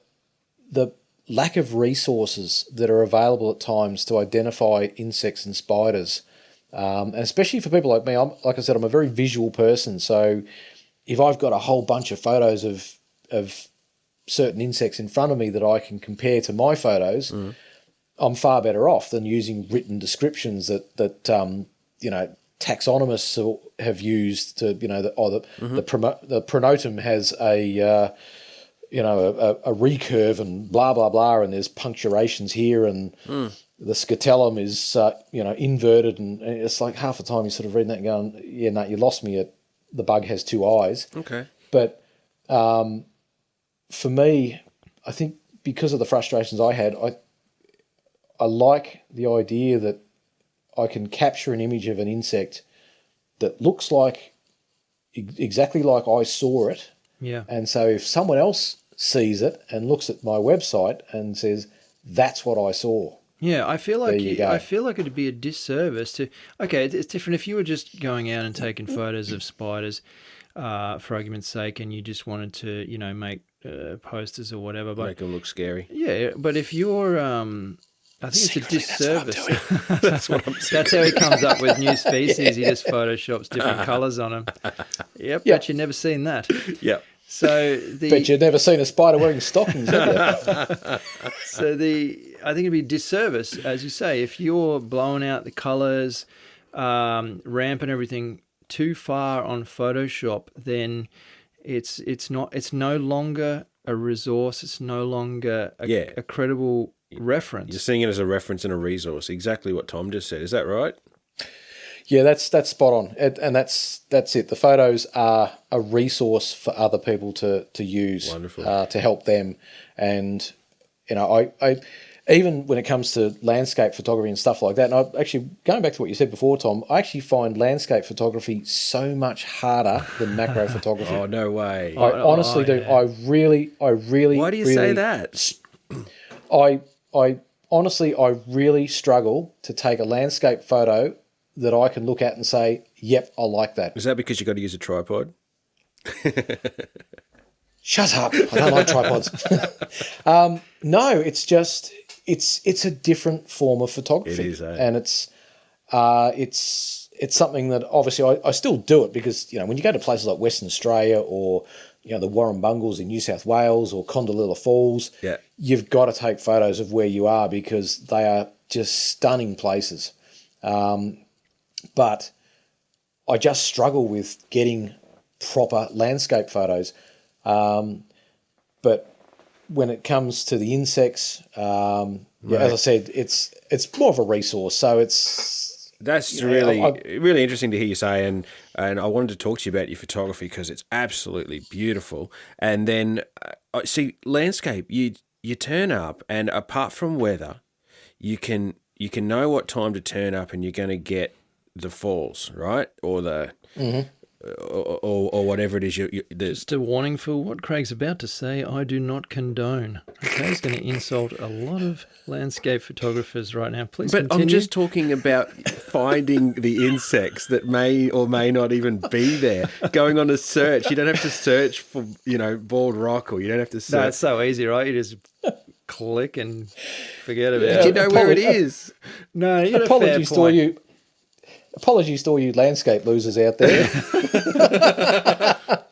lack of resources that are available at times to identify insects and spiders, and especially for people like me. Like I said, I'm a very visual person. So if I've got a whole bunch of photos of certain insects in front of me that I can compare to my photos, I'm far better off than using written descriptions that taxonomists have used to, the pronotum has a recurve and blah, blah, blah, and there's punctuations here, and the scutellum is, inverted, and it's like half the time you're sort of reading that and going, yeah, no, you lost me at the bug has two eyes. Okay. But for me, I think because of the frustrations I had, I like the idea that I can capture an image of an insect that looks like exactly like I saw it. Yeah. And so if someone else sees it and looks at my website and says, that's what I saw. Yeah, I feel like go. I feel like it'd be a disservice to. Okay, it's different if you were just going out and taking photos of spiders, for argument's sake, and you just wanted to, make posters or whatever. But Make them look scary. yeah, but if you're, I think it's a disservice. That's what I'm saying. That's how he comes up with new species. He just photoshops different colours on them. Yep, bet you've never seen that. Yep. So Bet you've never seen a spider wearing stockings, have you? So I think it'd be a disservice, as you say, if you're blowing out the colours, ramping everything too far on Photoshop, then it's no longer a resource. It's no longer a credible reference. You're seeing it as a reference and a resource. Exactly what Tom just said. Is that right? Yeah, that's spot on, and that's it. The photos are a resource for other people to use. Wonderful. To help them, and I even when it comes to landscape photography and stuff like that. And I actually, going back to what you said before, Tom, I actually find landscape photography so much harder than macro photography. Oh, no way. I honestly do. Yeah. I really. Why do you say that? I honestly really struggle to take a landscape photo that I can look at and say, yep, I like that. Is that because you got to use a tripod? Shut up. I don't like tripods. No, it's just, it's a different form of photography. It is, eh? And it's something that obviously I still do it because, when you go to places like Western Australia or, the Warrumbungles in New South Wales or Condolilla Falls, you've got to take photos of where you are because they are just stunning places. But I just struggle with getting proper landscape photos. But when it comes to the insects, as I said, it's more of a resource. So it's That's really interesting to hear you say, and I wanted to talk to you about your photography because it's absolutely beautiful. And then, see, landscape, you turn up, and apart from weather, you can know what time to turn up, and you're going to get the falls, right, or the or whatever it is. Just a warning for what Craig's about to say. I do not condone. Okay, he's going to insult a lot of landscape photographers right now. Please continue. I'm just talking about finding the insects that may or may not even be there. Going on a search. You don't have to search for, bald rock, or you don't have to search. No, it's so easy, right? You just click and forget about it. Do you know where it is? No, you got apologies to all you. Apologies to all you landscape losers out there.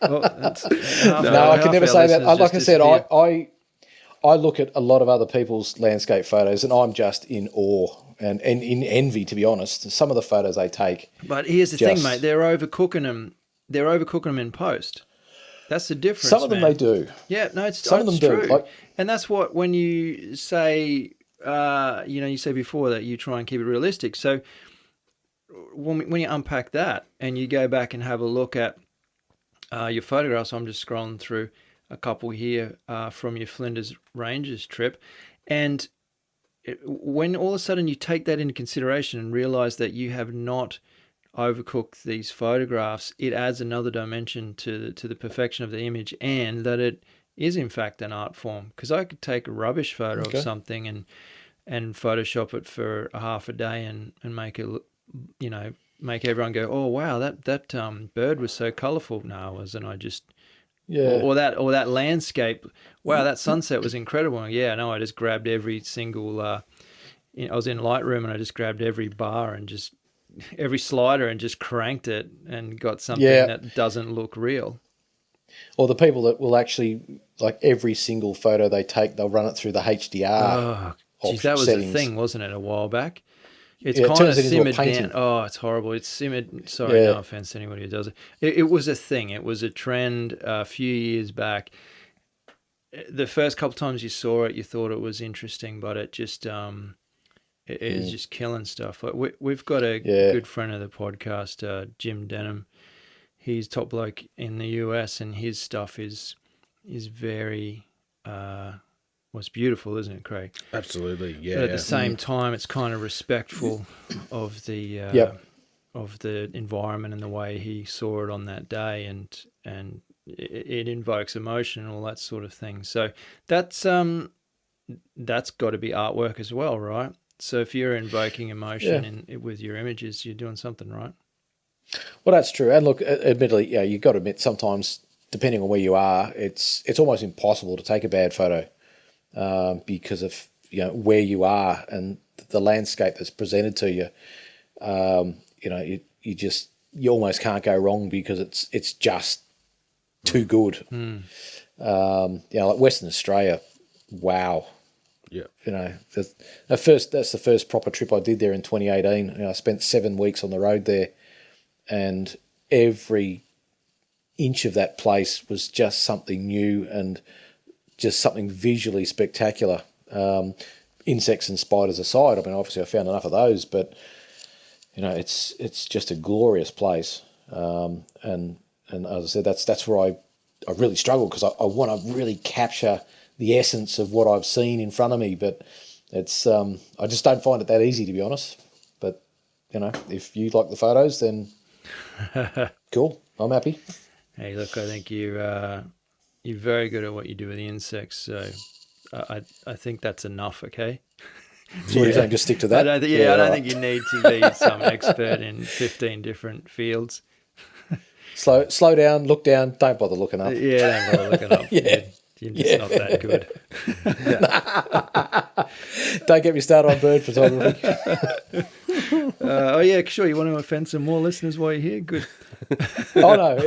Well, I can never say that. Like I said, I look at a lot of other people's landscape photos, and I'm just in awe and in envy, to be honest. Some of the photos they take. But here's the thing, mate. They're overcooking them. They're overcooking them in post. That's the difference. Some of them they do. Yeah, no, some of them true. do. And that's what, when you say, you said before that you try and keep it realistic. So when you unpack that and you go back and have a look at your photographs, I'm just scrolling through a couple here from your Flinders Ranges trip, and when all of a sudden you take that into consideration and realize that you have not overcooked these photographs, it adds another dimension to the perfection of the image, and that it is in fact an art form. Because I could take a rubbish photo of something and Photoshop it for a half a day and make it, make everyone go, oh wow, that bird was so colourful. No, it wasn't. I just or that landscape. Wow, that sunset was incredible. Yeah, no, I just grabbed every single. I was in Lightroom and I just grabbed every bar and just every slider and just cranked it and got something that doesn't look real. Or the people that will actually, like, every single photo they take, they'll run it through the HDR. Oh, geez, that was a thing, wasn't it, a while back? It's it kind of turns it into a simmered painting. down. Oh, it's horrible. It's simmered. Sorry, no offense to anybody who does it. It was a thing. It was a trend a few years back. The first couple of times you saw it, you thought it was interesting, but it just it is just killing stuff. Like we've got a good friend of the podcast, Jim Denham. He's top bloke in the US, and his stuff is very it's beautiful, isn't it, Craig? Absolutely, yeah. But at the same time, it's kind of respectful of the of the environment and the way he saw it on that day, and it invokes emotion and all that sort of thing. So that's got to be artwork as well, right? So if you're invoking emotion with your images, you're doing something right. Well, that's true. And look, admittedly, you've got to admit sometimes, depending on where you are, it's almost impossible to take a bad photo because of where you are and the landscape that's presented to you. You almost can't go wrong because it's just too good. Like Western Australia, wow. Yeah. That's the first proper trip I did there in 2018. I spent 7 weeks on the road there, and every inch of that place was just something new and just something visually spectacular. Insects and spiders aside, I mean, obviously I found enough of those, but it's just a glorious place. And as I said, that's where I really struggle, because I want to really capture the essence of what I've seen in front of me, but it's I just don't find it that easy, to be honest. But if you like the photos, then cool, I'm happy. Hey, look, I think you're very good at what you do with the insects, so I think that's enough. Okay. So you don't just stick to that? I don't think you need to be some expert in 15 different fields. Slow down, look down, don't bother looking up. Yeah, don't bother looking up. You're just not that good. Don't get me started on bird photography. Sure. You want to offend some more listeners while you're here? Good. Oh, no.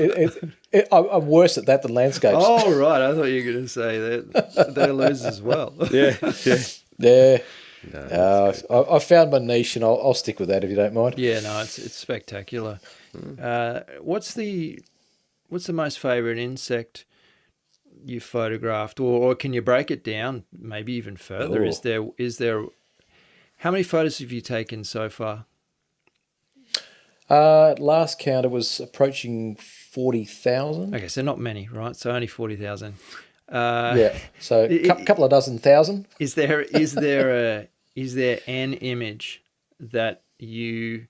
I'm worse at that than landscapes. Oh, right. I thought you were going to say that they're losers as well. Yeah. No, I found my niche, and I'll stick with that if you don't mind. Yeah, no, it's spectacular. What's the most favourite insect you photographed, or can you break it down maybe even further? Is there how many photos have you taken so far? Last count, it was approaching 40,000. Okay, so not many, right? So only 40,000. Yeah, so a couple of dozen thousand. Is there an image that you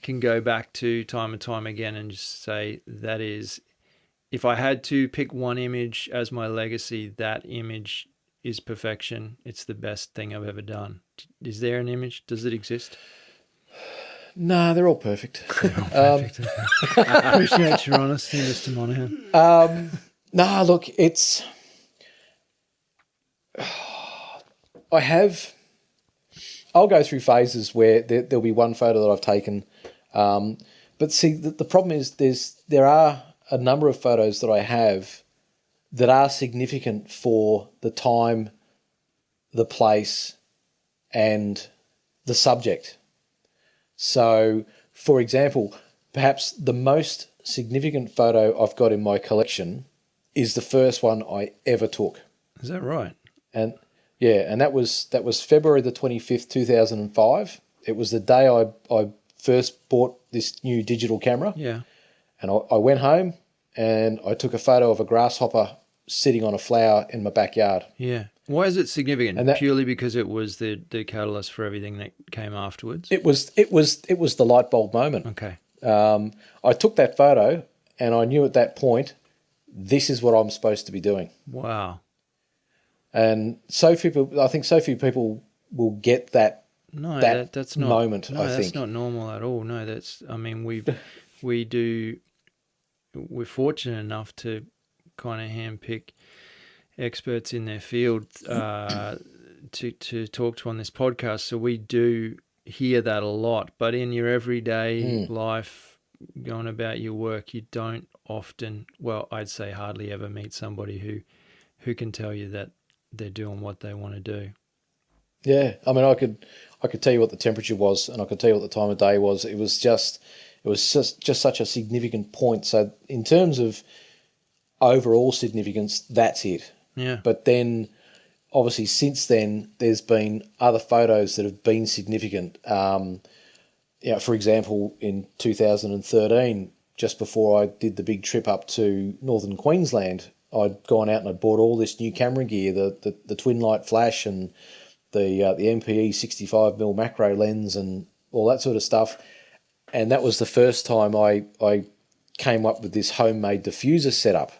can go back to time and time again and just say, that is, if I had to pick one image as my legacy, that image is perfection. It's the best thing I've ever done. Is there an image? Does it exist? No, they're all perfect. Perfect. Appreciate your honesty, Mr. Monaghan. No, look, I'll go through phases where there'll be one photo that I've taken. But see, the problem is there are a number of photos that I have that are significant for the time, the place, and the subject. So, for example, perhaps the most significant photo I've got in my collection is the first one I ever took. Is that right? And yeah, and that was February the 25th, 2005. It was the day I first bought this new digital camera. Yeah. And I went home and I took a photo of a grasshopper sitting on a flower in my backyard. Yeah. Why is it significant? And purely because it was the catalyst for everything that came afterwards? It was the light bulb moment. Okay. I took that photo and I knew at that point, this is what I'm supposed to be doing. Wow. And I think so few people will get that. No, that's not moment. No, I think that's not normal at all. No, that's. I mean, we're fortunate enough to kind of handpick experts in their field to talk to on this podcast. So we do hear that a lot. But in your everyday life, going about your work, you don't often. Well, I'd say hardly ever meet somebody who can tell you that they're doing what they want to do. Yeah, I mean, I could tell you what the temperature was, and I could tell you what the time of day was. It was just such a significant point. So in terms of overall significance, that's it. Yeah. But then, obviously, since then, there's been other photos that have been significant. For example, in 2013, just before I did the big trip up to northern Queensland, I'd gone out and I'd bought all this new camera gear, the twin light flash and the MPE 65mm macro lens and all that sort of stuff. And that was the first time I came up with this homemade diffuser setup.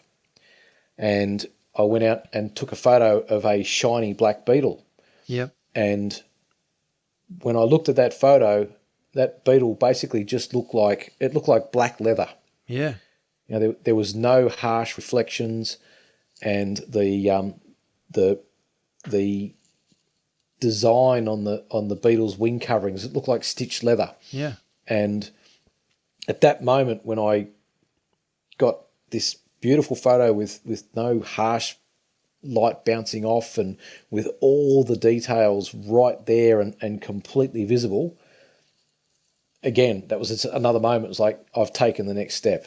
And I went out and took a photo of a shiny black beetle. Yep. And when I looked at that photo, that beetle basically just looked like black leather. Yeah. You know, there was no harsh reflections, and the design on the beetle's wing coverings, it looked like stitched leather. Yeah. And at that moment, when I got this beautiful photo with no harsh light bouncing off and with all the details right there and completely visible, again, that was another moment. It was like, I've taken the next step.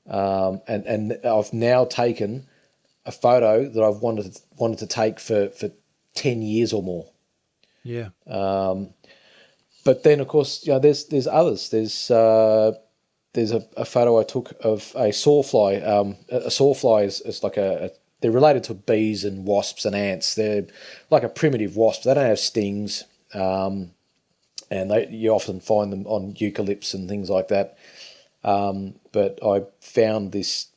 And I've now taken a photo that I've wanted to take for 10 years or more. Yeah. But then, of course, you know, there's others. There's a photo I took of a sawfly. A sawfly is like they're related to bees and wasps and ants. They're like a primitive wasp. They don't have stings, and you often find them on eucalypts and things like that. But I found this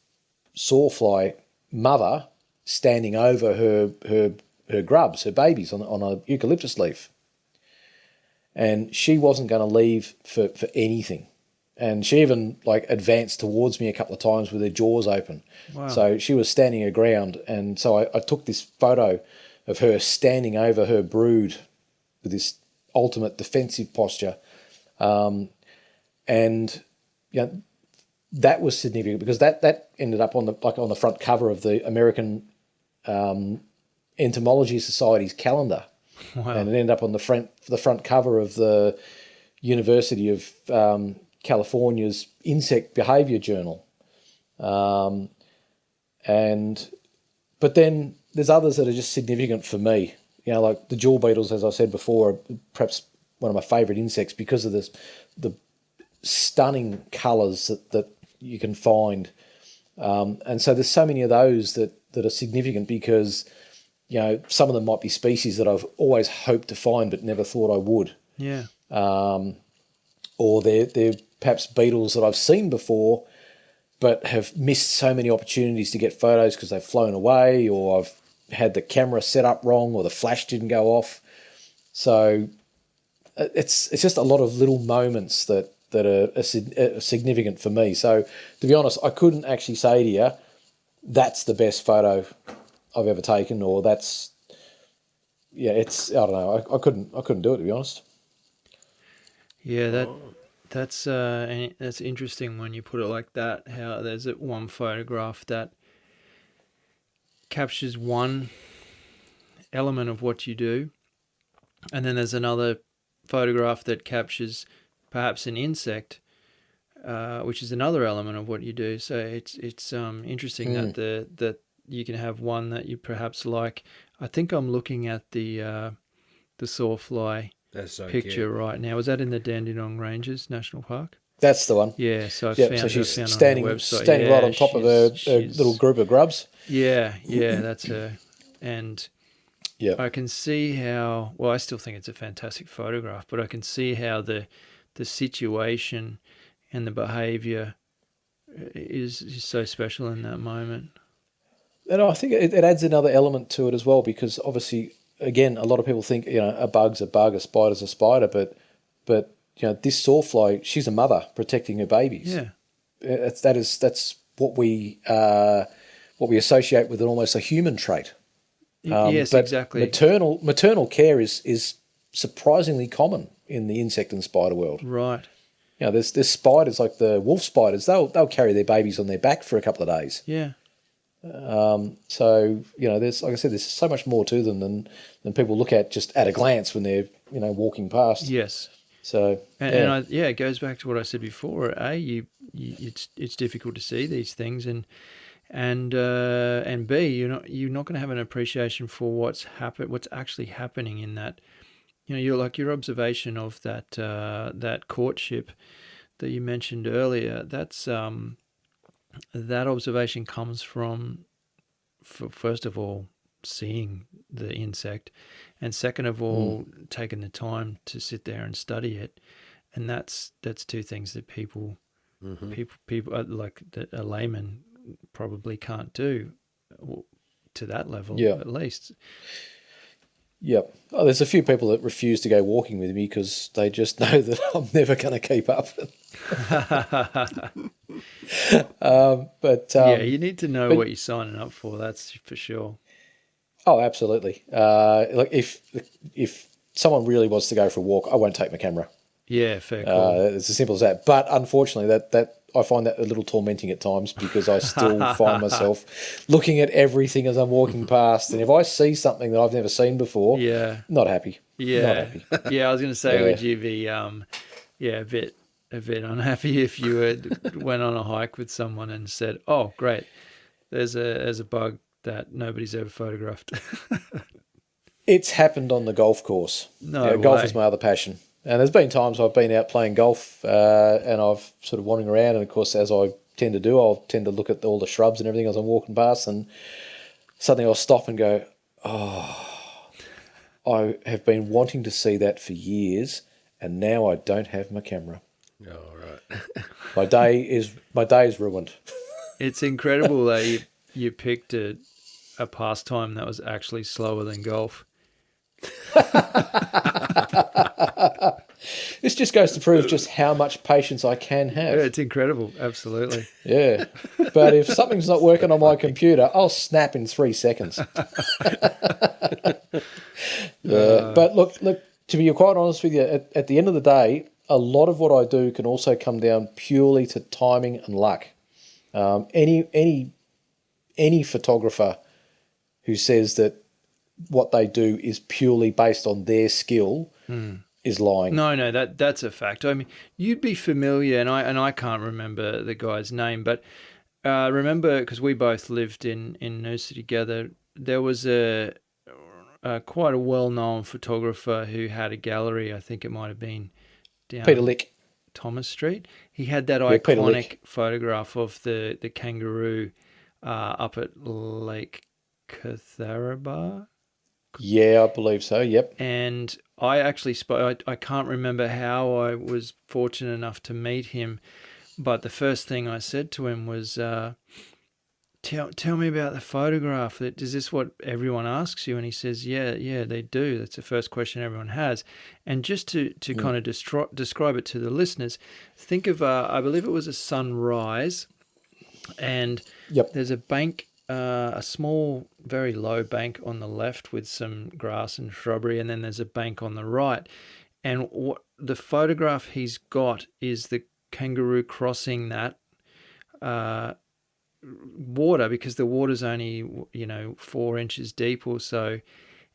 sawfly mother standing over her grubs, her babies, on a eucalyptus leaf. And she wasn't going to leave for anything. And she even advanced towards me a couple of times with her jaws open. Wow. So she was standing her ground. And so I took this photo of her standing over her brood with this ultimate defensive posture. And, you know, that was significant because that ended up on the front cover of the American Entomology Society's calendar. Wow. And it ended up on the front cover of the University of California's Insect Behavior Journal. But then there's others that are just significant for me. You know, like the jewel beetles, as I said before, are perhaps one of my favourite insects because of the stunning colours that you can find. And so there's so many of those that are significant because, some of them might be species that I've always hoped to find but never thought I would. Yeah. Or they're perhaps beetles that I've seen before but have missed so many opportunities to get photos because they've flown away, or I've had the camera set up wrong, or the flash didn't go off. So it's just a lot of little moments that are significant for me. So to be honest, I couldn't actually say to you, that's the best photo I've ever taken, or that's, I don't know. I couldn't do it, to be honest. Yeah, that's interesting when you put it like that. How there's one photograph that captures one element of what you do, and then there's another photograph that captures perhaps an insect, which is another element of what you do. So it's interesting that you can have one that you perhaps like. I think I'm looking at the sawfly picture right now. Was that in the Dandenong Ranges National Park? That's the one. Yeah, so so she's standing right on top of her little group of grubs. Yeah, that's her. And I can see how, well, I still think it's a fantastic photograph, but I can see how the situation and the behaviour is so special in that moment. And I think it adds another element to it as well, because obviously, again, a lot of people think, a bug's a bug, a spider's a spider, but this sawfly, she's a mother protecting her babies. Yeah, that's what we associate with almost a human trait. Yes, but exactly. Maternal care is surprisingly common in the insect and spider world. Right. There's spiders like the wolf spiders. They'll carry their babies on their back for a couple of days. Yeah. So there's, like I said, there's so much more to them than people look at just at a glance when they're walking past. Yes. So it goes back to what I said before. It's difficult to see these things, and B, you're not going to have an appreciation for what's actually happening in that. Your observation of that courtship that you mentioned earlier. That's that observation comes from, first of all, seeing the insect, and second of all, taking the time to sit there and study it. And that's two things that people like a layman probably can't do to that level, at least. Yep. Oh, there's a few people that refuse to go walking with me because they just know that I'm never going to keep up. You need to know what you're signing up for. That's for sure. Oh, absolutely. Like if someone really wants to go for a walk, I won't take my camera. Yeah, fair call. It's as simple as that. But unfortunately, that I find that a little tormenting at times, because I still find myself looking at everything as I'm walking past, and if I see something that I've never seen before, not happy. Not happy. I was going to say, would you be a bit unhappy if you went on a hike with someone and said, "Oh, great, there's a bug that nobody's ever photographed." It's happened on the golf course. Golf is my other passion. And there's been times I've been out playing golf and I've sort of wandering around, and of course, as I tend to do, I'll tend to look at all the shrubs and everything as I'm walking past, and suddenly I'll stop and go, oh, I have been wanting to see that for years, and now I don't have my camera. Oh, right. My day is ruined. It's incredible that you picked a pastime that was actually slower than golf. This just goes to prove just how much patience I can have. Yeah, it's incredible. Absolutely. Yeah. But if something's not working on my computer, I'll snap in 3 seconds. But look, to be quite honest with you, at the end of the day, a lot of what I do can also come down purely to timing and luck. Any photographer who says that what they do is purely based on their skill is lying. No, that's a fact. I mean, you'd be familiar, and I can't remember the guy's name, but remember, because we both lived in Noosa together, there was a quite a well-known photographer who had a gallery. I think it might have been down... Peter Lick. Thomas Street. He had that Peter iconic Lick. photograph of the kangaroo up at Lake Catharaba. Yeah, I believe so. Yep. And I actually spoke. I can't remember how I was fortunate enough to meet him, but the first thing I said to him was, Tell me about the photograph. Is this what everyone asks you?" And he says, "Yeah, they do. That's the first question everyone has." And just to kind of describe it to the listeners, think of I believe it was a sunrise, and Yep. there's a bank, a small, very low bank on the left with some grass and shrubbery, and then there's a bank on the right. And what the photograph he's got is the kangaroo crossing that water, because the water's only 4 inches deep or so,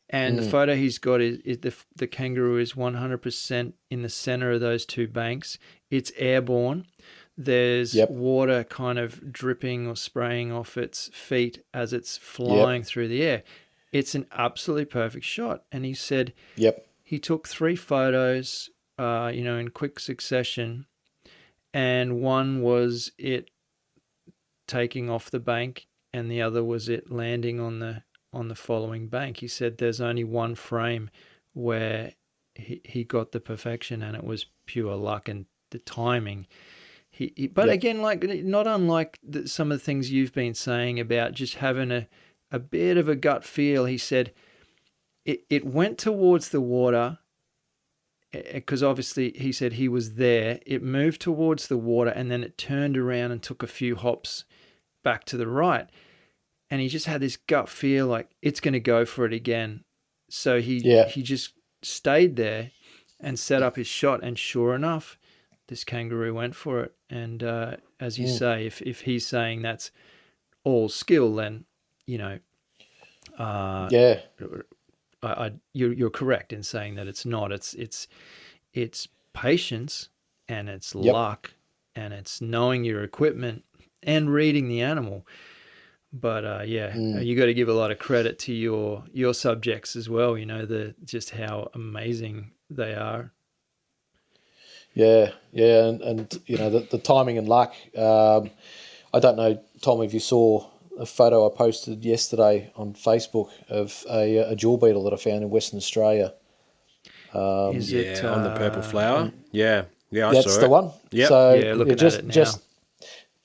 and the photo he's got is the kangaroo is 100% in the center of those two banks. It's airborne. There's water kind of dripping or spraying off its feet as it's flying through the air. It's an absolutely perfect shot. And he said he took 3 photos in quick succession, and one was it taking off the bank, and the other was it landing on the following bank. He said there's only one frame where he got the perfection, and it was pure luck and the timing. But again, like not unlike some of the things you've been saying about just having a bit of a gut feel. He said it went towards the water, because obviously he said he was there. It moved towards the water, and then it turned around and took a few hops back to the right, and he just had this gut feel like it's going to go for it again. So he just stayed there and set up his shot, and sure enough, this kangaroo went for it. And as you say, if he's saying that's all skill, then you're correct in saying that it's not. It's patience, and it's luck, and it's knowing your equipment and reading the animal. But you got to give a lot of credit to your subjects as well. Just how amazing they are. And the timing and luck. I don't know, Tom, if you saw a photo I posted yesterday on Facebook of a jewel beetle that I found in Western Australia. Is it on the purple flower? Yeah, I saw it. That's the one. Yep. So looking at it now.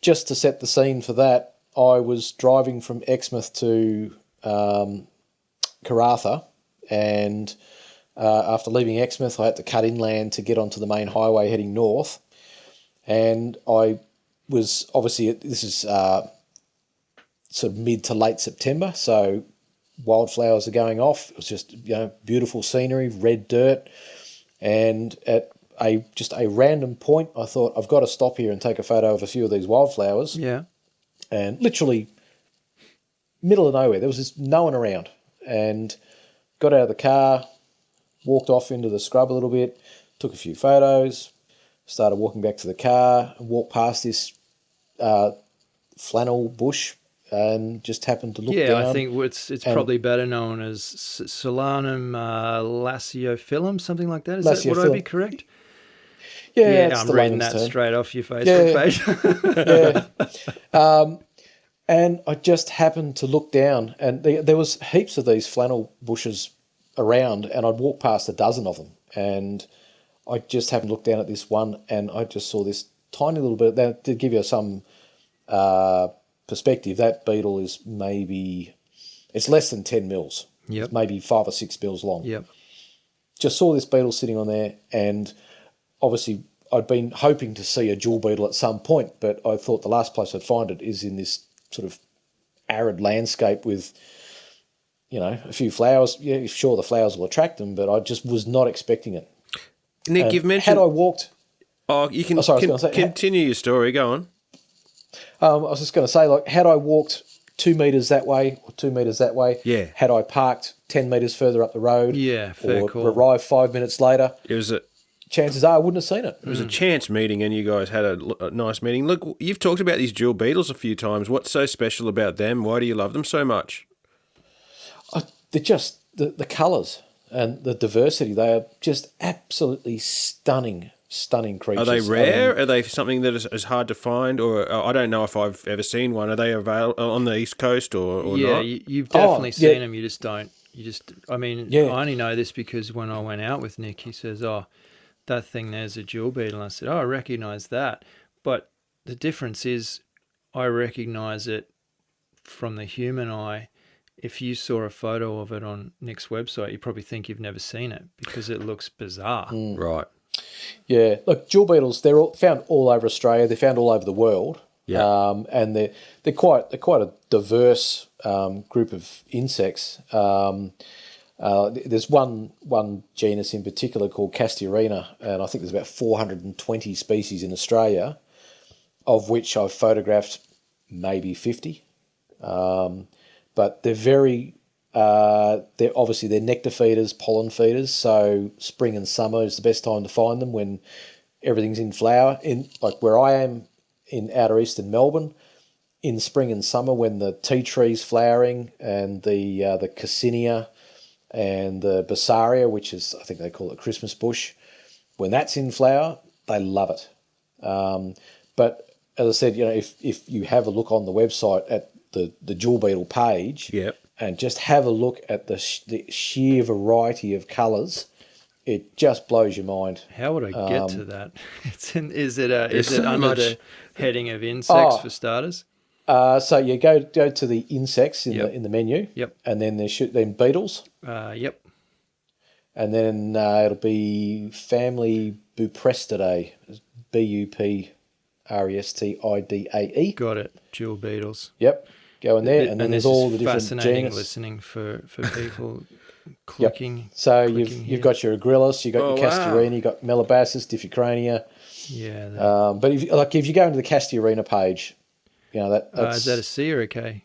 Just to set the scene for that, I was driving from Exmouth to Karratha, and after leaving Exmouth, I had to cut inland to get onto the main highway heading north. And I was obviously, this is sort of mid to late September, so wildflowers are going off. It was just beautiful scenery, red dirt, and at just a random point, I thought, I've got to stop here and take a photo of a few of these wildflowers. Yeah. And literally middle of nowhere, there was just no one around, and got out of the car, walked off into the scrub a little bit, took a few photos, started walking back to the car, and walked past this flannel bush, and just happened to look down. I think it's probably better known as Solanum laciophilum, something like that. Is that, would I be correct? Yeah, I'm reading that straight off your Facebook page. And I just happened to look down, and there was heaps of these flannel bushes around, and I'd walked past a dozen of them, and I just happened to look down at this one, and I just saw this tiny little bit. That to give you some perspective, that beetle is it's less than 10 mils. Yep. Maybe 5 or 6 mils long. Yep. Just saw this beetle sitting on there, and obviously I'd been hoping to see a jewel beetle at some point, but I thought the last place I'd find it is in this sort of arid landscape with, a few flowers. Yeah, sure, the flowers will attract them, but I just was not expecting it. Nick, you've mentioned... Had I walked... Oh, you can continue your story. Go on. I was just going to say, had I walked 2 metres that way or 2 metres that way, had I parked 10 metres further up the road, fair call. Arrived 5 minutes later, chances are I wouldn't have seen it. It was a chance meeting, and you guys had a nice meeting. Look, you've talked about these jewel beetles a few times. What's so special about them? Why do you love them so much? They're just the colours and the diversity. They are just absolutely stunning stunning creatures. Are they rare? Are they something that is hard to find? Or I don't know if I've ever seen one. Are they available on the East Coast or yeah, not? you've definitely yeah. seen them. You just don't. I mean, Yeah. I only know this because when I went out with Nick, he says, "Oh, that thing there's a jewel beetle." And I said, "Oh, I recognise that." But the difference is, I recognise it from the human eye. If you saw a photo of it on Nick's website, you probably think you've never seen it because it looks bizarre. Right. Yeah, look, jewel beetles, they're found all over Australia. They're found all over the world. Yeah. And they're quite a diverse group of insects. There's one genus in particular called Castorina, and I think there's about 420 species in Australia, of which I've photographed maybe 50. But they're they're nectar feeders, pollen feeders. So spring and summer is the best time to find them when everything's in flower. In like where I am in outer eastern Melbourne, in spring and summer when the tea tree's flowering and the Cassinia and the Bassaria, which is I think they call it Christmas bush, when that's in flower, they love it. But as I said, if you have a look on the website at the jewel beetle page, Yep. and just have a look at the sheer variety of colours, it just blows your mind. How would I get to that? Is it so under much- the heading of insects for starters? So you go to the insects Yep. in the menu. Yep. And then there should then beetles, Yep. and then it'll be family Buprestidae, Buprestidae. Got it. Jewel beetles. Yep. Go in there, and then there's this all is the different fascinating genus. listening for people clicking. So clicking you've got your Agrillus, you've got Oh, your wow. Castorina, you've got Melibassus, Difficrania. Yeah. But if you go into the Castorina page, that's Is that a C or a K?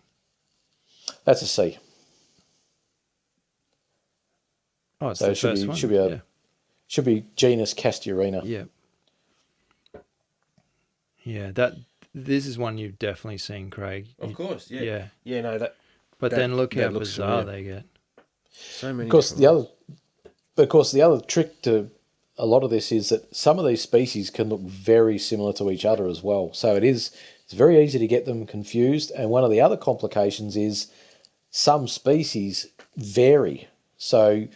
that's a C. Oh, it's So the it should first be- one. should be Should be genus Castorina. Yeah. Yeah. This is one you've definitely seen, Craig. Of course. Yeah. Yeah. Yeah. No. But That- then look that how looks bizarre familiar. they get. So many. Of course, different the other trick to a lot of this is that some of these species can look very similar to each other as well. So it's very easy to get them confused. And one of the other complications is some species vary. So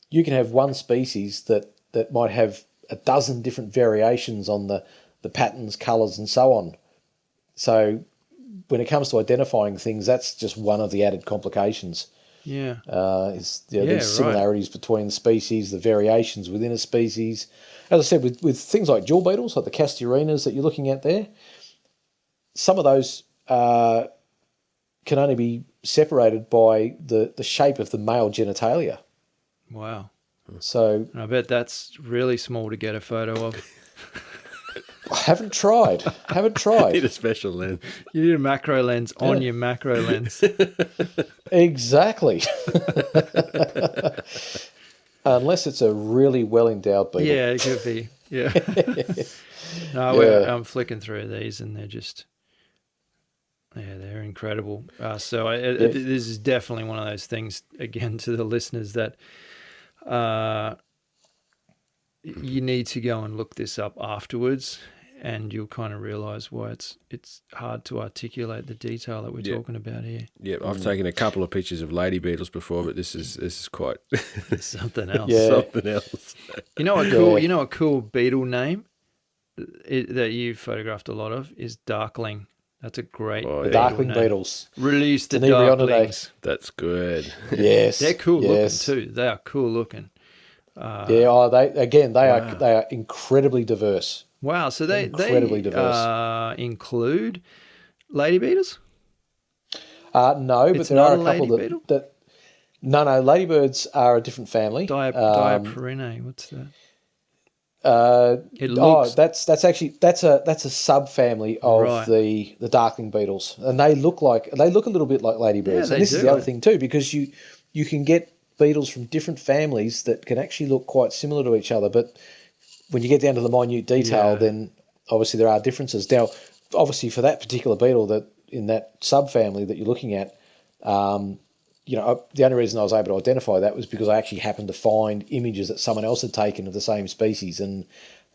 you can have one species that might have a dozen different variations on the patterns, colours, and so on. So when it comes to identifying things, that's just one of the added complications. Yeah. These right. similarities between species, the variations within a species. As I said, with things like jewel beetles, like the Castorinas that you're looking at there, some of those can only be separated by the shape of the male genitalia. Wow. So And I bet that's really small to get a photo of. I haven't tried. Need a special lens. You need a macro lens on your macro lens. Exactly. Unless it's a really well-endowed beetle. Yeah, it could be. Yeah. No, Yeah. I'm flicking through these and they're just, they're incredible. So this is definitely one of those things, again, to the listeners that you need to go and look this up afterwards and you'll kind of realise why it's hard to articulate the detail that we're talking about here. Yeah, I've taken a couple of pictures of lady beetles before, but this is quite It's something else. Yeah. something else. You know a cool beetle name that you've photographed a lot of is darkling. That's a great Oh, The yeah. darkling name. beetles. Release the Tenebrionidae. darklings. That's good. Yes. They're cool yes. looking too. They are cool looking. They are incredibly diverse. Wow. So they Incredibly diverse. Include lady beetles? No, It's but there not are a a couple lady beetle? that no, ladybirds are a different family. Diaperinae. What's that? It Oh, looks that's a subfamily of Right. the darkling beetles, and they look a little bit like ladybirds. Yeah, and this they is do. the other thing too, because you can get beetles from different families that can actually look quite similar to each other, but when you get down to the minute detail, Yeah. then obviously there are differences. Now, obviously for that particular beetle that in that subfamily that you're looking at, the only reason I was able to identify that was because I actually happened to find images that someone else had taken of the same species, and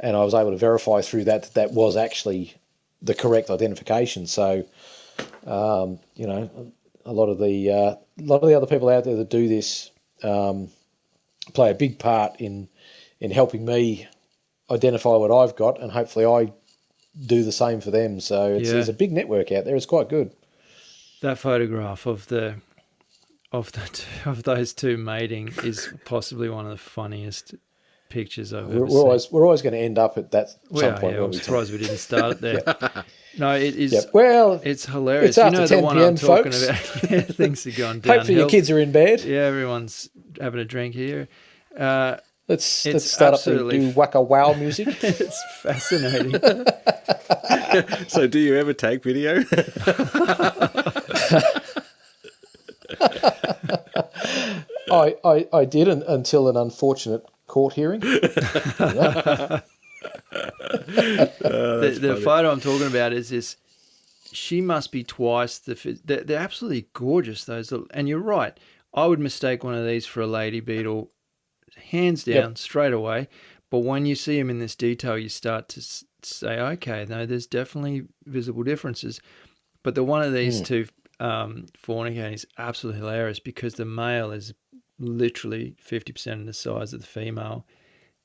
and I was able to verify through that was actually the correct identification. So, you know, a lot of the other people out there that do this play a big part in helping me identify what I've got, and hopefully I do the same for them. So there's a big network out there. It's quite good. That photograph of those two mating is possibly one of the funniest pictures I've ever seen. We're always going to end up at that some point. Yeah, I'm surprised we didn't start it there. No, it is. Yep. Well, it's hilarious. It's after 10 the one PM, I'm talking folks. about. Yeah, things are going downhill. Hopefully your kids are in bed. Yeah, everyone's having a drink here. Let's start up the do waka wow music. It's fascinating. So do you ever take video? I did until an unfortunate court hearing. The photo I'm talking about is this. She must be twice they're absolutely gorgeous, those. And you're right. I would mistake one of these for a lady beetle, hands down, straight away. But when you see them in this detail, you start to say, okay, no, there's definitely visible differences. But the one of these two fornicating is absolutely hilarious because the male is literally 50% of the size of the female,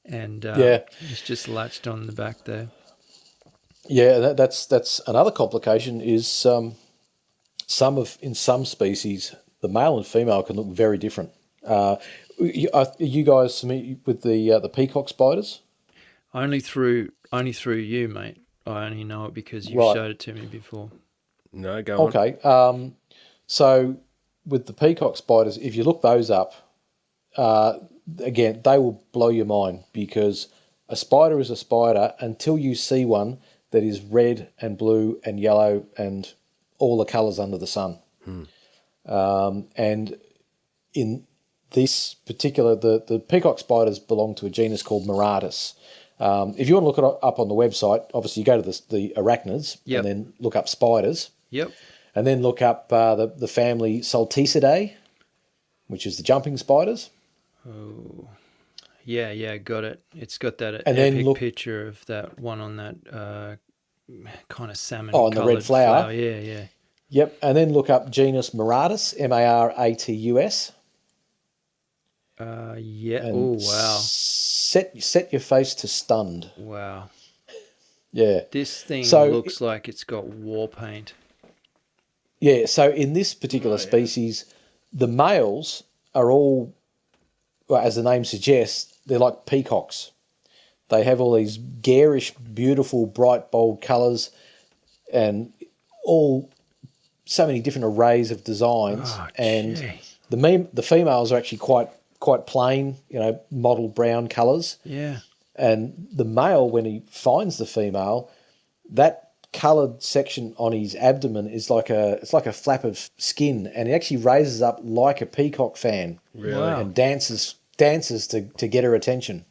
and it's just latched on the back there. Yeah, that's another complication is in some species the male and female can look very different. Are you guys familiar with the peacock spiders? Only through you, mate. I only know it because you showed it to me before. No, go on. Okay. So with the peacock spiders, if you look those up, again, they will blow your mind because a spider is a spider until you see one that is red and blue and yellow and all the colours under the sun. And in this particular, the peacock spiders belong to a genus called Miratus. If you want to look it up on the website, obviously you go to the arachnids and then look up spiders. Yep. And then look up the family Salticidae, which is the jumping spiders. Oh, yeah, got it. It's got that and epic then picture of that one on that kind of salmon. Oh, and the red flower. Yeah. Yep, and then look up genus Miratus, Maratus. Yeah. And oh, wow. Set your face to stunned. Wow. Yeah. This thing looks like it's got war paint. Yeah, so in this particular species, the males are all, well, as the name suggests, they're like peacocks. They have all these garish, beautiful, bright, bold colours and all so many different arrays of designs. Oh, and gee. the females are actually quite plain, mottled brown colours. Yeah. And the male, when he finds the female, that coloured section on his abdomen is like a flap of skin, and he actually raises up like a peacock fan. Really? Wow. And dances to get her attention.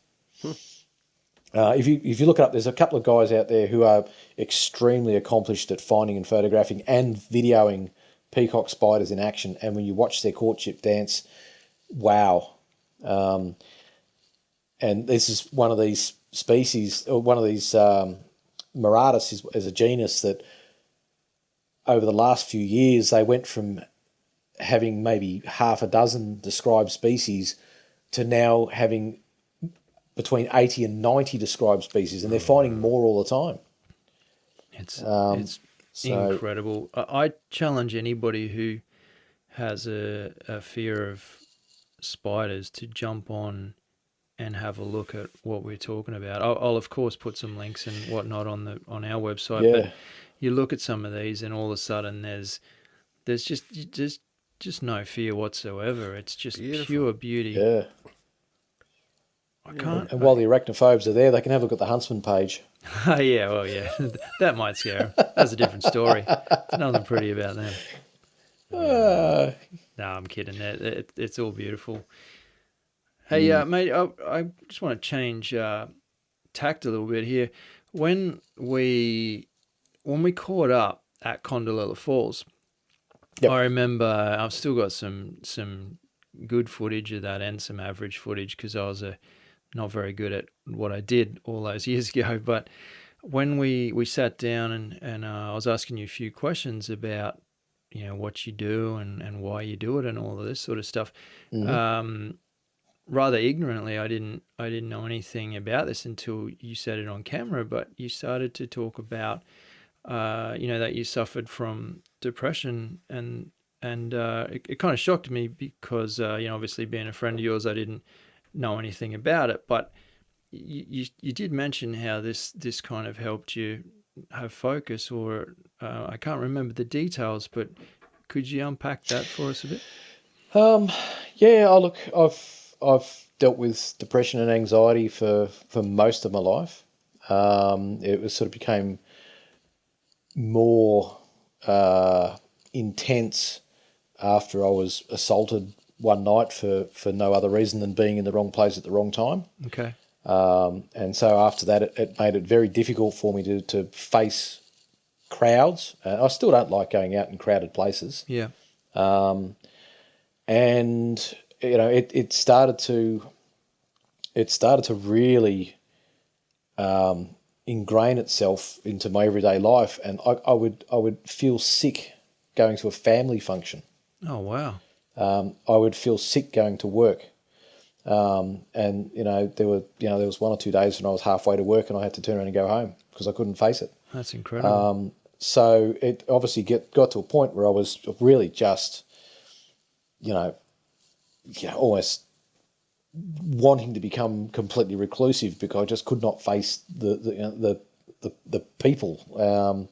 If you look it up, there's a couple of guys out there who are extremely accomplished at finding and photographing and videoing peacock spiders in action. And when you watch their courtship dance, wow. And this is one of these species, or one of these Miratus is a genus that over the last few years they went from having maybe half a dozen described species to now having between 80 and 90 described species, and they're finding more all the time. It's incredible. I challenge anybody who has a fear of spiders to jump on and have a look at what we're talking about. I'll of course put some links and whatnot on our website. Yeah. But you look at some of these, and all of a sudden there's just no fear whatsoever. It's just pure beauty. Yeah. I can't. And while the arachnophobes are there, they can have a look at the Huntsman page. Yeah, well, yeah, that might scare them. That's a different story. There's nothing pretty about them. No, I'm kidding. It's all beautiful. Hey, mate, I just want to change tact a little bit here. When we caught up at Condolella Falls, I remember I've still got some good footage of that and some average footage because I was not very good at what I did all those years ago. But when we sat down and I was asking you a few questions about, what you do and why you do it and all of this sort of stuff. Rather ignorantly, I didn't know anything about this until you said it on camera. But you started to talk about, that you suffered from depression, and it kind of shocked me because obviously being a friend of yours, I didn't know anything about it. But you did mention how this kind of helped you have focus, or I can't remember the details, but could you unpack that for us a bit? Yeah. Look, I've dealt with depression and anxiety for most of my life. It was sort of became more intense after I was assaulted one night for no other reason than being in the wrong place at the wrong time. Okay. And so after that, it made it very difficult for me to face crowds. I still don't like going out in crowded places. Yeah. And it started to really ingrain itself into my everyday life, and I would feel sick going to a family function. Oh wow. I would feel sick going to work. And there was 1 or 2 days when I was halfway to work and I had to turn around and go home because I couldn't face it. That's incredible. So it obviously got to a point where I was really just, almost wanting to become completely reclusive because I just could not face the people.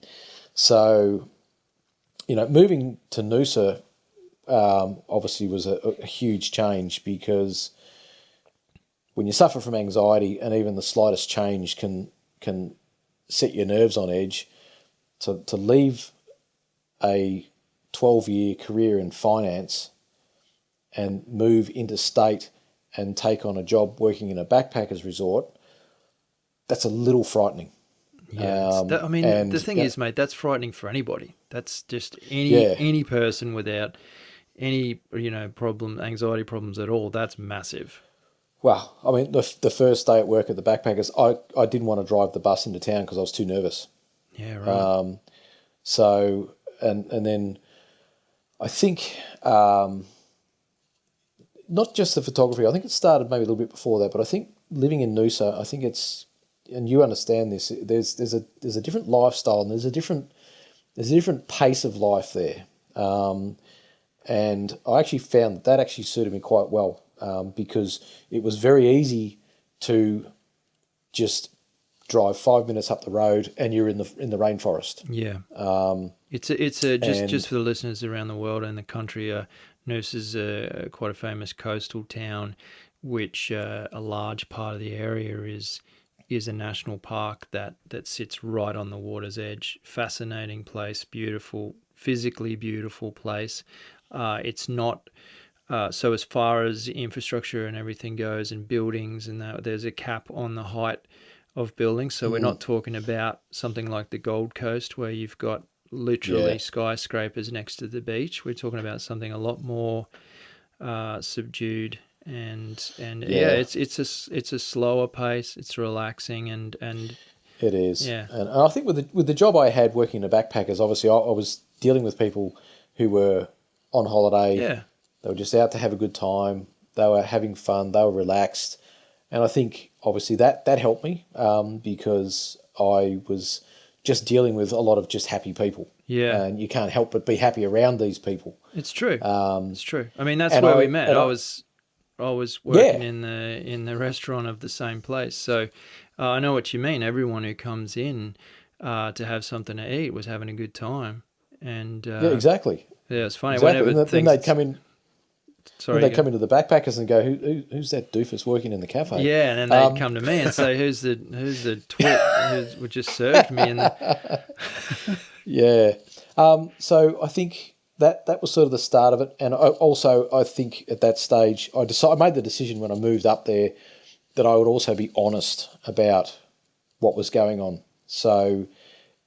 So moving to Noosa obviously was a huge change, because when you suffer from anxiety and even the slightest change can set your nerves on edge, to leave a 12-year career in finance and move interstate and take on a job working in a backpackers resort, that's a little frightening. Yeah, the thing is, mate, that's frightening for anybody. That's just any person without any anxiety problems at all. That's massive. Well, I mean, the first day at work at the backpackers, I didn't want to drive the bus into town because I was too nervous. Yeah, right. So and then I think not just the photography. I think it started maybe a little bit before that, but I think living in Noosa, I think it's, and you understand this, there's a different lifestyle, and there's a different pace of life there. And I actually found that actually suited me quite well, because it was very easy to just drive 5 minutes up the road and you're in the rainforest. Yeah. Just for the listeners around the world and the country, Noosa is quite a famous coastal town, which a large part of the area is a national park that sits right on the water's edge. Fascinating place, beautiful, physically beautiful place. It's not so as far as infrastructure and everything goes and buildings and that, there's a cap on the height of buildings. So we're not talking about something like the Gold Coast where you've got literally skyscrapers next to the beach. We're talking about something a lot more subdued and it's a slower pace. It's relaxing and it is. Yeah. And I think with the job I had working in the backpackers, obviously I was dealing with people who were on holiday. Yeah. They were just out to have a good time. They were having fun. They were relaxed. And I think obviously that helped me, because I was just dealing with a lot of just happy people. Yeah. And you can't help but be happy around these people. It's true. It's true. I mean, that's where we met. I was working in the restaurant of the same place. So I know what you mean. Everyone who comes in to have something to eat was having a good time. And yeah, exactly. Yeah, it's funny. Exactly. Whenever then they'd come in. Sorry, they come into the backpackers and go, who's that doofus working in the cafe? Yeah, and then they'd come to me and say, who's the twit who just served me? Yeah. So I think that was sort of the start of it. And I think at that stage, I made the decision when I moved up there that I would also be honest about what was going on. So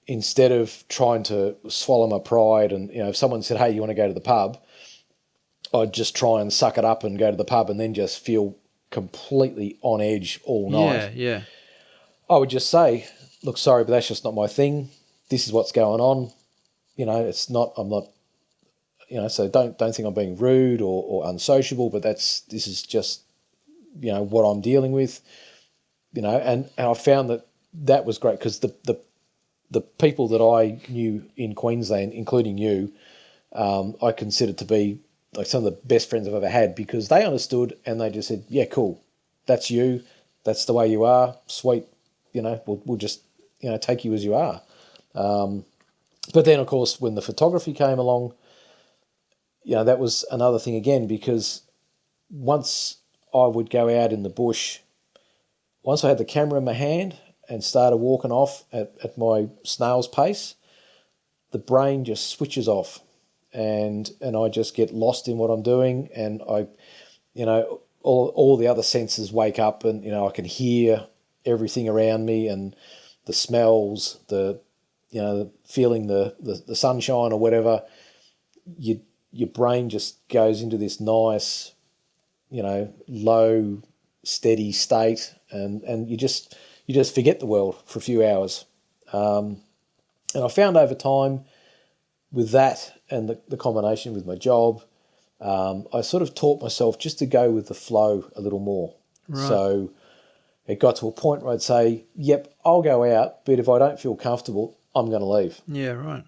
instead of trying to swallow my pride and, if someone said, hey, you want to go to the pub, I'd just try and suck it up and go to the pub and then just feel completely on edge all night, Yeah. I would just say, look, sorry, but that's just not my thing. This is what's going on. I'm not, so don't think I'm being rude or unsociable, but this is just, what I'm dealing with, and I found that was great because the people that I knew in Queensland, including you, I considered to be like some of the best friends I've ever had because they understood and they just said, yeah, cool. That's you. That's the way you are. Sweet. We'll just, take you as you are. But then, of course, when the photography came along, that was another thing again, because once I would go out in the bush, once I had the camera in my hand and started walking off at my snail's pace, the brain just switches off and I just get lost in what I'm doing, and I, all the other senses wake up, and, I can hear everything around me and the smells, the feeling the sunshine or whatever. Your brain just goes into this nice, low, steady state, and you just forget the world for a few hours. And I found over time with that and the combination with my job, I sort of taught myself just to go with the flow a little more. Right. So it got to a point where I'd say, yep, I'll go out, but if I don't feel comfortable, I'm going to leave. Yeah, right.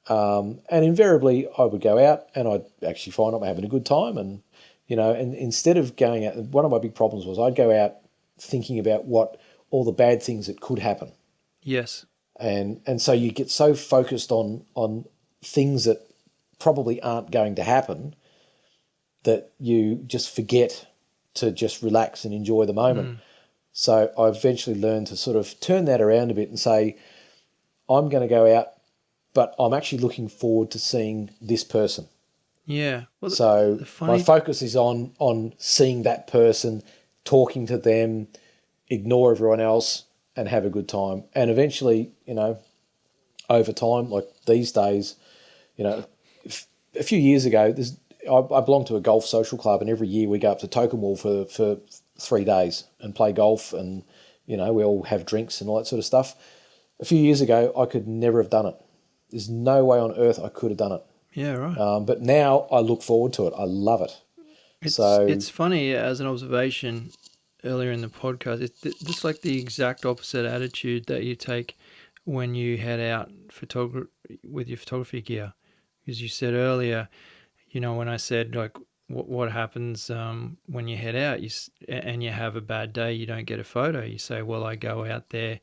And invariably I would go out and I'd actually find I'm having a good time. And, and instead of going out, one of my big problems was I'd go out thinking about all the bad things that could happen. Yes. And so you get so focused on things that probably aren't going to happen that you just forget to just relax and enjoy the moment. So I eventually learned to sort of turn that around a bit and say, I'm going to go out, but I'm actually looking forward to seeing this person. Yeah. Well, so my focus is on seeing that person, talking to them, ignore everyone else, and have a good time. And eventually, over time, like these days, a few years ago, I belong to a golf social club, and every year we go up to Tokemwall for 3 days and play golf, and we all have drinks and all that sort of stuff. A few years ago, I could never have done it. There's no way on earth I could have done it. Yeah, right. But now I look forward to it. I love it. It's funny, as an observation earlier in the podcast, it's just like the exact opposite attitude that you take when you head out with your photography gear. Because you said earlier, when I said like what happens when you head out and you have a bad day, you don't get a photo. You say, well, I go out there,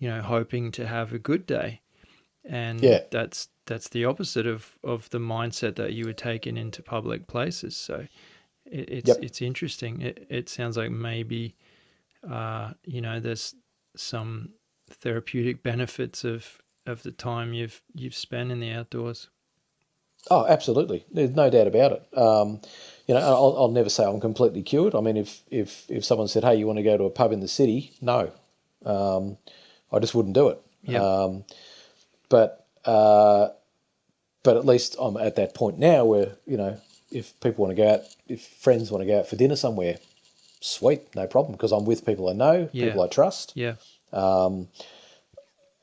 hoping to have a good day. And that's the opposite of the mindset that you would take into public places. So it's interesting. It sounds like maybe there's some therapeutic benefits of the time you've spent in the outdoors. Oh, absolutely. There's no doubt about it. I'll never say I'm completely cured. I mean, if someone said, hey, you want to go to a pub in the city? No. I just wouldn't do it. Yep. But at least I'm at that point now where, if people want to go out, if friends want to go out for dinner somewhere, sweet, no problem, because I'm with people I know, people I trust. Yeah. And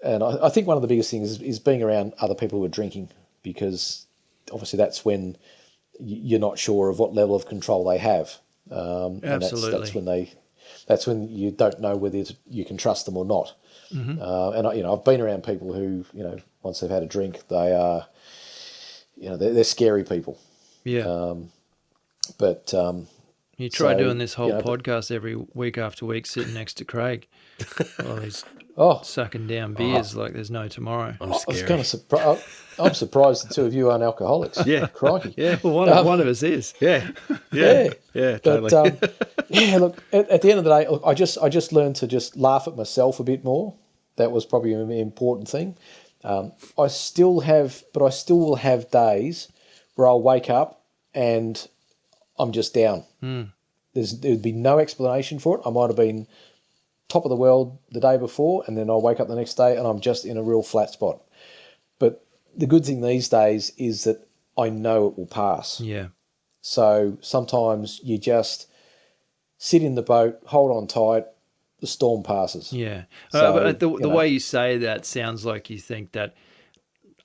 I think one of the biggest things is being around other people who are drinking, because obviously that's when you're not sure of what level of control they have. Absolutely. And that's when you don't know whether you can trust them or not. Mm-hmm. And I've been around people who, once they've had a drink, they are, they're scary people. Yeah. But you try doing this whole podcast every week after week, sitting next to Craig while he's sucking down beers like there's no tomorrow. I'm scary. I was kind of surprised. I'm surprised the two of you aren't alcoholics. Yeah. Crikey. Yeah. Well, one of us is. Yeah. Totally. But, look, at the end of the day, look, I just learned to just laugh at myself a bit more. That was probably an important thing. I still will have days where I'll wake up and I'm just down. There'd be no explanation for it. I might have been top of the world the day before, and then I'll wake up the next day and I'm just in a real flat spot. But the good thing these days is that I know it will pass. Yeah. So sometimes you just sit in the boat, hold on tight, the storm passes. Yeah. So, but the you know, way you say that sounds like you think that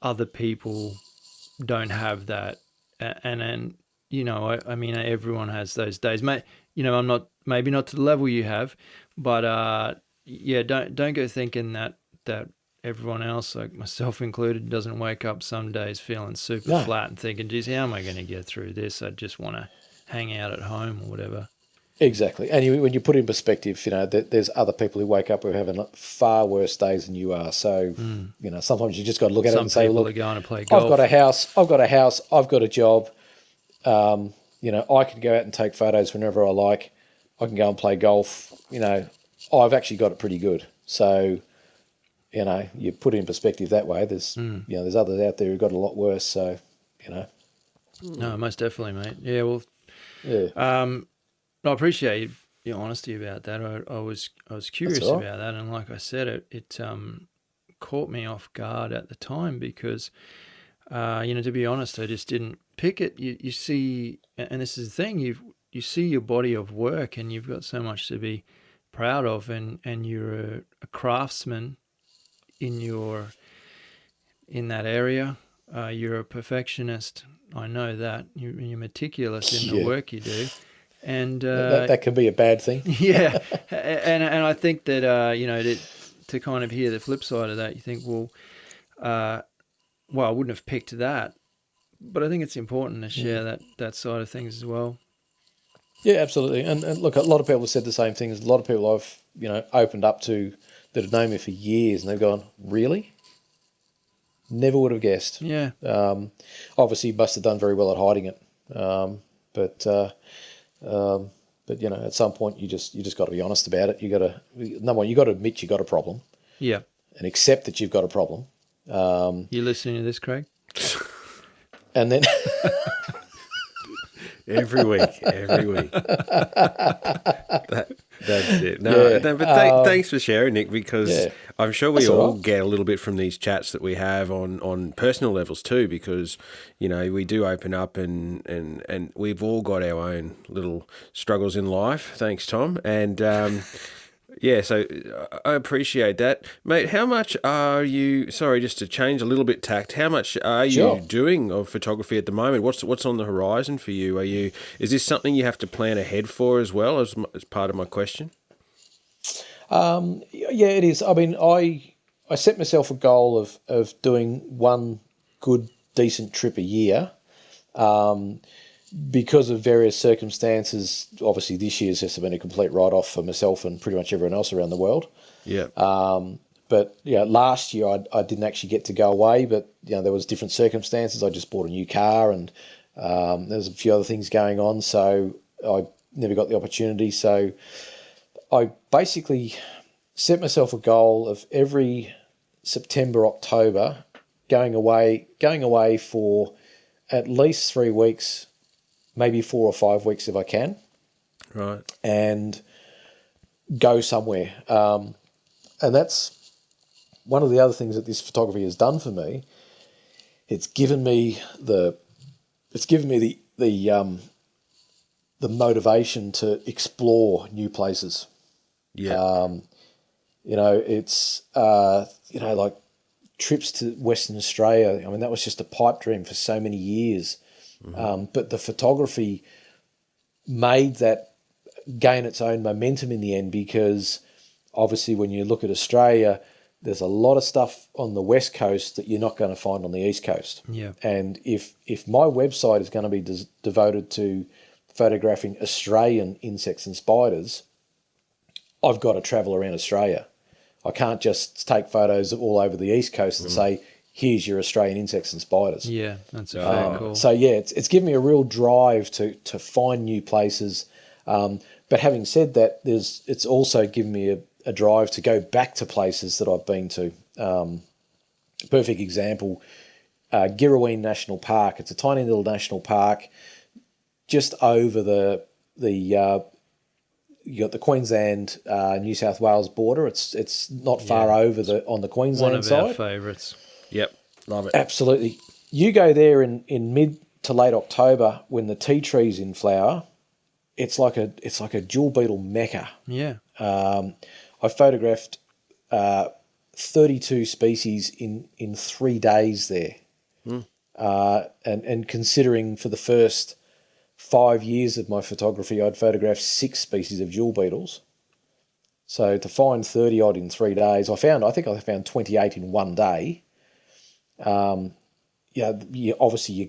other people don't have that. And you know, I mean, everyone has those days. You know, I'm not, maybe not to the level you have, but yeah, don't go thinking that everyone else, like myself included, doesn't wake up some days feeling super No. flat and thinking, geez, how am I going to get through this? I just want to hang out at home or whatever. Exactly. And when you put it in perspective, you know, there's other people who wake up who are having far worse days than you are. So, you know, sometimes you just got to look at it and say, Some people look, are going to play golf. I've got a house, I've got a job. You know, I can go out and take photos whenever I like. I can go and play golf. You know, I've actually got it pretty good. So, you know, you put it in perspective that way. There's, you know, there's others out there who've got it a lot worse. So, you know. No, most definitely, mate. Yeah, well, Yeah. I appreciate your honesty about that. I was curious all right. about that, and like I said, it caught me off guard at the time because, you know, to be honest, I just didn't pick it. You see, and this is the thing, you see your body of work, and you've got so much to be proud of, and you're a craftsman in that area. You're a perfectionist. I know that you're meticulous in the work you do. And that could be a bad thing. Yeah, and I think that you know, to kind of hear the flip side of that, you think, well, I wouldn't have picked that, but I think it's important to share that side of things as well. Yeah, absolutely. And look, a lot of people have said the same things. A lot of people I've, you know, opened up to that have known me for years, and they've gone, really? Never would have guessed. Yeah. Obviously, you must have done very well at hiding it. But you know, at some point, you just got to be honest about it. Number one, you got to admit you got a problem. Yeah. And accept that you've got a problem. You listening to this, Craig? And then every week. That's it. No, but thanks for sharing, Nick, because I'm sure we all get a little bit from these chats that we have on personal levels too, because, you know, we do open up and we've all got our own little struggles in life. Thanks, Tom. And yeah, so I appreciate that. Mate, how much are you, sorry, just to change a little bit tact, how much are you doing of photography at the moment? What's on the horizon for you? Is this something you have to plan ahead for as well, as part of my question? Yeah, it is. I mean, I set myself a goal of doing one good, decent trip a year. Because of various circumstances, obviously this year's just been a complete write-off for myself and pretty much everyone else around the world. Yeah. But yeah, last year I didn't actually get to go away, but you know, there was different circumstances. I just bought a new car, and there was a few other things going on, so I never got the opportunity. So I basically set myself a goal of every September, October, going away for at least 3 weeks, maybe 4 or 5 weeks if I can. Right. And go somewhere. And that's one of the other things that this photography has done for me. It's given me the motivation to explore new places. Yeah. You know, it's you know, like trips to Western Australia. I mean, that was just a pipe dream for so many years. But the photography made that gain its own momentum in the end, because obviously when you look at Australia, there's a lot of stuff on the West Coast that you're not going to find on the East Coast. Yeah. And if my website is going to be devoted to photographing Australian insects and spiders, I've got to travel around Australia. I can't just take photos all over the East Coast and say, here's your Australian insects and spiders. Yeah, that's a fair call. So yeah, it's given me a real drive to find new places. But having said that, it's also given me a drive to go back to places that I've been to. Perfect example, Girraween National Park. It's a tiny little national park just over you got the Queensland New South Wales border. It's not far over on the Queensland side. One of our favourites. Yep, love it. Absolutely. You go there in mid to late October when the tea tree's in flower, it's like a jewel beetle mecca. Yeah. I photographed 32 species in 3 days there. And considering for the first 5 years of my photography, I'd photographed 6 species of jewel beetles. So to find 30 odd in 3 days, I think I found 28 in 1 day. Obviously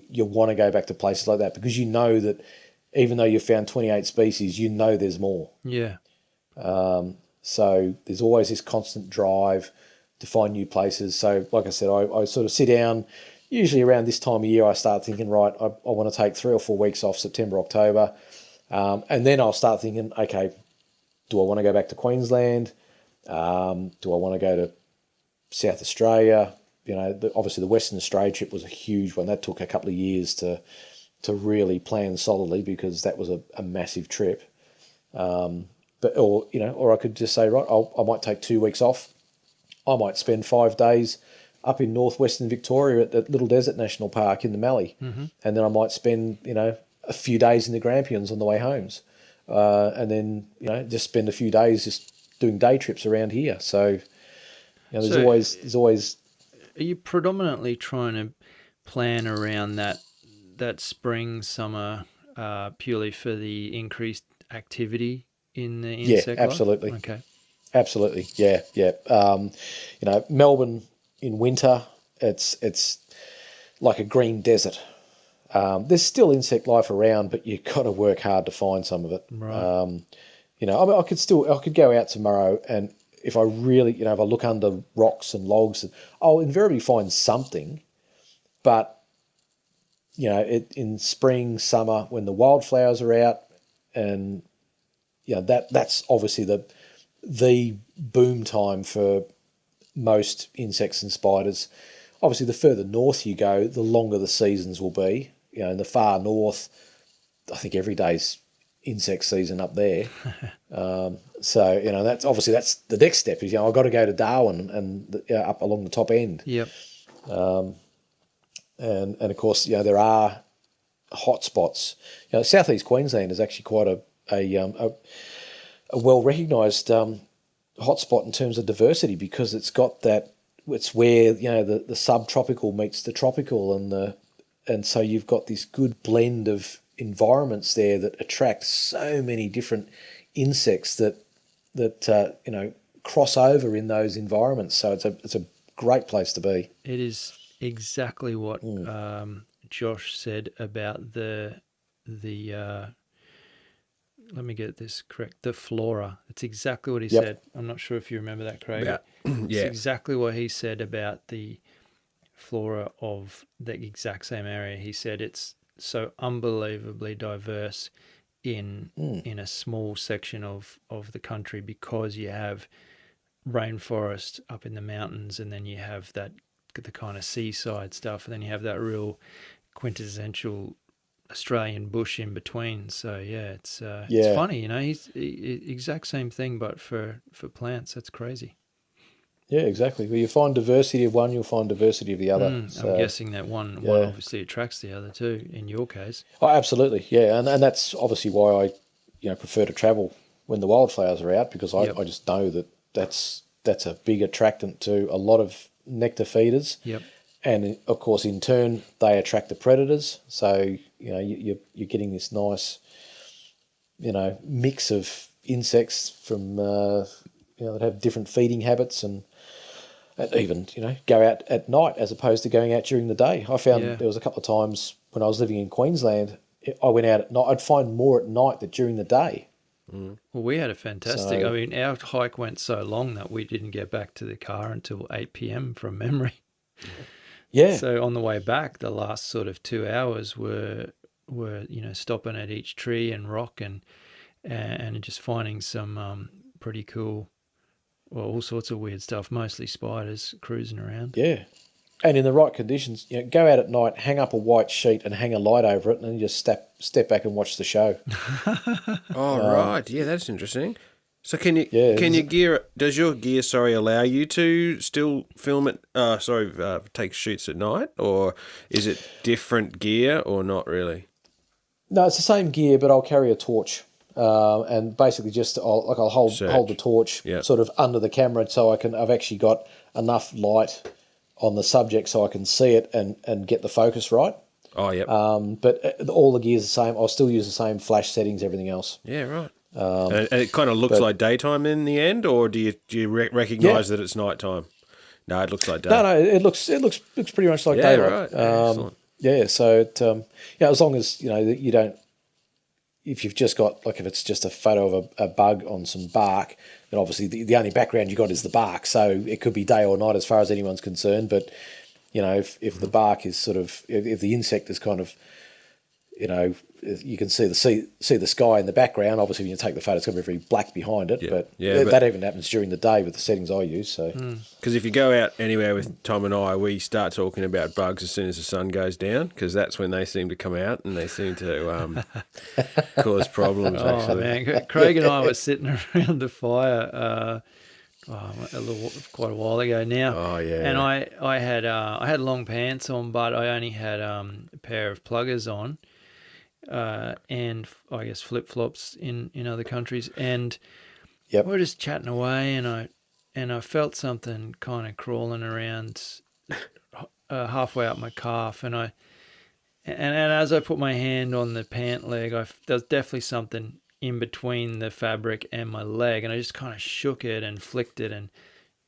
you want to go back to places like that because you know that even though you've found 28 species, you know there's more. Yeah. So there's always this constant drive to find new places. So like I said, I sort of sit down, usually around this time of year, I start thinking, right, I want to take 3 or 4 weeks off, September, October. And then I'll start thinking, okay, do I want to go back to Queensland? Do I want to go to South Australia? Obviously the Western Australia trip was a huge one. That took a couple of years to really plan solidly because that was a massive trip. Or I could just say, right, I might take 2 weeks off. I might spend 5 days up in northwestern Victoria at Little Desert National Park in the Mallee. And then I might spend, a few days in the Grampians on the way homes. And then, just spend a few days just doing day trips around here. So, there's always. Are you predominantly trying to plan around that spring, summer, purely for the increased activity in the insect Yeah, absolutely. life? Okay. Absolutely. Yeah. Melbourne in winter, it's like a green desert. There's still insect life around, but you've got to work hard to find some of it. Right. I could go out tomorrow and if I really, if I look under rocks and logs, I'll invariably find something. But, in spring, summer, when the wildflowers are out and, that's obviously the boom time for most insects and spiders. Obviously, the further north you go, the longer the seasons will be. In the far north, I think every day's insect season up there. So that's the next step is, I've got to go to Darwin and up along the top end. Yep. And of course, there are hot spots. Southeast Queensland is actually quite a well recognised hotspot in terms of diversity because it's got that. It's where the subtropical meets the tropical, and so you've got this good blend of environments there that attract so many different insects that cross over in those environments. So it's a great place to be. It is exactly what Josh said about the let me get this correct, the flora. It's exactly what he said. I'm not sure if you remember that, Craig. Yeah. It's exactly what he said about the flora of the exact same area. He said it's so unbelievably diverse in a small section of the country because you have rainforest up in the mountains and then you have the kind of seaside stuff and then you have that real quintessential Australian bush in between. So it's funny, he's exact same thing but for plants. That's crazy. Yeah, exactly. Well, you find diversity of one, you'll find diversity of the other. I'm guessing that one obviously attracts the other too, in your case. Oh, absolutely, yeah. And that's obviously why I prefer to travel when the wildflowers are out because I just know that's a big attractant to a lot of nectar feeders. Yep. And, of course, in turn, they attract the predators. So, you're getting this nice, mix of insects from, that have different feeding habits and even, go out at night as opposed to going out during the day. I found there was a couple of times when I was living in Queensland, I went out at night. I'd find more at night than during the day. Well, we had a fantastic, our hike went so long that we didn't get back to the car until 8 p.m. from memory. Yeah. So on the way back, the last sort of 2 hours were stopping at each tree and rock and just finding some pretty cool, all sorts of weird stuff, mostly spiders cruising around. Yeah. And in the right conditions, go out at night, hang up a white sheet and hang a light over it and then just step back and watch the show. Right. Yeah, that's interesting. So does your gear allow you to still film it, take shoots at night, or is it different gear or not really? No, it's the same gear, but I'll carry a torch. and basically just I'll hold the torch sort of under the camera so I've actually got enough light on the subject so I can see it and get the focus right. Oh, yep. But all the gear's the same. I'll still use the same flash settings, everything else. Yeah, right. And it kind of looks like daytime in the end, or do you recognise that it's nighttime? No, it looks like day. No, it looks pretty much like daylight. Right. Excellent. So it, as long as that you don't, if you've just got if it's just a photo of a bug on some bark, then obviously the only background you got is the bark, so it could be day or night as far as anyone's concerned. But if the bark is sort of if the insect is kind of you can see the sky in the background. Obviously, when you take the photo, it's going to be very black behind it. But that even happens during the day with the settings I use. So, because if you go out anywhere with Tom and I, we start talking about bugs as soon as the sun goes down, because that's when they seem to come out and they seem to cause problems. Oh actually, man, Craig and I were sitting around the fire. Quite a while ago now. Oh yeah. And I had long pants on, but I only had a pair of pluggers on. And I guess flip-flops in other countries, and we were just chatting away, and I felt something kind of crawling around halfway up my calf, and as I put my hand on the pant leg, there's definitely something in between the fabric and my leg, and I just kind of shook it and flicked it and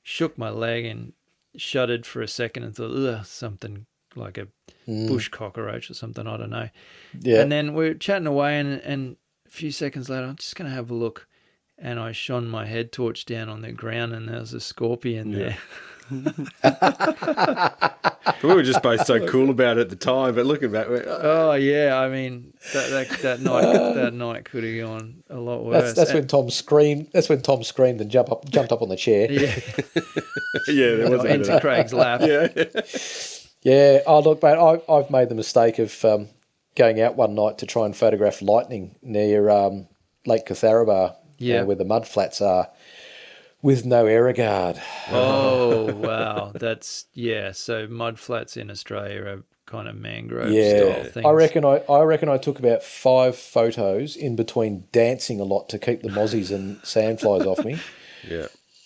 shook my leg and shuddered for a second and thought, ugh, something like a bush cockroach or something, I don't know. Yeah. And then we're chatting away, and a few seconds later, I'm just going to have a look, and I shone my head torch down on the ground, and there was a scorpion there. We were just both so cool about it at the time, but looking back, oh yeah, I mean that night could have gone a lot worse. That's when Tom screamed. That's when Tom screamed and jumped up on the chair. Yeah, there was into Craig's lap. Yeah. Oh, look, mate, I've made the mistake of going out one night to try and photograph lightning near Lake Catharaba, where the mud flats are, with no error guard. Oh, wow. So mud flats in Australia are kind of mangrove style things. I reckon I took about 5 photos in between dancing a lot to keep the mozzies and sandflies off me. Yeah.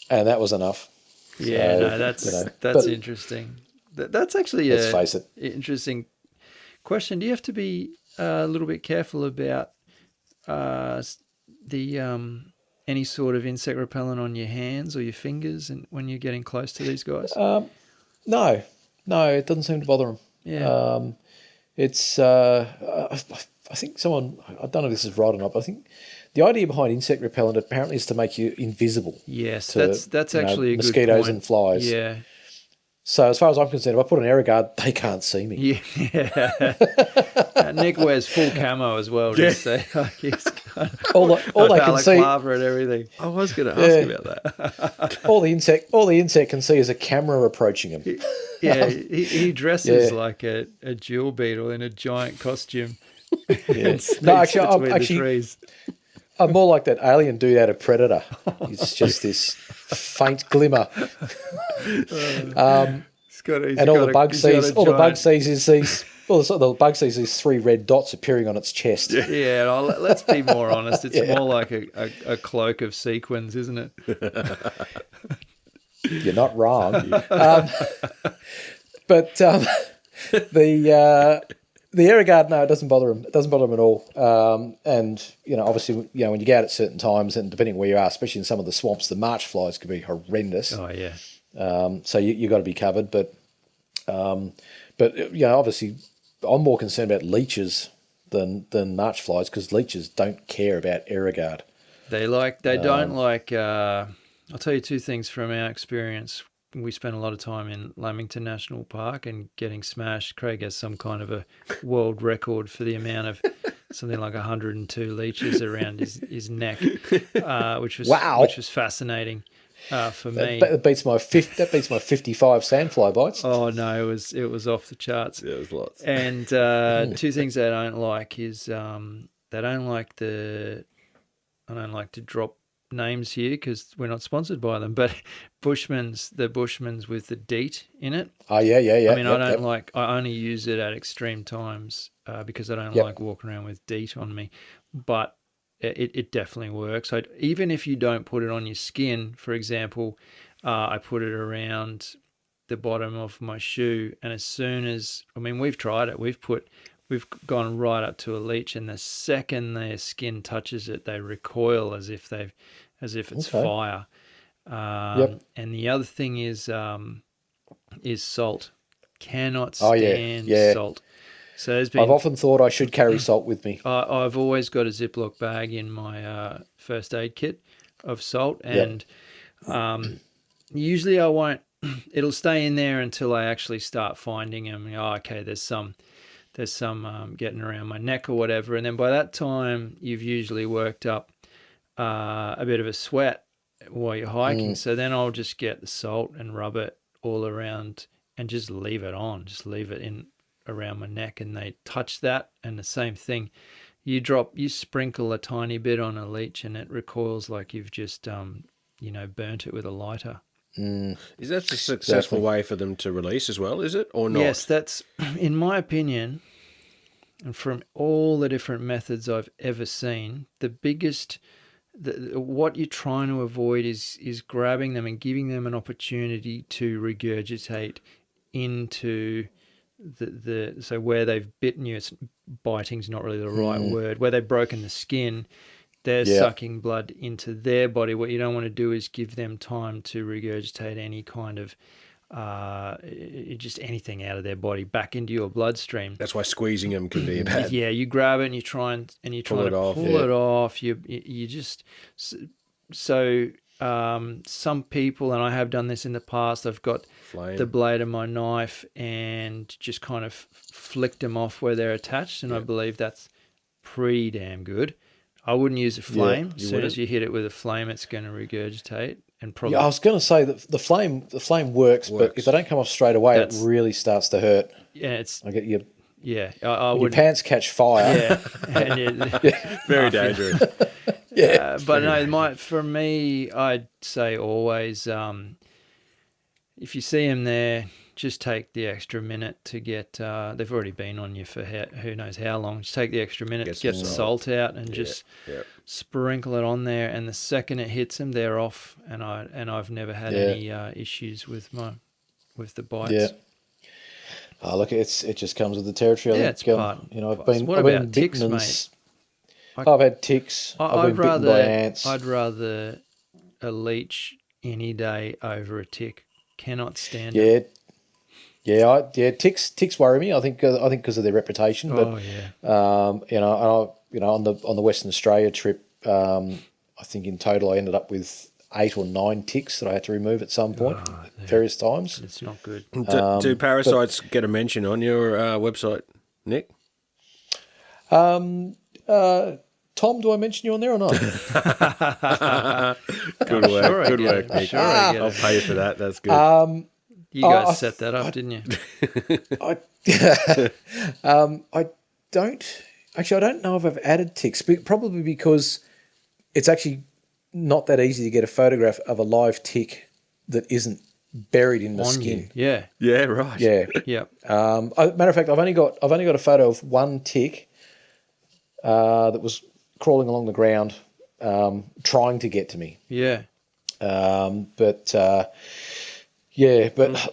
And that was enough. Yeah, that's interesting. That's actually let's face it, interesting question. Do you have to be a little bit careful about any sort of insect repellent on your hands or your fingers and when you're getting close to these guys? No, it doesn't seem to bother them. Yeah. It's I think someone, I don't know if this is right or not, but I think the idea behind insect repellent apparently is to make you invisible. Yes, that's actually a good mosquitoes point. And flies. Yeah. So as far as I'm concerned, if I put an error guard, they can't see me. Yeah. Nick wears full camo as well. Yeah. Just say, all they can see, and everything. I was going to ask about that. all the insect can see is a camera approaching him. He dresses like a jewel beetle in a giant costume. Yeah. No, actually, I'm more like that alien dude out of Predator. It's just this faint glimmer. All the bug sees is these 3 red dots appearing on its chest. Yeah, let's be more honest. It's more like a cloak of sequins, isn't it? You're not wrong. But the error guard, no, it doesn't bother them. It doesn't bother them at all. And obviously, when you go out at certain times, and depending where you are, especially in some of the swamps, the march flies can be horrendous. Oh yeah. So you got to be covered. But obviously, I'm more concerned about leeches than march flies, because leeches don't care about error guard. They don't like. I'll tell you 2 things from our experience. We spent a lot of time in Lamington National Park and getting smashed. Craig has some kind of a world record for the amount of something like 102 leeches around his neck, which was fascinating for me. That beats my 55 sandfly bites. Oh no, it was off the charts. Yeah, it was lots. And 2 things they don't like is they don't like I don't like to drop names here because we're not sponsored by them, but the Bushmans with the DEET in it. Oh yeah. I mean, I only use it at extreme times because I don't like walking around with DEET on me. But it definitely works. Even if you don't put it on your skin, for example, I put it around the bottom of my shoe, and as soon as, I mean, we've tried it, we've gone right up to a leech, and the second their skin touches it, they recoil as if it's fire. And the other thing is salt. Cannot stand salt. So I've often thought I should carry salt with me. I've always got a Ziploc bag in my first aid kit of salt, and usually I won't. It'll stay in there until I actually start finding them. Okay, there's some getting around my neck or whatever, and then by that time you've usually worked up a bit of a sweat while you're hiking. So then I'll just get the salt and rub it all around and just leave it on. Just leave it in around my neck, and they touch that, and the same thing. You sprinkle a tiny bit on a leech, and it recoils like you've just burnt it with a lighter. Is that a successful way for them to release as well, is it, or not? Yes, that's, in my opinion, and from all the different methods I've ever seen, the biggest, what you're trying to avoid is grabbing them and giving them an opportunity to regurgitate into so where they've bitten you. Biting's not really the right word. Where they've broken the skin, they're sucking blood into their body. What you don't want to do is give them time to regurgitate any kind of just anything out of their body back into your bloodstream. That's why squeezing them can be bad. Yeah, you grab it and you try to pull it off. You just some people, and I have done this in the past, I've got the blade of my knife and just kind of flicked them off where they're attached, and I believe that's pretty damn good. I wouldn't use a flame. As soon as you hit it with a flame, it's going to regurgitate. And probably, I was going to say that the flame works, but if they don't come off straight away, it really starts to hurt. Yeah, I get you. Yeah, your pants catch fire. Yeah, very dangerous. But no, for me, I'd say always, if you see them there, just take the extra minute to get. They've already been on you for who knows how long. Just take the extra minute to get the salt out and just sprinkle it on there. And the second it hits them, they're off. And I've never had any issues with the bites. Yeah. Oh, look, it just comes with the territory. It's part. I've been ticks, bitten, mate? I've had ticks. I've been bitten by ants. I'd rather a leech any day over a tick. Cannot stand it. Ticks worry me. I think because of their reputation. But on the Western Australia trip, I think in total I ended up with 8 or 9 ticks that I had to remove at some point, various times. It's not good. Do parasites get a mention on your website, Nick? Tom, do I mention you on there or not? Good work, good work, Nick. Sure, I'll pay you for that. That's good. You guys set that up, didn't you? I don't know if I've added ticks, but probably because it's actually not that easy to get a photograph of a live tick that isn't buried in the skin. Yeah. Yeah, right. Yeah. Yeah. Matter of fact, I've only got a photo of one tick that was crawling along the ground, trying to get to me. Yeah. But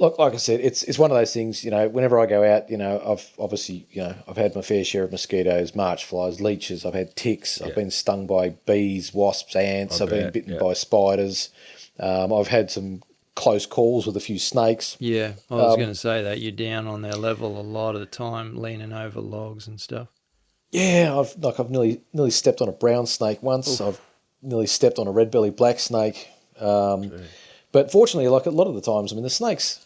look, like I said, it's one of those things. Whenever I go out, I've had my fair share of mosquitoes, march flies, leeches. I've had ticks. I've been stung by bees, wasps, ants. I've been bitten by spiders. I've had some close calls with a few snakes. Yeah, I was going to say that you're down on their level a lot of the time, leaning over logs and stuff. Yeah, I've nearly stepped on a brown snake once. Oof. I've nearly stepped on a red-bellied black snake. But fortunately, like a lot of the times, the snakes,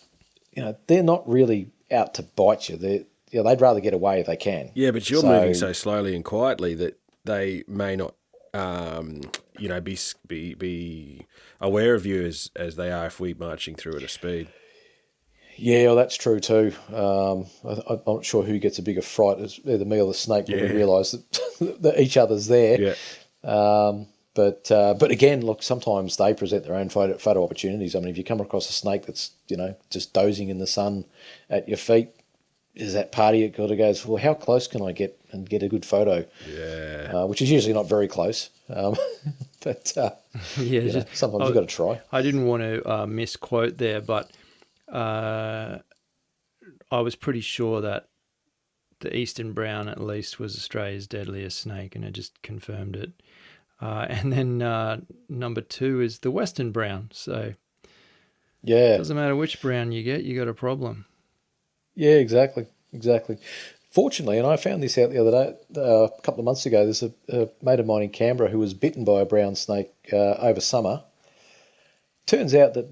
they're not really out to bite you. They'd rather get away if they can. Yeah, but you're moving so slowly and quietly that they may not, be aware of you as they are if we're marching through at a speed. Yeah, well, that's true too. I'm not sure who gets a bigger fright, either me or the snake, when we realise that each other's there. Yeah. But again, look, sometimes they present their own photo opportunities. If you come across a snake that's just dozing in the sun at your feet, is that party that kind of goes, well, how close can I get and get a good photo? Yeah. Which is usually not very close. But Yeah, sometimes you've got to try. I didn't want to misquote there, but I was pretty sure that the eastern brown at least was Australia's deadliest snake, and it just confirmed it. And then number 2 is the western brown. So Yeah. it doesn't matter which brown you get, you got a problem. Yeah, exactly. Fortunately, and I found this out the other day, a couple of months ago, there's a mate of mine in Canberra who was bitten by a brown snake over summer. Turns out that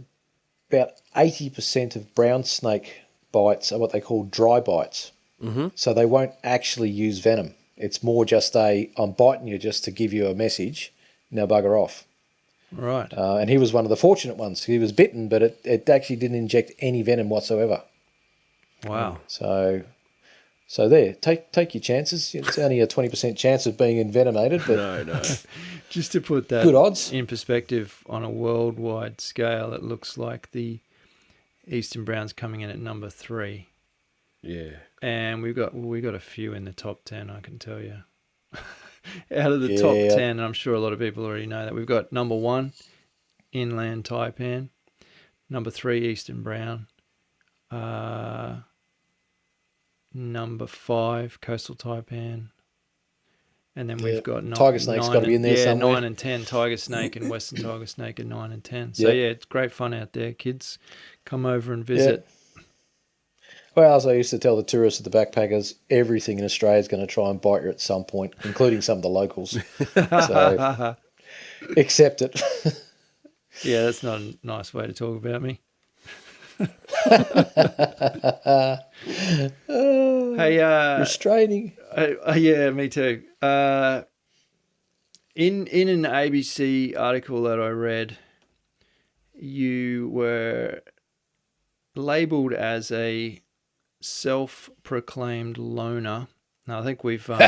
about 80% of brown snake bites are what they call dry bites. Mm-hmm. So they won't actually use venom. It's more just I'm biting you just to give you a message, now bugger off. Right. And he was one of the fortunate ones. He was bitten, but it actually didn't inject any venom whatsoever. Wow. So there, take your chances. It's only a 20% chance of being envenomated, but No. Just to put that good odds in perspective on a worldwide scale, it looks like the eastern brown's coming in at number 3. Yeah. And we got a few in the top 10, I can tell you. Out of the top 10, and I'm sure a lot of people already know that, we've got number 1, inland taipan, number 3, eastern brown, number 5, coastal taipan, and then we've got tiger snake's got to be in there somewhere. 9 and 10, tiger snake and western tiger snake are 9 and 10. So yeah, it's great fun out there. Kids, come over and visit. Yeah. Well, as I used to tell the tourists at the backpackers, everything in Australia is going to try and bite you at some point, including some of the locals. So accept it. Yeah, that's not a nice way to talk about me. Hey, restraining. Yeah, me too. In an ABC article that I read, you were labelled as a self-proclaimed loner. Now I think we've gone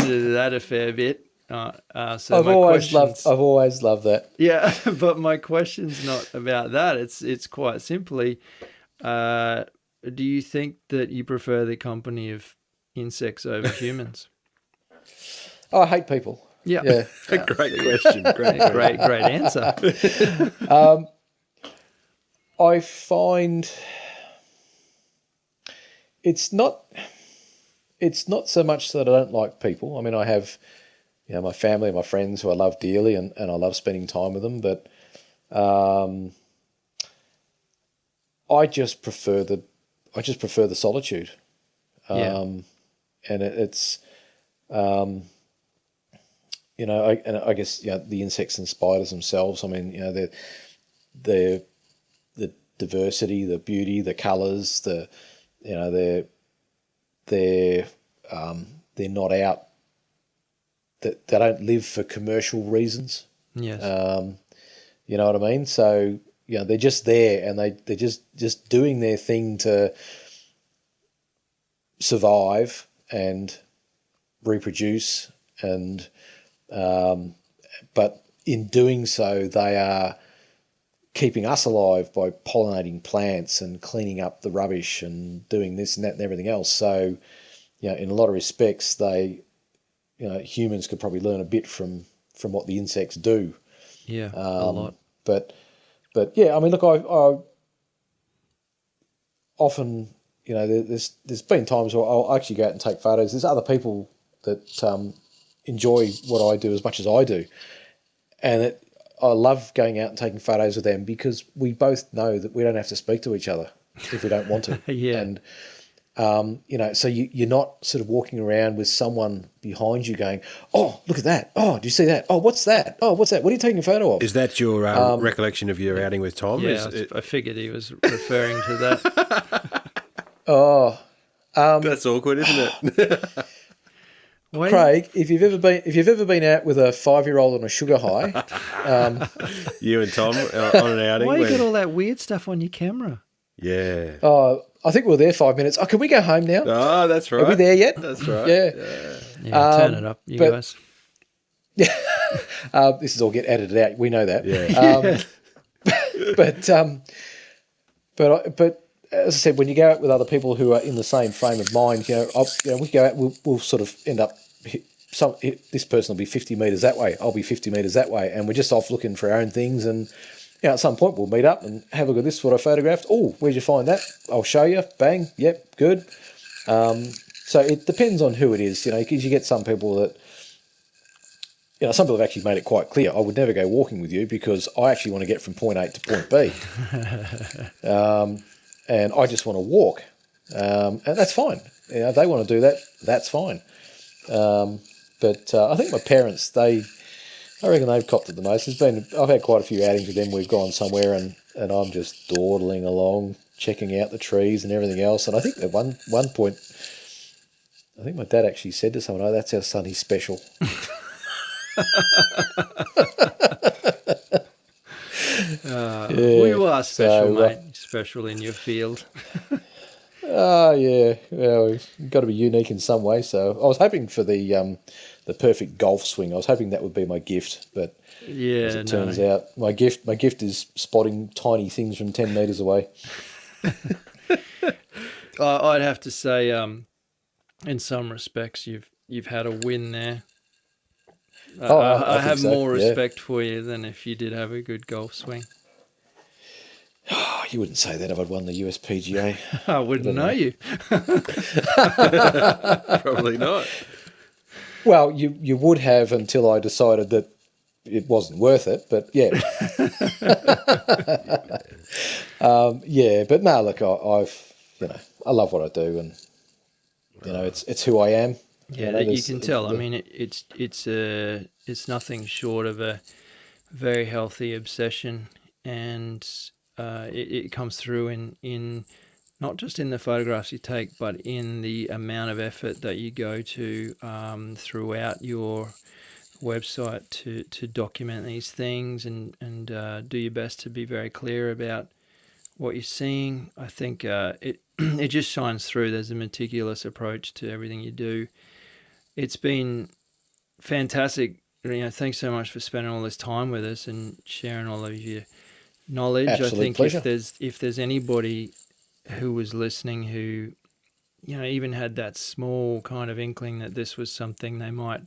into that a fair bit. So I've always loved that. Yeah, but my question's not about that. It's quite simply, do you think that you prefer the company of insects over humans? Oh, I hate people. Yeah. Great question. Great answer. I find it's not so much that I don't like people. I mean, I have, my family and my friends who I love dearly, and I love spending time with them. But I just prefer the solitude. And it's I guess the insects and spiders themselves. I mean, the diversity, the beauty, the colours, they're not out. They don't live for commercial reasons. Yes. You know what I mean? So they're just there, and they're just doing their thing to survive and reproduce, and but in doing so, they are keeping us alive by pollinating plants and cleaning up the rubbish and doing this and that and everything else. So, in a lot of respects, humans could probably learn a bit from what the insects do. Yeah, a lot. But yeah, I mean, look, I often, there's been times where I'll actually go out and take photos. There's other people that enjoy what I do as much as I do, and I love going out and taking photos with them because we both know that we don't have to speak to each other if we don't want to. Yeah. And, so you're not sort of walking around with someone behind you going, oh, look at that. Oh, do you see that? Oh, what's that? Oh, what's that? What are you taking a photo of? Is that your recollection of your outing with Tom? Yeah, I figured he was referring to that. Oh. That's awkward, isn't it? Craig, if you've ever been out with a 5-year-old on a sugar high, you and Tom on an outing. Why you got all that weird stuff on your camera? Yeah. I think we were there 5 minutes. Oh, can we go home now? Oh, that's right. Are we there yet? That's right. Yeah. Turn it up, guys. Yeah. This is all get edited out. We know that. Yeah. But But as I said, when you go out with other people who are in the same frame of mind, we go out, we'll sort of end up. This person will be 50 metres that way. I'll be 50 metres that way, and we're just off looking for our own things. And at some point we'll meet up and have a look at this. What I photographed. Oh, where'd you find that? I'll show you. Bang. Yep. Good. So it depends on who it is, because you get some people that. Some people have actually made it quite clear. I would never go walking with you because I actually want to get from point A to point B, and I just want to walk, and that's fine. If they want to do that, that's fine. But I think my parents, I reckon they've copped it the most. I've had quite a few outings with them. We've gone somewhere and I'm just dawdling along, checking out the trees and everything else. And I think at one point, I think my dad actually said to someone, "Oh, that's our son. He's special." Well, you are special, mate. Special in your field. Yeah. Well, you've got to be unique in some way. So I was hoping for the perfect golf swing. I was hoping that would be my gift, but as it turns out, my gift is spotting tiny things from 10 metres away. I'd have to say, in some respects, you've had a win there. I have more respect for you than if you did have a good golf swing. Oh, you wouldn't say that if I'd won the USPGA. I wouldn't know you. Probably not. Well, you would have until I decided that it wasn't worth it, but yeah. But no, look, I love what I do, and it's who I am. Yeah, you can tell. I mean, it's nothing short of a very healthy obsession, and it comes through in not just in the photographs you take, but in the amount of effort that you go to throughout your website to document these things and do your best to be very clear about what you're seeing. I think it just shines through. There's a meticulous approach to everything you do. It's been fantastic. Thanks so much for spending all this time with us and sharing all of your knowledge. Absolute I think pleasure. if there's anybody who was listening who, even had that small kind of inkling that this was something they might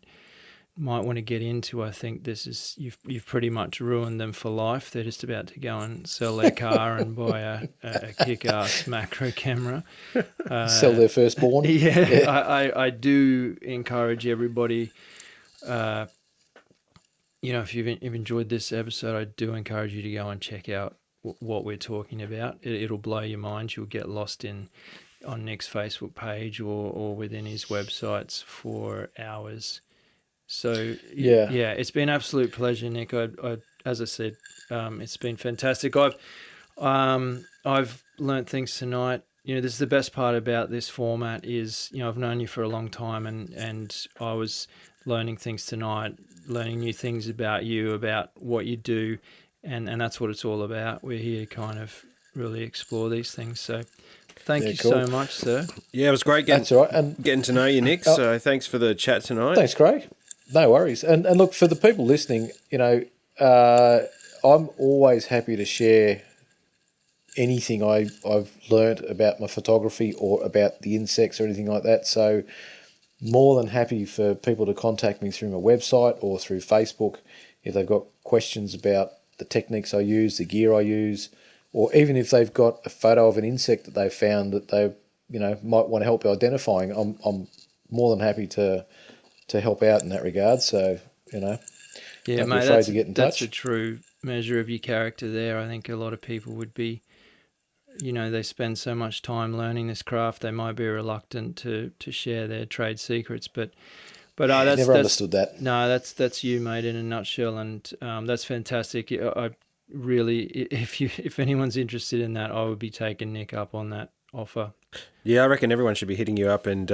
want to get into, I think this is you've pretty much ruined them for life. They're just about to go and sell their car and buy a kick-ass macro camera. Sell their firstborn. Yeah. I do encourage everybody, if you've enjoyed this episode, I do encourage you to go and check out what we're talking about. It'll blow your mind. You'll get lost on Nick's Facebook page or within his websites for hours. So it's been an absolute pleasure, Nick. I as I said, it's been fantastic. I've learnt things tonight. This is the best part about this format is, I've known you for a long time, and I was learning things tonight, learning new things about you, about what you do, and that's what it's all about. We're here to kind of really explore these things. So thank you cool. so much, sir. Yeah, it was great That's all right. And getting to know you, Nick. So thanks for the chat tonight. Thanks, Craig. No worries. And look, for the people listening, I'm always happy to share anything I've learnt about my photography or about the insects or anything like that. So more than happy for people to contact me through my website or through Facebook if they've got questions about the techniques I use, the gear I use, or even if they've got a photo of an insect that they've found that they might want to help identifying. I'm more than happy to help out in that regard. So, don't be afraid to get in touch. That's a true measure of your character there. I think a lot of people would be, they spend so much time learning this craft, they might be reluctant to share their trade secrets. But that's never understood that. No, that's you, mate, in a nutshell, and that's fantastic. I really, if anyone's interested in that, I would be taking Nick up on that offer. Yeah, I reckon everyone should be hitting you up and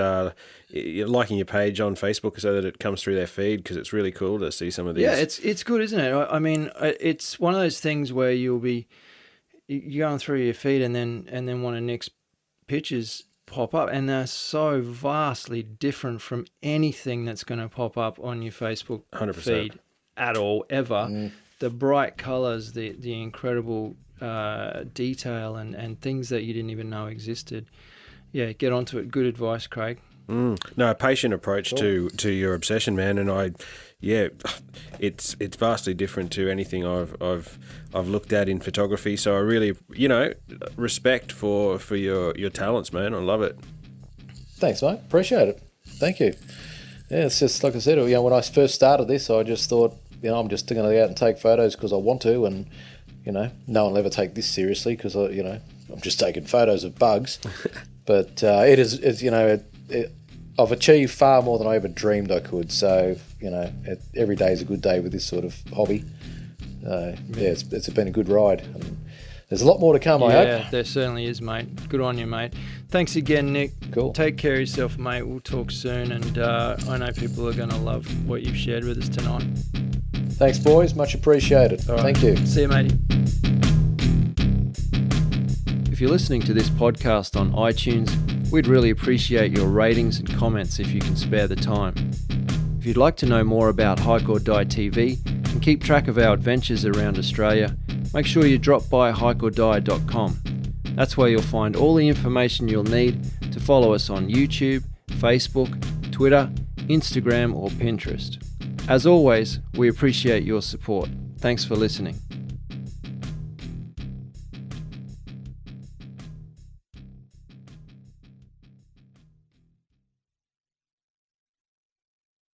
liking your page on Facebook so that it comes through their feed, because it's really cool to see some of these. Yeah, it's good, isn't it? I mean, it's one of those things where you're going through your feed and then one of Nick's pictures pop up, and they're so vastly different from anything that's going to pop up on your Facebook 100%. feed at all, ever. the bright colours, the incredible detail and things that you didn't even know existed. Yeah, get onto it. Good advice, Craig. No, a patient approach to your obsession, man, and it's vastly different to anything I've looked at in photography. So I really, respect for your talents, man. I love it. Thanks, mate. Appreciate it. Thank you. Yeah, it's just like I said, when I first started this, I just thought, I'm just going to go out and take photos because I want to, and no one will ever take this seriously because I'm just taking photos of bugs. But I've achieved far more than I ever dreamed I could. So every day is a good day with this sort of hobby. It's been a good ride. And there's a lot more to come, I hope. Yeah, there certainly is, mate. Good on you, mate. Thanks again, Nick. Cool. Take care of yourself, mate. We'll talk soon, and I know people are going to love what you've shared with us tonight. Thanks, boys. Much appreciated. All right. Thank you. See you, matey. If you're listening to this podcast on iTunes, we'd really appreciate your ratings and comments if you can spare the time. If you'd like to know more about HikeordieTV and keep track of our adventures around Australia, make sure you drop by Hikeordie.com. That's where you'll find all the information you'll need to follow us on YouTube, Facebook, Twitter, Instagram or Pinterest. As always, we appreciate your support. Thanks for listening.